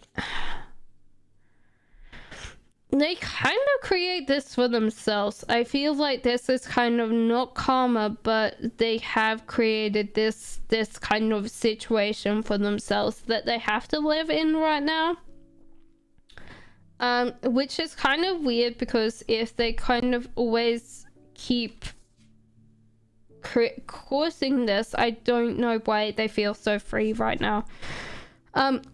they kind of create this for themselves. I feel like this is kind of not karma, but they have created this kind of situation for themselves that they have to live in right now. Which is kind of weird, because if they kind of always keep causing this, I don't know why they feel so free right now.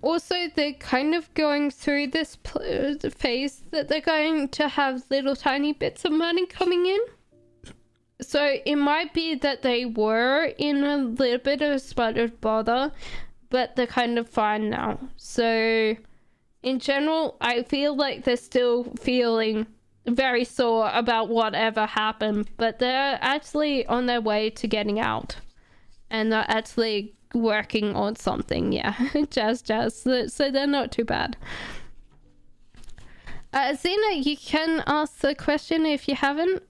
Also, they're kind of going through this phase that they're going to have little tiny bits of money coming in. So it might be that they were in a little bit of a spot of bother, but they're kind of fine now. So in general, I feel like they're still feeling very sore about whatever happened, but they're actually on their way to getting out, and they're actually working on something. Yeah. Jazz. So they're not too bad. Xena, you can ask the question if you haven't.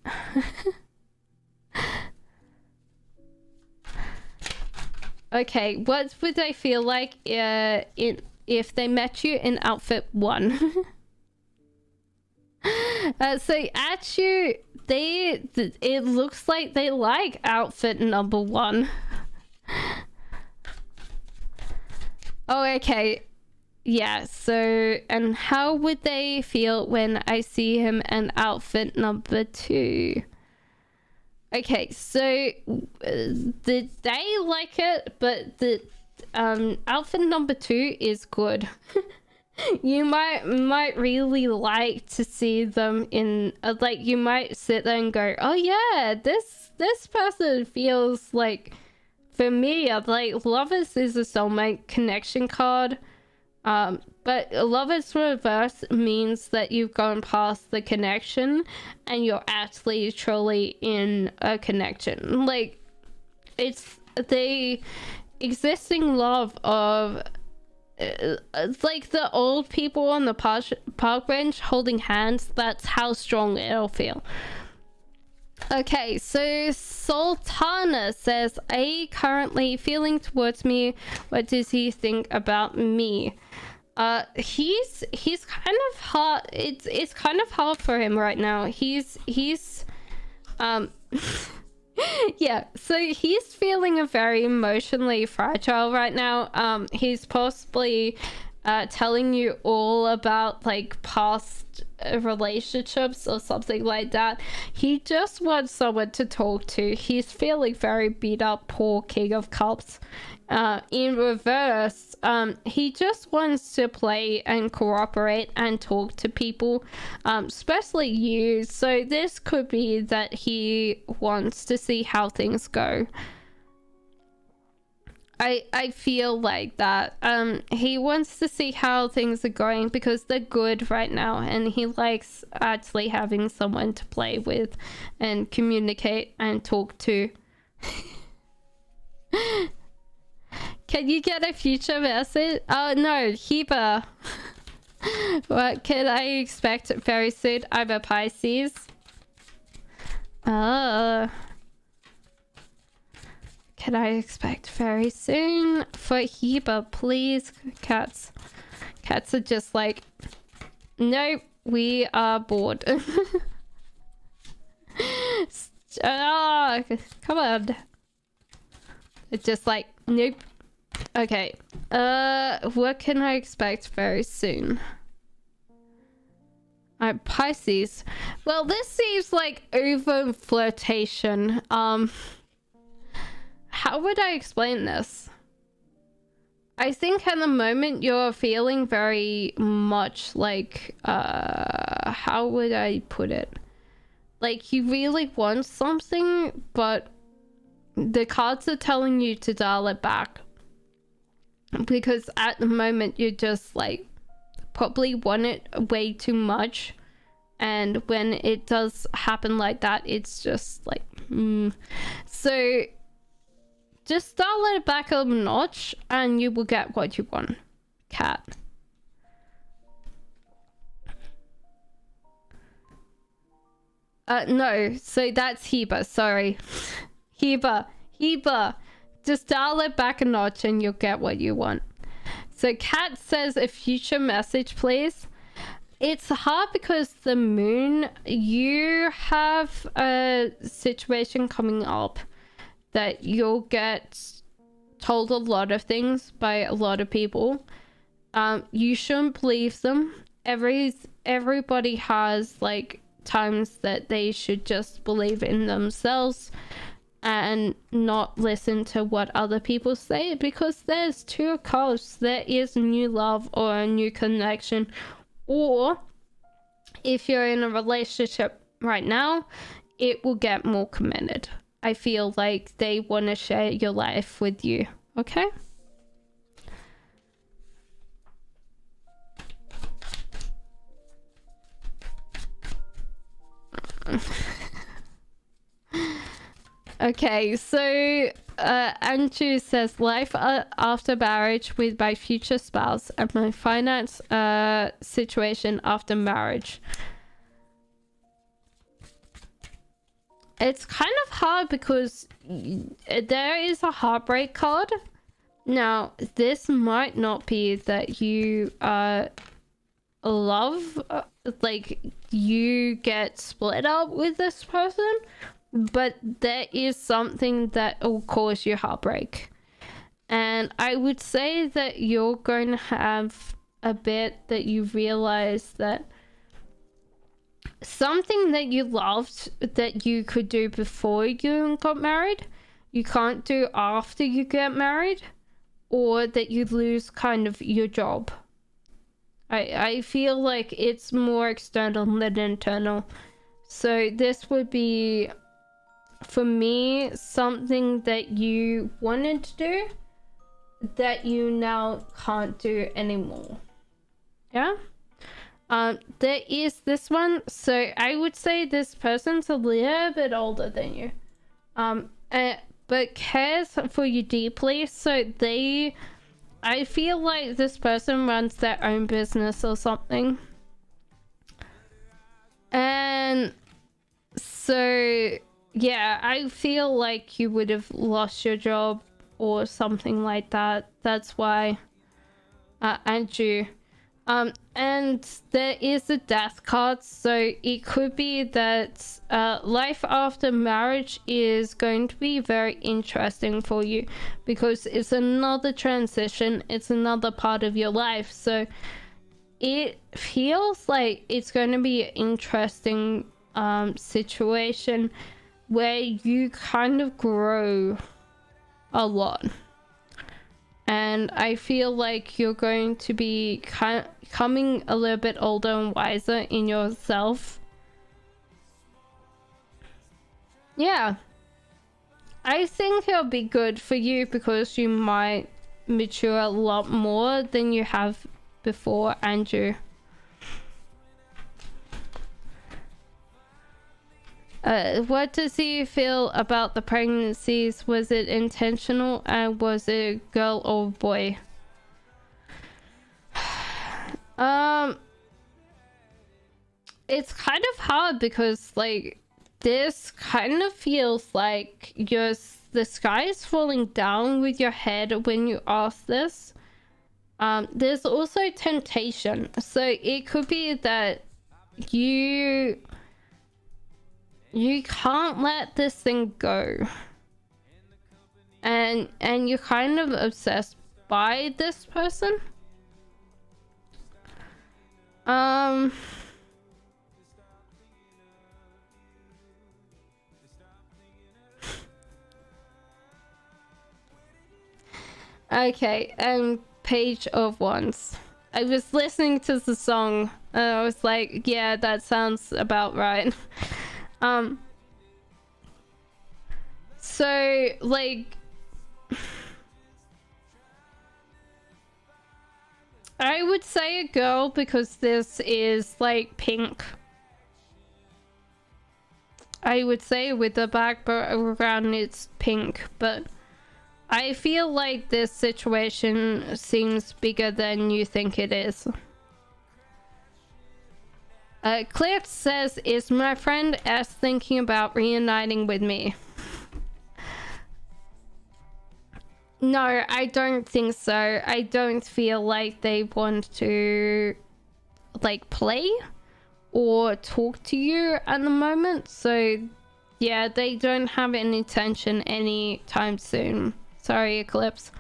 Okay, what would they feel like if they met you in outfit 1? So at you, it looks like they like outfit number 1. Oh, okay. Yeah, so, and how would they feel when I see him in outfit number 2? Okay, so they like it, but the outfit number 2 is good. You might really like to see them in like, you might sit there and go, oh yeah, this person feels like, for me, like, Lovers is a soulmate connection card, but Lovers reverse means that you've gone past the connection and you're actually truly in a connection. Like, it's the existing love of like the old people on the park bench holding hands. That's how strong it'll feel. Okay, so Sultana says, are you currently feeling towards me? What does he think about me? He's kind of hard. It's kind of hard for him right now. He's yeah, so he's feeling very emotionally fragile right now. He's possibly telling you all about like past relationships or something like that. He just wants someone to talk to. He's feeling very beat up, poor King of Cups. In reverse, he just wants to play and cooperate and talk to people, especially you. So this could be that he wants to see how things go. I feel like that. He wants to see how things are going because they're good right now, and he likes actually having someone to play with and communicate and talk to. Can you get a future message? Oh no, Heba. What can I expect very soon? I'm a Pisces. Can I expect very soon? For Heba, please. Cats are just like, nope, we are bored. Oh, come on. It's just like, nope. Okay, what can I expect very soon? Pisces. Well, this seems like over flirtation. How would I explain this? I think at the moment you're feeling very much like, how would I put it? Like, you really want something, but the cards are telling you to dial it back. Because at the moment you're just like probably want it way too much, and when it does happen like that, it's just like so just dial it back a notch and you will get what you want, cat. No, so that's Heba, sorry. Heba, just dial it back a notch and you'll get what you want. So Kat says, a future message, please. It's hard because the moon, you have a situation coming up that you'll get told a lot of things by a lot of people. You shouldn't believe them. Everybody has like times that they should just believe in themselves and not listen to what other people say, because there's two coasts. There is new love or a new connection, or if you're in a relationship right now, it will get more committed. I feel like they want to share your life with you. Okay. Okay, so Andrew says life after marriage with my future spouse and my finance situation after marriage. It's kind of hard because there is a heartbreak card. Now, this might not be that you love, like you get split up with this person, but there is something that will cause you heartbreak. And I would say that you're going to have a bit that you realize that something that you loved that you could do before you got married, you can't do after you get married, or that you lose kind of your job. I feel like it's more external than internal. So this would be, for me, something that you wanted to do that you now can't do anymore. Yeah? There is this one. So I would say this person's a little bit older than you. But cares for you deeply. So I feel like this person runs their own business or something. And so, yeah, I feel like you would have lost your job or something like that. That's why, Andrew. And there is a death card, so it could be that life after marriage is going to be very interesting for you because it's another transition, it's another part of your life. So it feels like it's going to be an interesting situation where you kind of grow a lot. And I feel like you're going to be coming a little bit older and wiser in yourself. Yeah. I think it'll be good for you because you might mature a lot more than you have before, Andrew. What does he feel about the pregnancies? Was it intentional, and was it a girl or boy? It's kind of hard because like this kind of feels like the sky is falling down with your head when you ask this. There's also temptation, so it could be that you can't let this thing go, and you're kind of obsessed by this person. Okay, and Page of Wands. I was listening to the song and I was like, yeah, that sounds about right. So like I would say a girl because this is like pink. I would say with the background it's pink, but I feel like this situation seems bigger than you think it is. Claire says, is my friend S thinking about reuniting with me? No, I don't think so. I don't feel like they want to like play or talk to you at the moment. So yeah, they don't have any intention anytime soon. Sorry, Eclipse.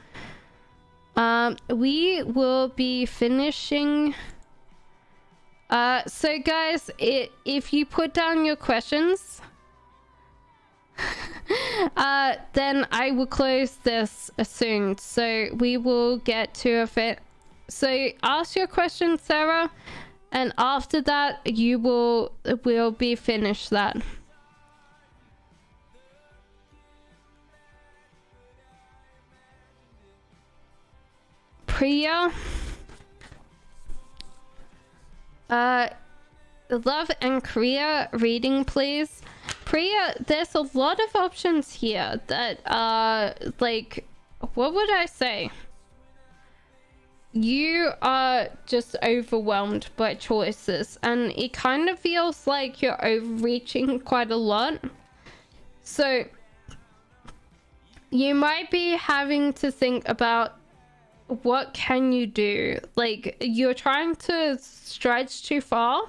We will be finishing. So guys, if you put down your questions, then I will close this soon. So we will get to it. So ask your question, Sarah, and after that we'll be finished that. Priya, love and career reading, please. Priya, there's a lot of options here that are like, what would I say? You are just overwhelmed by choices, and it kind of feels like you're overreaching quite a lot. So you might be having to think about what can you do. Like, you're trying to stretch too far,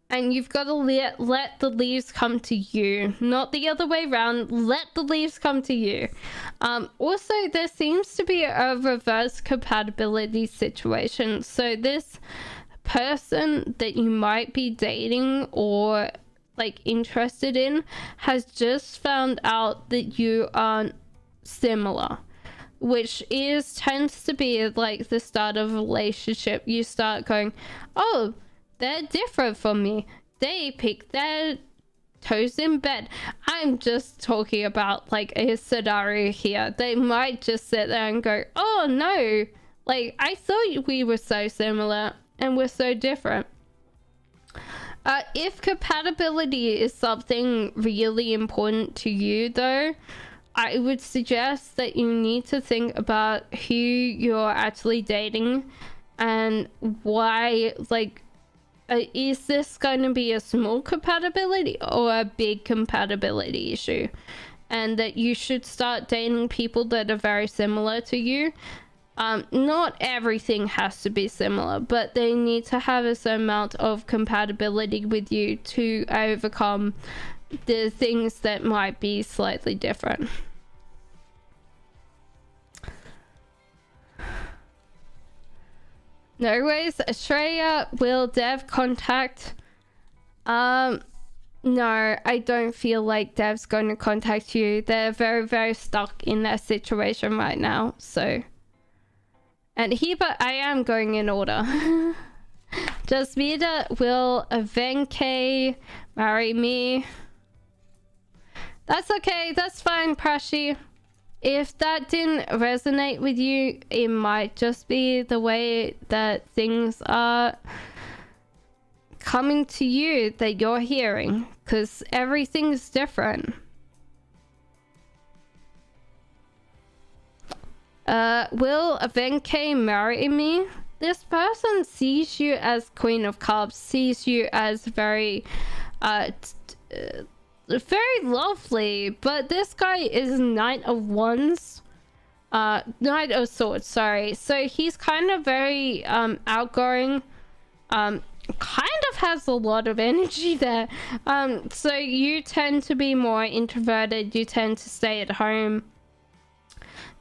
and you've got to let the leaves come to you, not the other way around. Let the leaves come to you. Also, there seems to be a reverse compatibility situation. So this person that you might be dating or like interested in has just found out that you aren't similar, which tends to be like the start of a relationship. You start going, oh, they're different from me. They pick their toes in bed. I'm just talking about like a scenario here. They might just sit there and go, oh no, like I thought we were so similar and we're so different. If compatibility is something really important to you though, I would suggest that you need to think about who you're actually dating and why. Like, is this going to be a small compatibility or a big compatibility issue? And that you should start dating people that are very similar to you. Not everything has to be similar, but they need to have a certain amount of compatibility with you to overcome the things that might be slightly different. No ways, Australia, will Dev contact? No, I don't feel like Dev's going to contact you. They're very, very stuck in their situation right now, so. And Heba, I am going in order. Jasmida, will Venke marry me? That's okay, that's fine, Prashi. If that didn't resonate with you, it might just be the way that things are coming to you that you're hearing, because everything's different. Will Venke marry me? This person sees you as Queen of Cups, sees you as very very lovely, but this guy is Knight of Wands, Knight of Swords, sorry. So he's kind of very outgoing, kind of has a lot of energy there. So you tend to be more introverted, you tend to stay at home.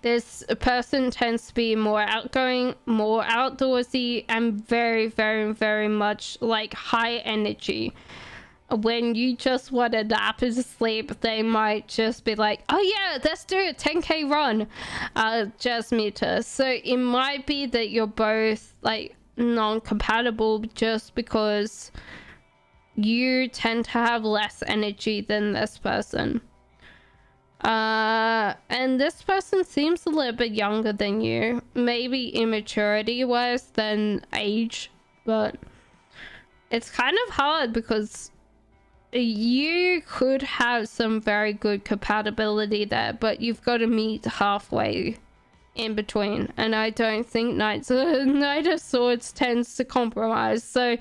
This person tends to be more outgoing, more outdoorsy, and very, very, very much like high energy. When you just want to nap and sleep, they might just be like, oh yeah, let's do a 10k run, just meter. So it might be that you're both like non-compatible just because you tend to have less energy than this person. And this person seems a little bit younger than you, maybe immaturity wise than age, but it's kind of hard because you could have some very good compatibility there, but you've got to meet halfway in between, and I don't think Knight of Swords tends to compromise. So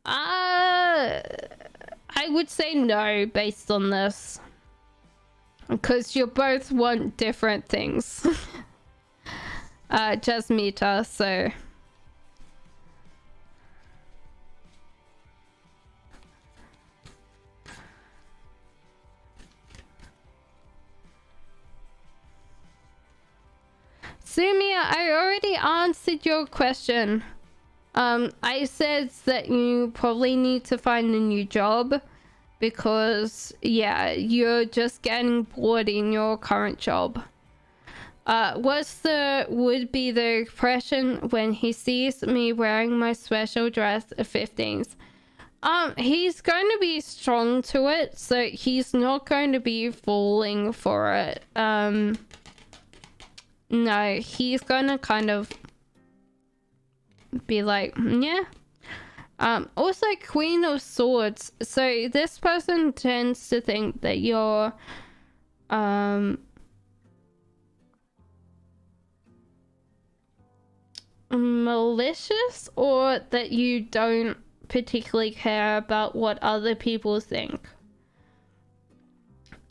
I would say no based on this, because you both want different things. Just meter, so Sumia, I already answered your question. I said that you probably need to find a new job because, yeah, you're just getting bored in your current job. Would be the expression when he sees me wearing my special dress at 15s? He's going to be strong to it, so he's not going to be falling for it. No, he's gonna kind of be like, yeah, Also Queen of Swords. So this person tends to think that you're malicious, or that you don't particularly care about what other people think.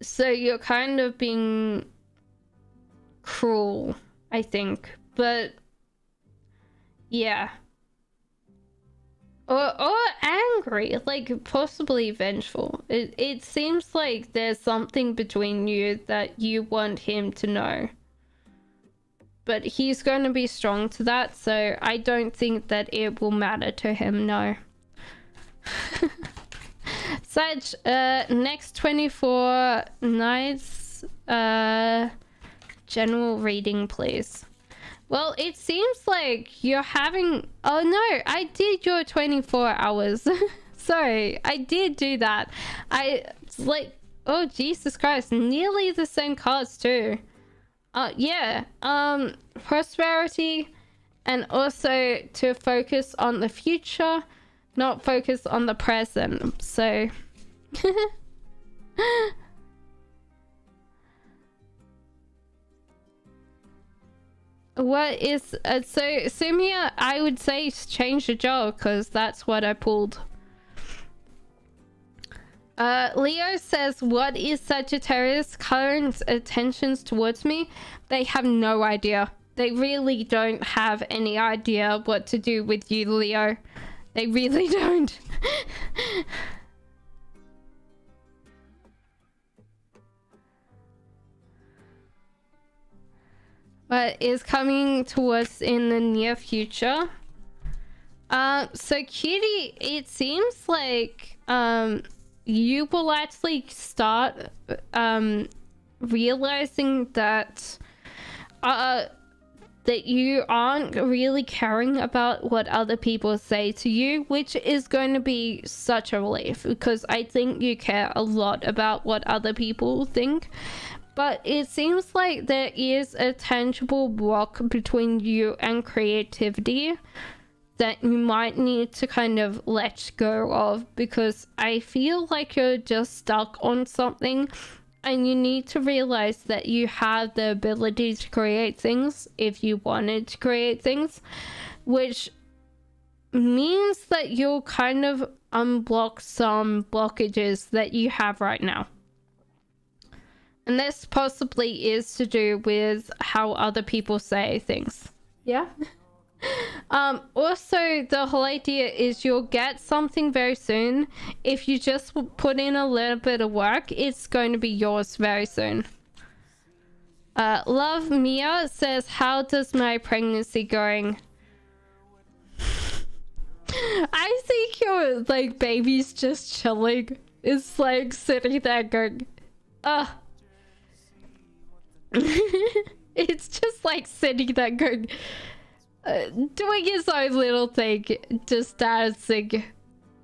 So you're kind of being cruel, I think. But yeah. Or angry, like possibly vengeful. It seems like there's something between you that you want him to know. But he's going to be strong to that, so I don't think that it will matter to him, no. Sag, next 24 nights, general reading, please. Well, it seems like you're having... Oh no, I did your 24 hours. Sorry, I did do that. Like... Oh, Jesus Christ, nearly the same cards too. Yeah, prosperity, and also to focus on the future, not focus on the present. So... What is so Sumia, I would say change the job, because that's what I pulled. Leo says, what is Sagittarius' current attentions towards me? They have no idea. They really don't have any idea what to do with you, Leo. They really don't. What is coming to us in the near future? So Cutie, it seems like you will actually start realizing that that you aren't really caring about what other people say to you, which is going to be such a relief, because I think you care a lot about what other people think. But it seems like there is a tangible block between you and creativity that you might need to kind of let go of, because I feel like you're just stuck on something, and you need to realize that you have the ability to create things if you wanted to create things, which means that you'll kind of unblock some blockages that you have right now. And this possibly is to do with how other people say things. Yeah. Also, the whole idea is you'll get something very soon. If you just put in a little bit of work, it's going to be yours very soon. Love Mia says, how does my pregnancy going? I think your like baby's just chilling. It's like sitting there going, ugh. It's just like sitting there going, doing his own little thing, just dancing.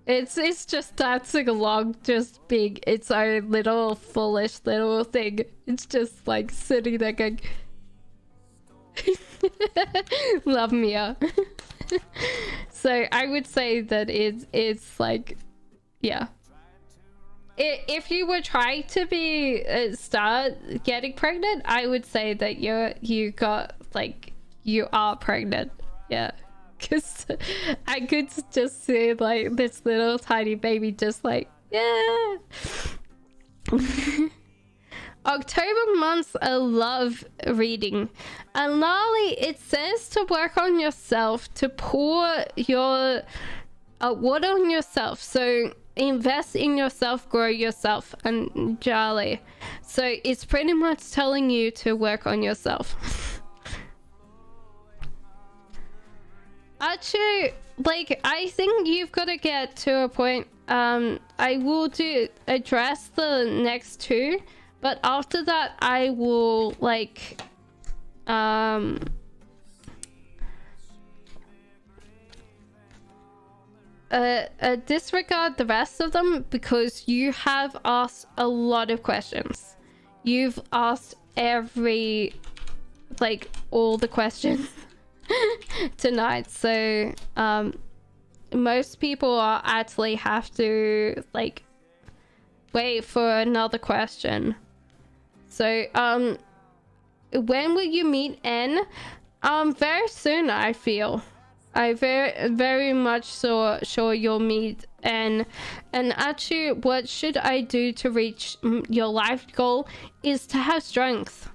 It's just dancing along, just being its own little foolish little thing. It's just like sitting there going, love Mia. So I would say that it's like, yeah. If you were trying to be start getting pregnant, I would say that you are pregnant. Yeah, because I could just see like this little tiny baby just like, yeah. October month's a love reading. And Lali, it says to work on yourself, to pour your water on yourself. So invest in yourself, grow yourself, and Jolly. So it's pretty much telling you to work on yourself. Achu, like, I think you've got to get to a point. I will address the next two, but after that I will like disregard the rest of them, because you have asked a lot of questions. You've asked all the questions tonight, so most people are actually have to like wait for another question. So when will you meet N? Very soon, I feel. I very much sure you'll meet N. And actually, what should I do to reach your life goal is to have strength.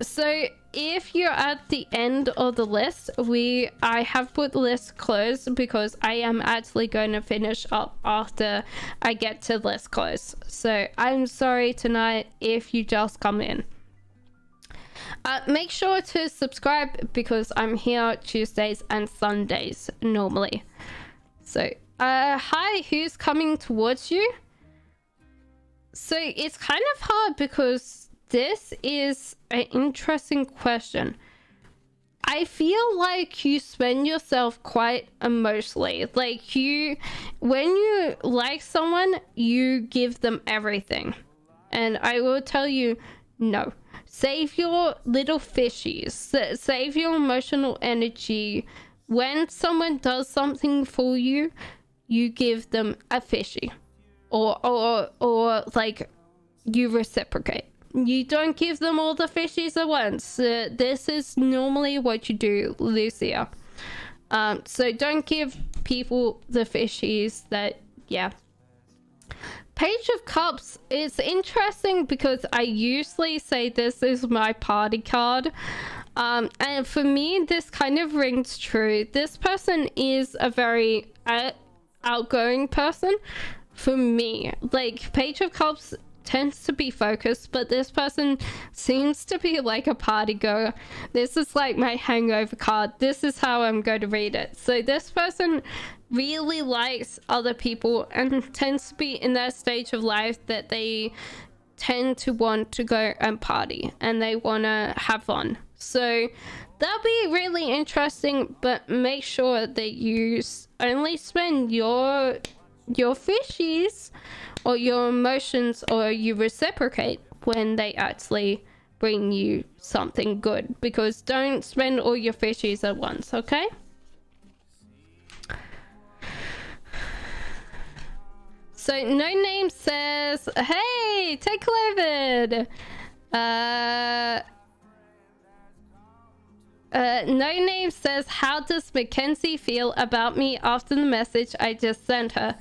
So if you're at the end of the list, I have put the list closed because I am actually going to finish up after I get to list close. So I'm sorry tonight if you just come in. Make sure to subscribe because I'm here Tuesdays and Sundays normally. So hi, who's coming towards you? So it's kind of hard because this is an interesting question. I feel like you spend yourself quite emotionally. Like when you like someone, you give them everything. And I will tell you, no. Save your little fishies. Save your emotional energy. When someone does something for you, you give them a fishy. Or like you reciprocate. You don't give them all the fishies at once. This is normally what you do, Lucia. So don't give people the fishies that, yeah. Page of Cups is interesting because I usually say this is my party card. And for me, this kind of rings true. This person is a very outgoing person for me. Like, Page of Cups tends to be focused, but this person seems to be like a party goer. This is like my hangover card. This is how I'm going to read it. So this person really likes other people and tends to be in that stage of life that they tend to want to go and party and they want to have fun. So that'll be really interesting, but make sure that you only spend your fishies or your emotions, or you reciprocate when they actually bring you something good, because don't spend all your fishies at once, okay? So No Name says, hey, take COVID. No Name says, how does Mackenzie feel about me after the message I just sent her?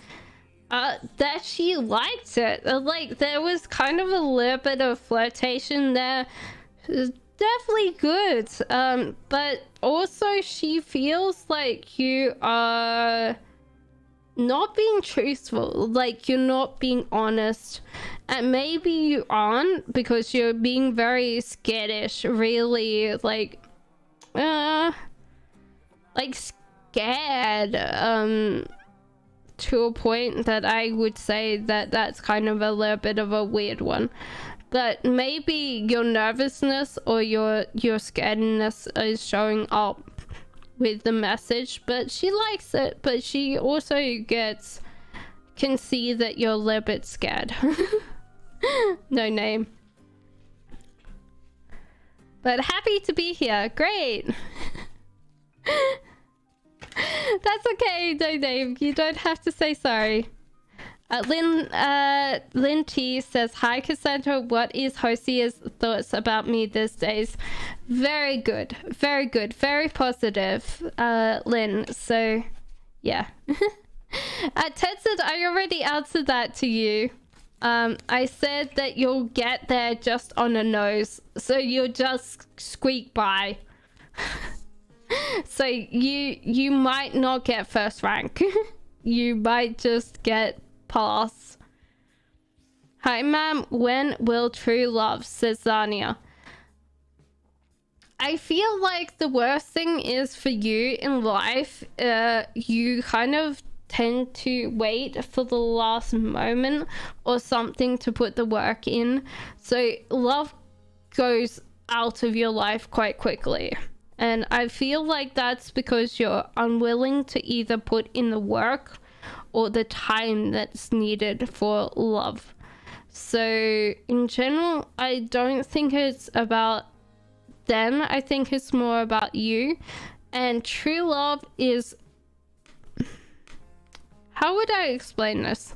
That she liked it. Like, there was kind of a little bit of flirtation there. Definitely good. But also she feels like you are not being truthful. Like, you're not being honest. And maybe you aren't because you're being very skittish. Really, like scared. To a point that I would say that that's kind of a little bit of a weird one. But maybe your nervousness or your scaredness is showing up with the message, but she likes it, but she also can see that you're a little bit scared. No Name. But happy to be here. Great. That's okay, No Name. You don't have to say sorry. Lynn T says, hi Cassandra, what is Hosia's thoughts about me these days? Very good, very positive, Lynn. So yeah. Ted said, I already answered that to you. I said that you'll get there just on a nose, so you'll just squeak by. So you might not get first rank. You might just get pass. Hi ma'am, when will true love, says Nanya. I feel like the worst thing is for you in life, you kind of tend to wait for the last moment or something to put the work in. So love goes out of your life quite quickly. And I feel like that's because you're unwilling to either put in the work or the time that's needed for love. So in general, I don't think it's about them. I think it's more about you. And true love is... How would I explain this?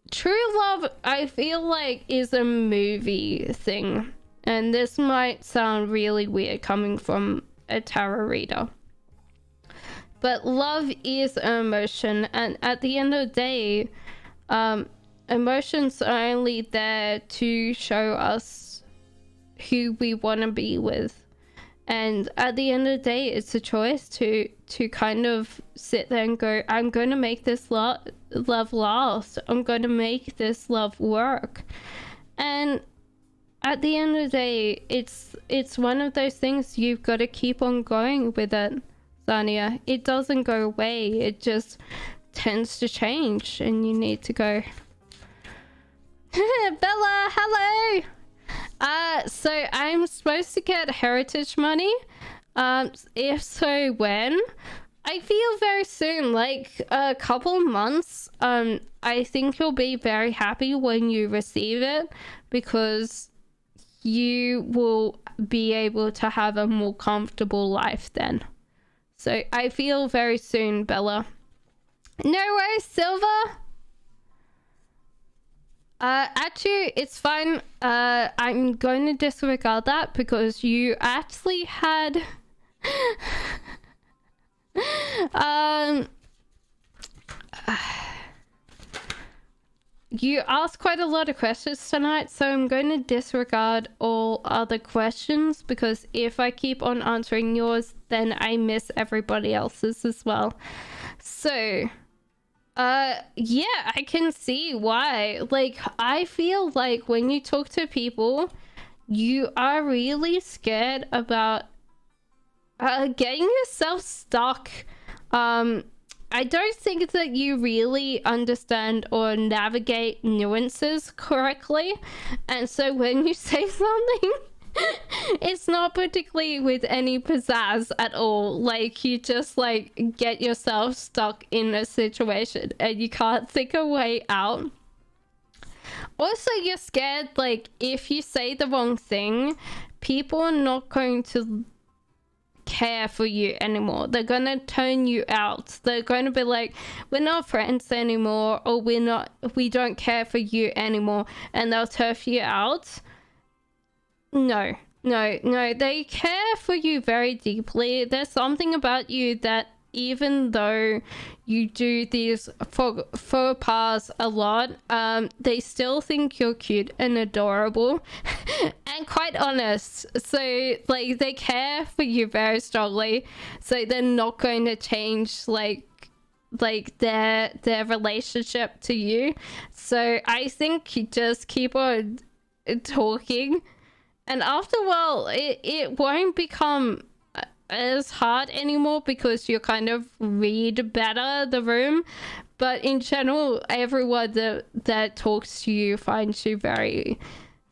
True love, I feel like, is a movie thing. And this might sound really weird coming from a tarot reader. But love is an emotion, and at the end of the day, emotions are only there to show us who we want to be with. And at the end of the day, it's a choice to kind of sit there and go, I'm going to make this love last. I'm going to make this love work. And at the end of the day, it's one of those things you've got to keep on going with it, Nanya. It doesn't go away. It just tends to change, and you need to go. Bella, hello. So I'm supposed to get heritage money. If so, when? I feel very soon, like a couple months. I think you'll be very happy when you receive it, because you will be able to have a more comfortable life then. So I feel very soon, Bella. No way, Silver. Actually, it's fine. I'm going to disregard that because you actually had you asked quite a lot of questions tonight, so I'm going to disregard all other questions, because if I keep on answering yours, then I miss everybody else's as well. So yeah, I can see why. Like, I feel like when you talk to people, you are really scared about getting yourself stuck. I don't think that you really understand or navigate nuances correctly, and so when you say something, it's not particularly with any pizzazz at all. Like, you just like get yourself stuck in a situation and you can't think a way out. Also, you're scared, like, if you say the wrong thing, people are not going to care for you anymore. They're gonna turn you out. They're going to be like, we're not friends anymore, or we don't care for you anymore, and they'll turf you out. No, they care for you very deeply. There's something about you that, even though you do these faux pas a lot, they still think you're cute and adorable and quite honest. So, like, they care for you very strongly, so they're not going to change like their relationship to you. So I think you just keep on talking, and after a while it won't become as hard anymore, because you kind of read better the room. But in general, everyone that talks to you finds you very,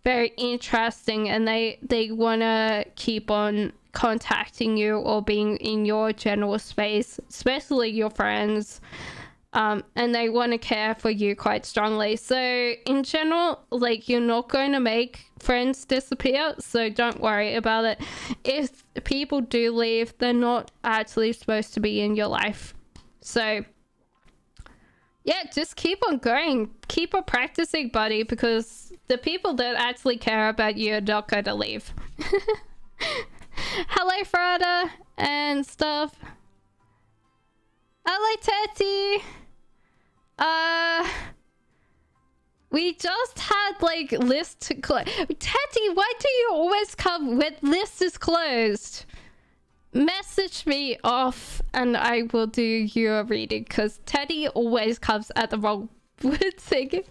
very interesting, and they want to keep on contacting you or being in your general space, especially your friends. And they want to care for you quite strongly. So in general, like, you're not going to make friends disappear, so don't worry about it. If people do leave, they're not actually supposed to be in your life. So yeah, just keep on going. Keep on practicing, buddy, because the people that actually care about you are not going to leave. Hello, Frada and stuff. Hello, Teddy. We just had like list close. Teddy, why do you always come when list is closed? Message me off and I will do your reading, because Teddy always comes at the wrong thing.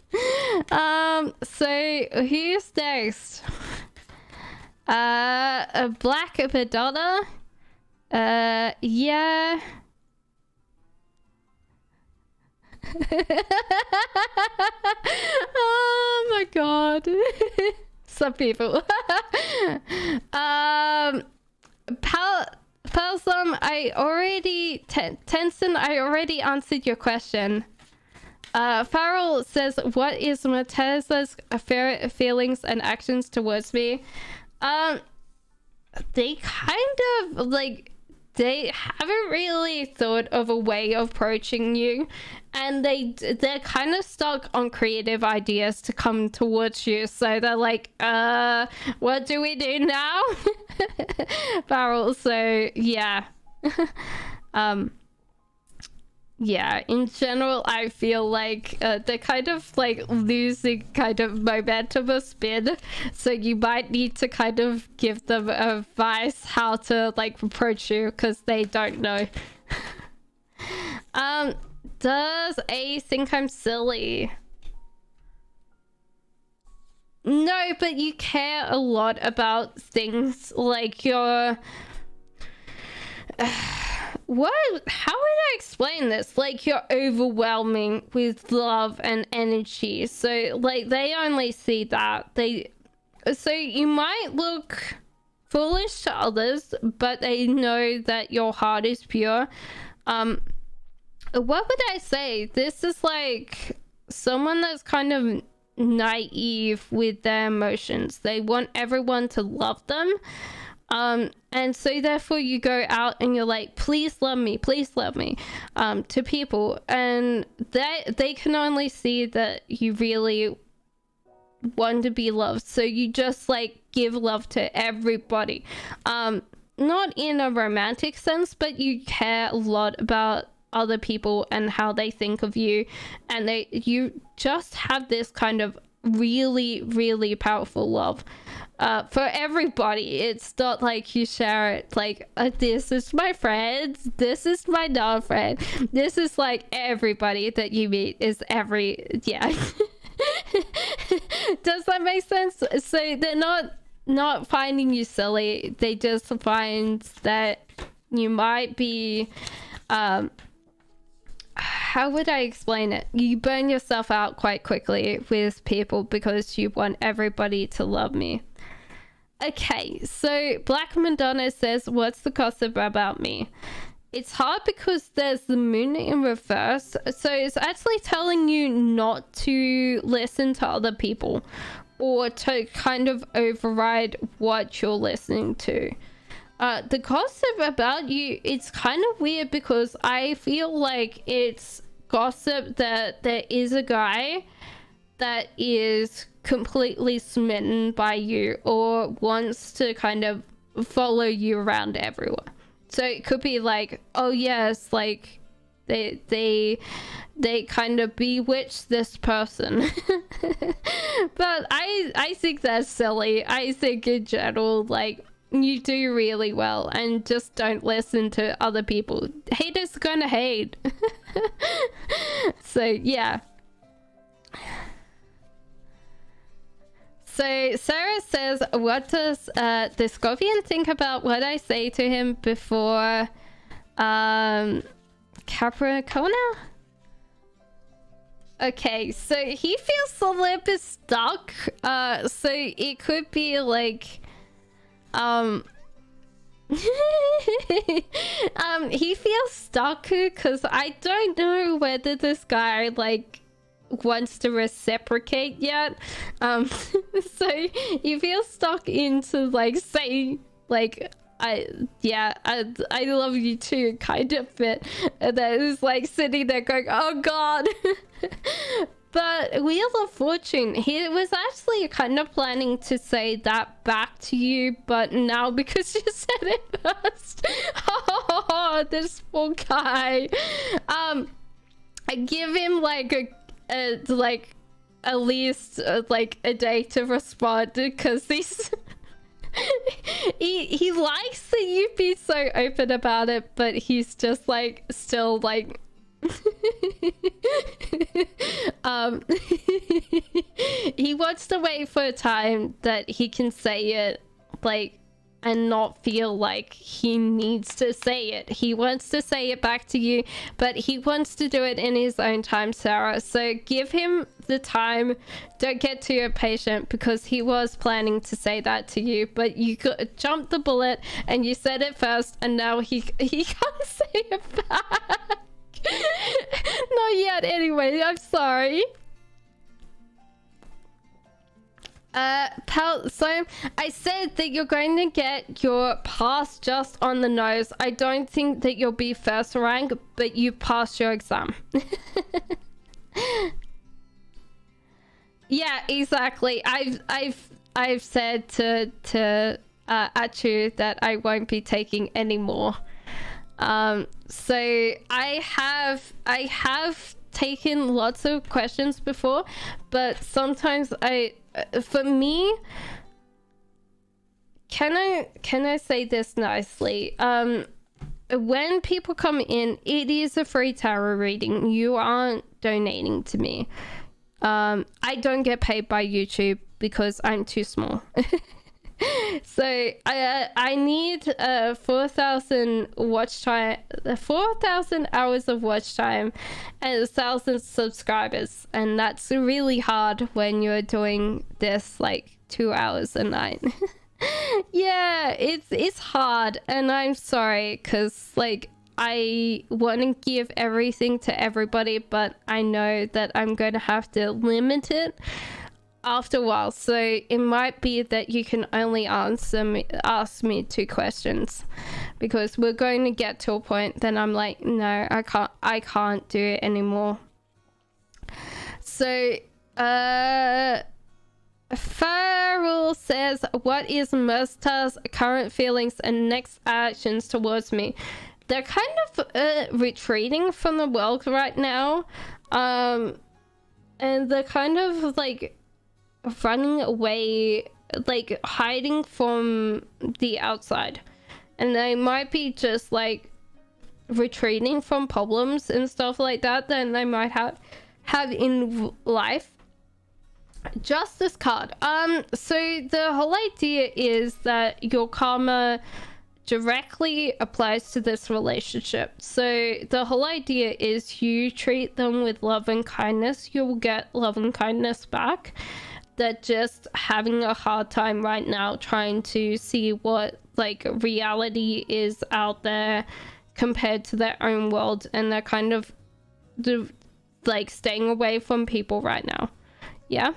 So who's next? A Black Madonna. Yeah. Oh my god. Some people. Palsam, Tenson, I already answered your question. Farrell says, what is Mateza's feelings and actions towards me? They kind of like, they haven't really thought of a way of approaching you, and they're kind of stuck on creative ideas to come towards you. So they're like, what do we do now? Barrel. So yeah. Yeah, in general, I feel like they're kind of like losing kind of momentum or spin. So you might need to kind of give them advice how to like approach you, because they don't know. Does A think I'm silly? No, but you care a lot about things like your... What? How would I explain this? Like, you're overwhelming with love and energy. So, like, they only see that. So you might look foolish to others, but they know that your heart is pure. What would I say? This is like someone that's kind of naive with their emotions. They want everyone to love them. And so therefore you go out and you're like, please love me, to people, and they can only see that you really want to be loved. So you just like give love to everybody, not in a romantic sense, but you care a lot about other people and how they think of you, and you just have this kind of really, really powerful love for everybody. It's not like you share it like, this is my friend, this is my non-friend, this is like everybody that you meet is yeah. Does that make sense? So they're not finding you silly, they just find that you might be how would I explain it? You burn yourself out quite quickly with people because you want everybody to love me. Okay, so Black Madonna says, what's the gossip about me? It's hard because there's the moon in reverse. So it's actually telling you not to listen to other people or to kind of override what you're listening to. The gossip about you, it's kind of weird because I feel like it's gossip that there is a guy that is completely smitten by you or wants to kind of follow you around everywhere. So it could be like, oh yes, like they kind of bewitch this person. But I think that's silly. I think in general, like, you do really well, and just don't listen to other people. Haters gonna hate. So yeah. So Sarah says, what does the Scorpion think about what I say to him before Capricorn? Okay, so he feels the lip is stuck. So it could be like he feels stuck because I don't know whether this guy like wants to reciprocate yet. So you feel stuck into like saying like I love you too kind of bit, and then it's like sitting there going, oh god. But Wheel of Fortune, he was actually kind of planning to say that back to you, but now because you said it first, oh, this poor guy. I give him like like at least like a day to respond, because he's he likes that you be so open about it, but he's just like still like he wants to wait for a time that he can say it like and not feel like he needs to say it. He wants to say it back to you, but he wants to do it in his own time, Sarah. So give him the time. Don't get too impatient, because he was planning to say that to you, but you jumped the bullet and you said it first, and now he can't say it back. Not yet anyway, I'm sorry. Pal, so I said that you're going to get your pass just on the nose. I don't think that you'll be first rank, but you passed your exam. Yeah, exactly. I've said to Achu that I won't be taking any more. So I have taken lots of questions before, but sometimes for me, can I say this nicely? When people come in, it is a free tarot reading. You aren't donating to me. I don't get paid by YouTube because I'm too small. So I need 4,000 watch time, 4,000 hours of watch time, and 1,000 subscribers, and that's really hard when you're doing this like 2 hours a night. Yeah, it's hard, and I'm sorry, because like I want to give everything to everybody, but I know that I'm going to have to limit it after a while. So it might be that you can only ask me 2 questions, because we're going to get to a point that I'm like, no, I can't do it anymore. So Farrell says, what is Musta's current feelings and next actions towards me? They're kind of retreating from the world right now, and they're kind of like running away, like hiding from the outside, and they might be just like retreating from problems and stuff like that they might have in life. Justice card. So the whole idea is that your karma directly applies to this relationship. So the whole idea is you treat them with love and kindness, you will get love and kindness back. They're just having a hard time right now trying to see what like reality is out there compared to their own world, and they're kind of like staying away from people right now. Yeah.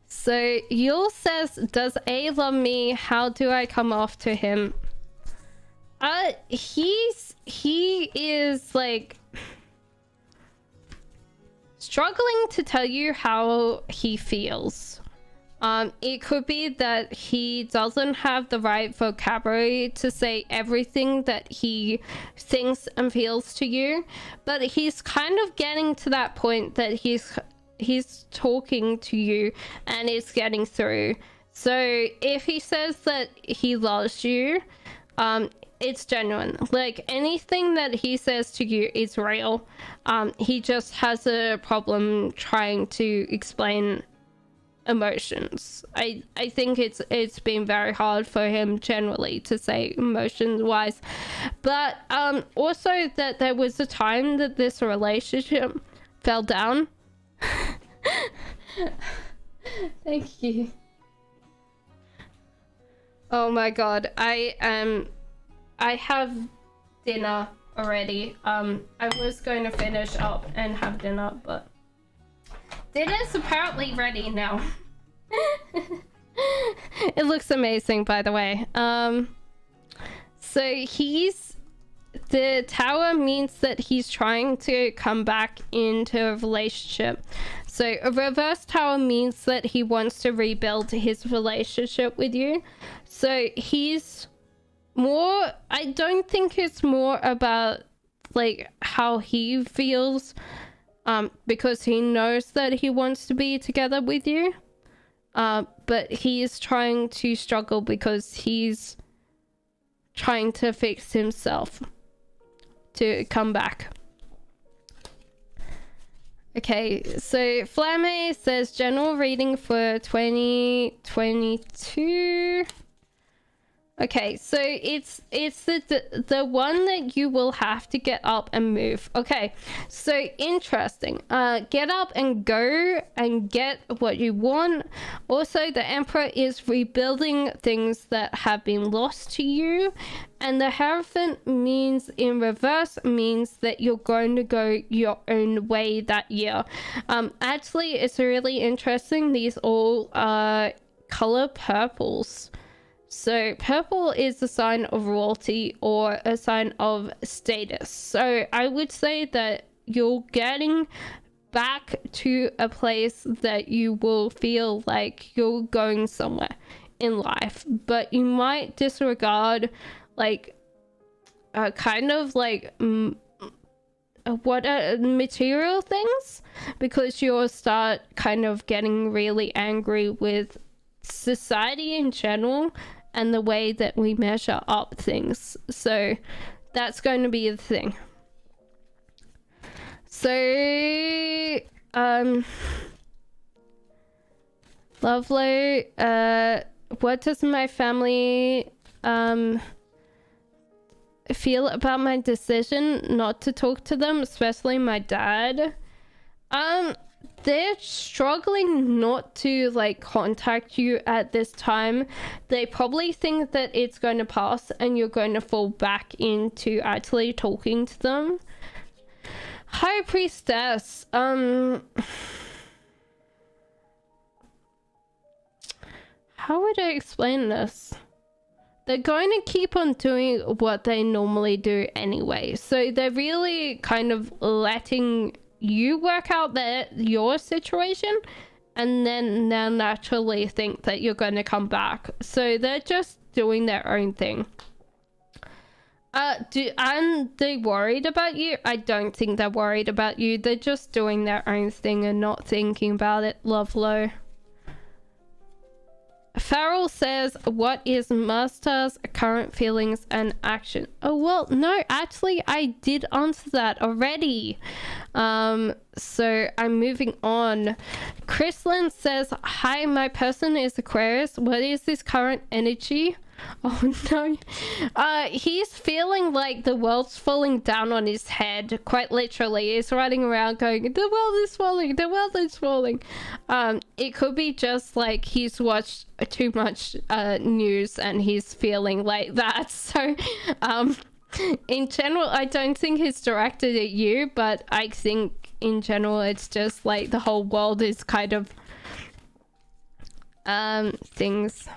So Yule says, does A love me? How do I come off to him? He is like struggling to tell you how he feels. It could be that he doesn't have the right vocabulary to say everything that he thinks and feels to you, but he's kind of getting to that point that he's talking to you and it's getting through. So if he says that he loves you, it's genuine. Like anything that he says to you is real. He just has a problem trying to explain emotions. I think it's been very hard for him generally to say emotions wise, but also that there was a time that this relationship fell down. Thank you. Oh my god, I have dinner already. I was going to finish up and have dinner, but dinner's apparently ready now. It looks amazing, by the way. So the tower means that he's trying to come back into a relationship. So a reverse tower means that he wants to rebuild his relationship with you. So he's more, I don't think it's more about like how he feels, because he knows that he wants to be together with you, but he is trying to struggle because he's trying to fix himself to come back. Okay, so Flamme says general reading for 2022. Okay, so it's the one that you will have to get up and move. Okay, so interesting. Get up and go and get what you want. Also, the Emperor is rebuilding things that have been lost to you, and the Hierophant means in reverse means that you're going to go your own way that year. Actually, it's really interesting. These all color purples. So purple is a sign of royalty or a sign of status. So I would say that you're getting back to a place that you will feel like you're going somewhere in life, but you might disregard like kind of like what are material things, because you'll start kind of getting really angry with society in general and the way that we measure up things. So that's going to be the thing. So lovely. What does my family feel about my decision not to talk to them, especially my dad? They're struggling not to like contact you at this time. They probably think that it's going to pass and you're going to fall back into actually talking to them. High Priestess, how would I explain this? They're going to keep on doing what they normally do anyway, so they're really kind of letting you work out your situation, and then they'll naturally think that you're going to come back. So they're just doing their own thing. Are they worried about you? I don't think they're worried about you. They're just doing their own thing and not thinking about it. Lovely. Farrell says, what is Master's current feelings and action? Oh, well, no, actually, I did answer that already. So I'm moving on. Chrislyn says, hi, my person is Aquarius. What is this current energy? Oh no. He's feeling like the world's falling down on his head, quite literally. He's running around going, the world is falling, the world is falling. It could be just like he's watched too much news and he's feeling like that. So in general, I don't think he's directed at you, but I think in general it's just like the whole world is kind of things.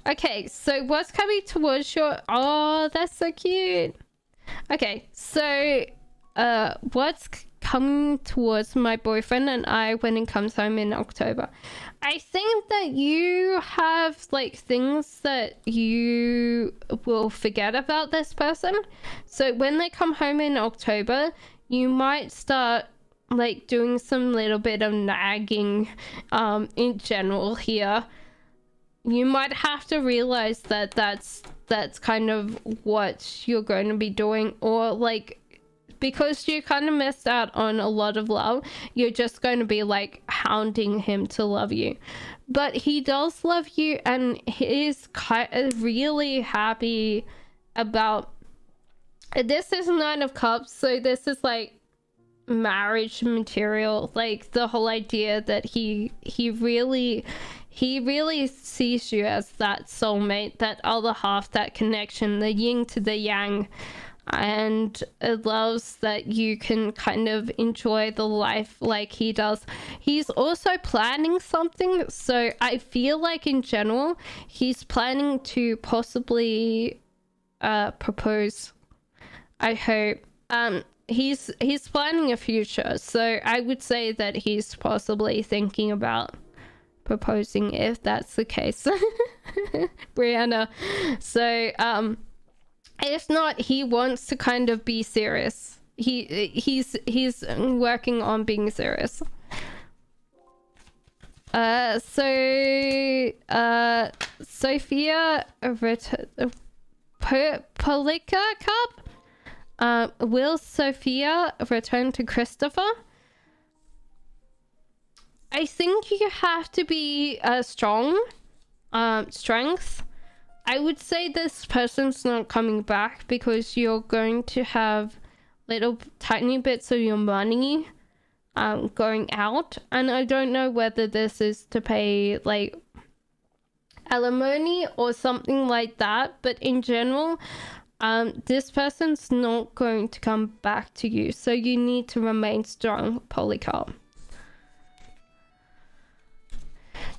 Okay, so what's coming towards your... Oh, that's so cute. Okay, so what's coming towards my boyfriend and I when he comes home in October? I think that you have like things that you will forget about this person. So when they come home in October, you might start like doing some little bit of nagging in general here. You might have to realize that that's kind of what you're going to be doing, or like because you kind of missed out on a lot of love, you're just going to be like hounding him to love you. But he does love you and he is really happy about this. Is Nine of Cups, so this is like marriage material, like the whole idea that he really sees you as that soulmate, that other half, that connection, the yin to the yang, and it loves that you can kind of enjoy the life like he does. He's also planning something, so I feel like in general he's planning to possibly propose, I hope. He's planning a future, so I would say that he's possibly thinking about proposing, if that's the case. Brianna. So if not, he wants to kind of be serious. He's working on being serious. Sophia Polika Cup. Will Sophia return to Christopher? I think you have to be strength. I would say this person's not coming back because you're going to have little tiny bits of your money going out, and I don't know whether this is to pay like alimony or something like that, but in general, this person's not going to come back to you, so you need to remain strong, Polycarp.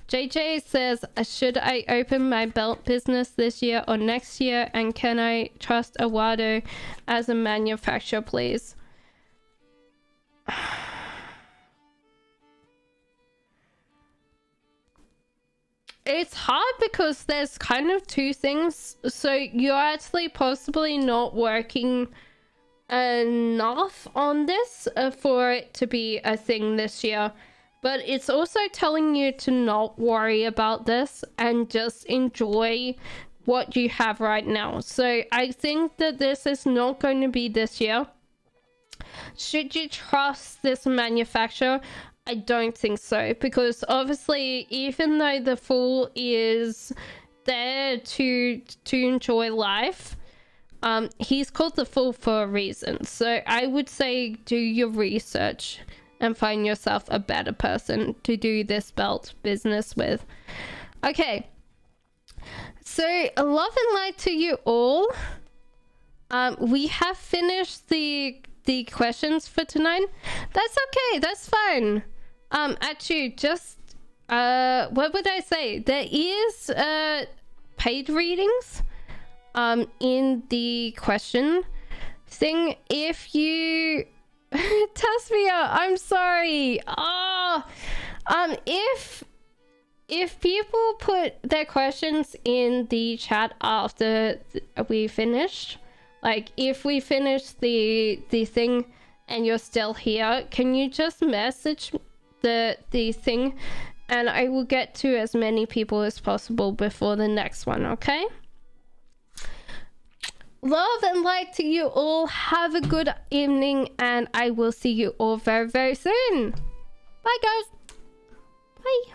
JJ says, should I open my belt business this year or next year, and can I trust Awado as a manufacturer, please? It's hard because there's kind of two things. So you're actually possibly not working enough on this for it to be a thing this year. But it's also telling you to not worry about this and just enjoy what you have right now. So I think that this is not going to be this year. Should you trust this manufacturer? I don't think so, because obviously, even though the Fool is there to enjoy life, he's called the Fool for a reason. So I would say do your research and find yourself a better person to do this belt business with. Okay, so love and light to you all. We have finished the questions for tonight. That's okay, that's fine. Actually, just what would I say? There is paid readings in the question thing. If you Tasmia, I'm sorry. If people put their questions in the chat after we finished, like if we finish the thing and you're still here, can you just message the thing, and I will get to as many people as possible before the next one, okay? Love and light to you all. Have a good evening, and I will see you all very, very soon. Bye, guys. Bye.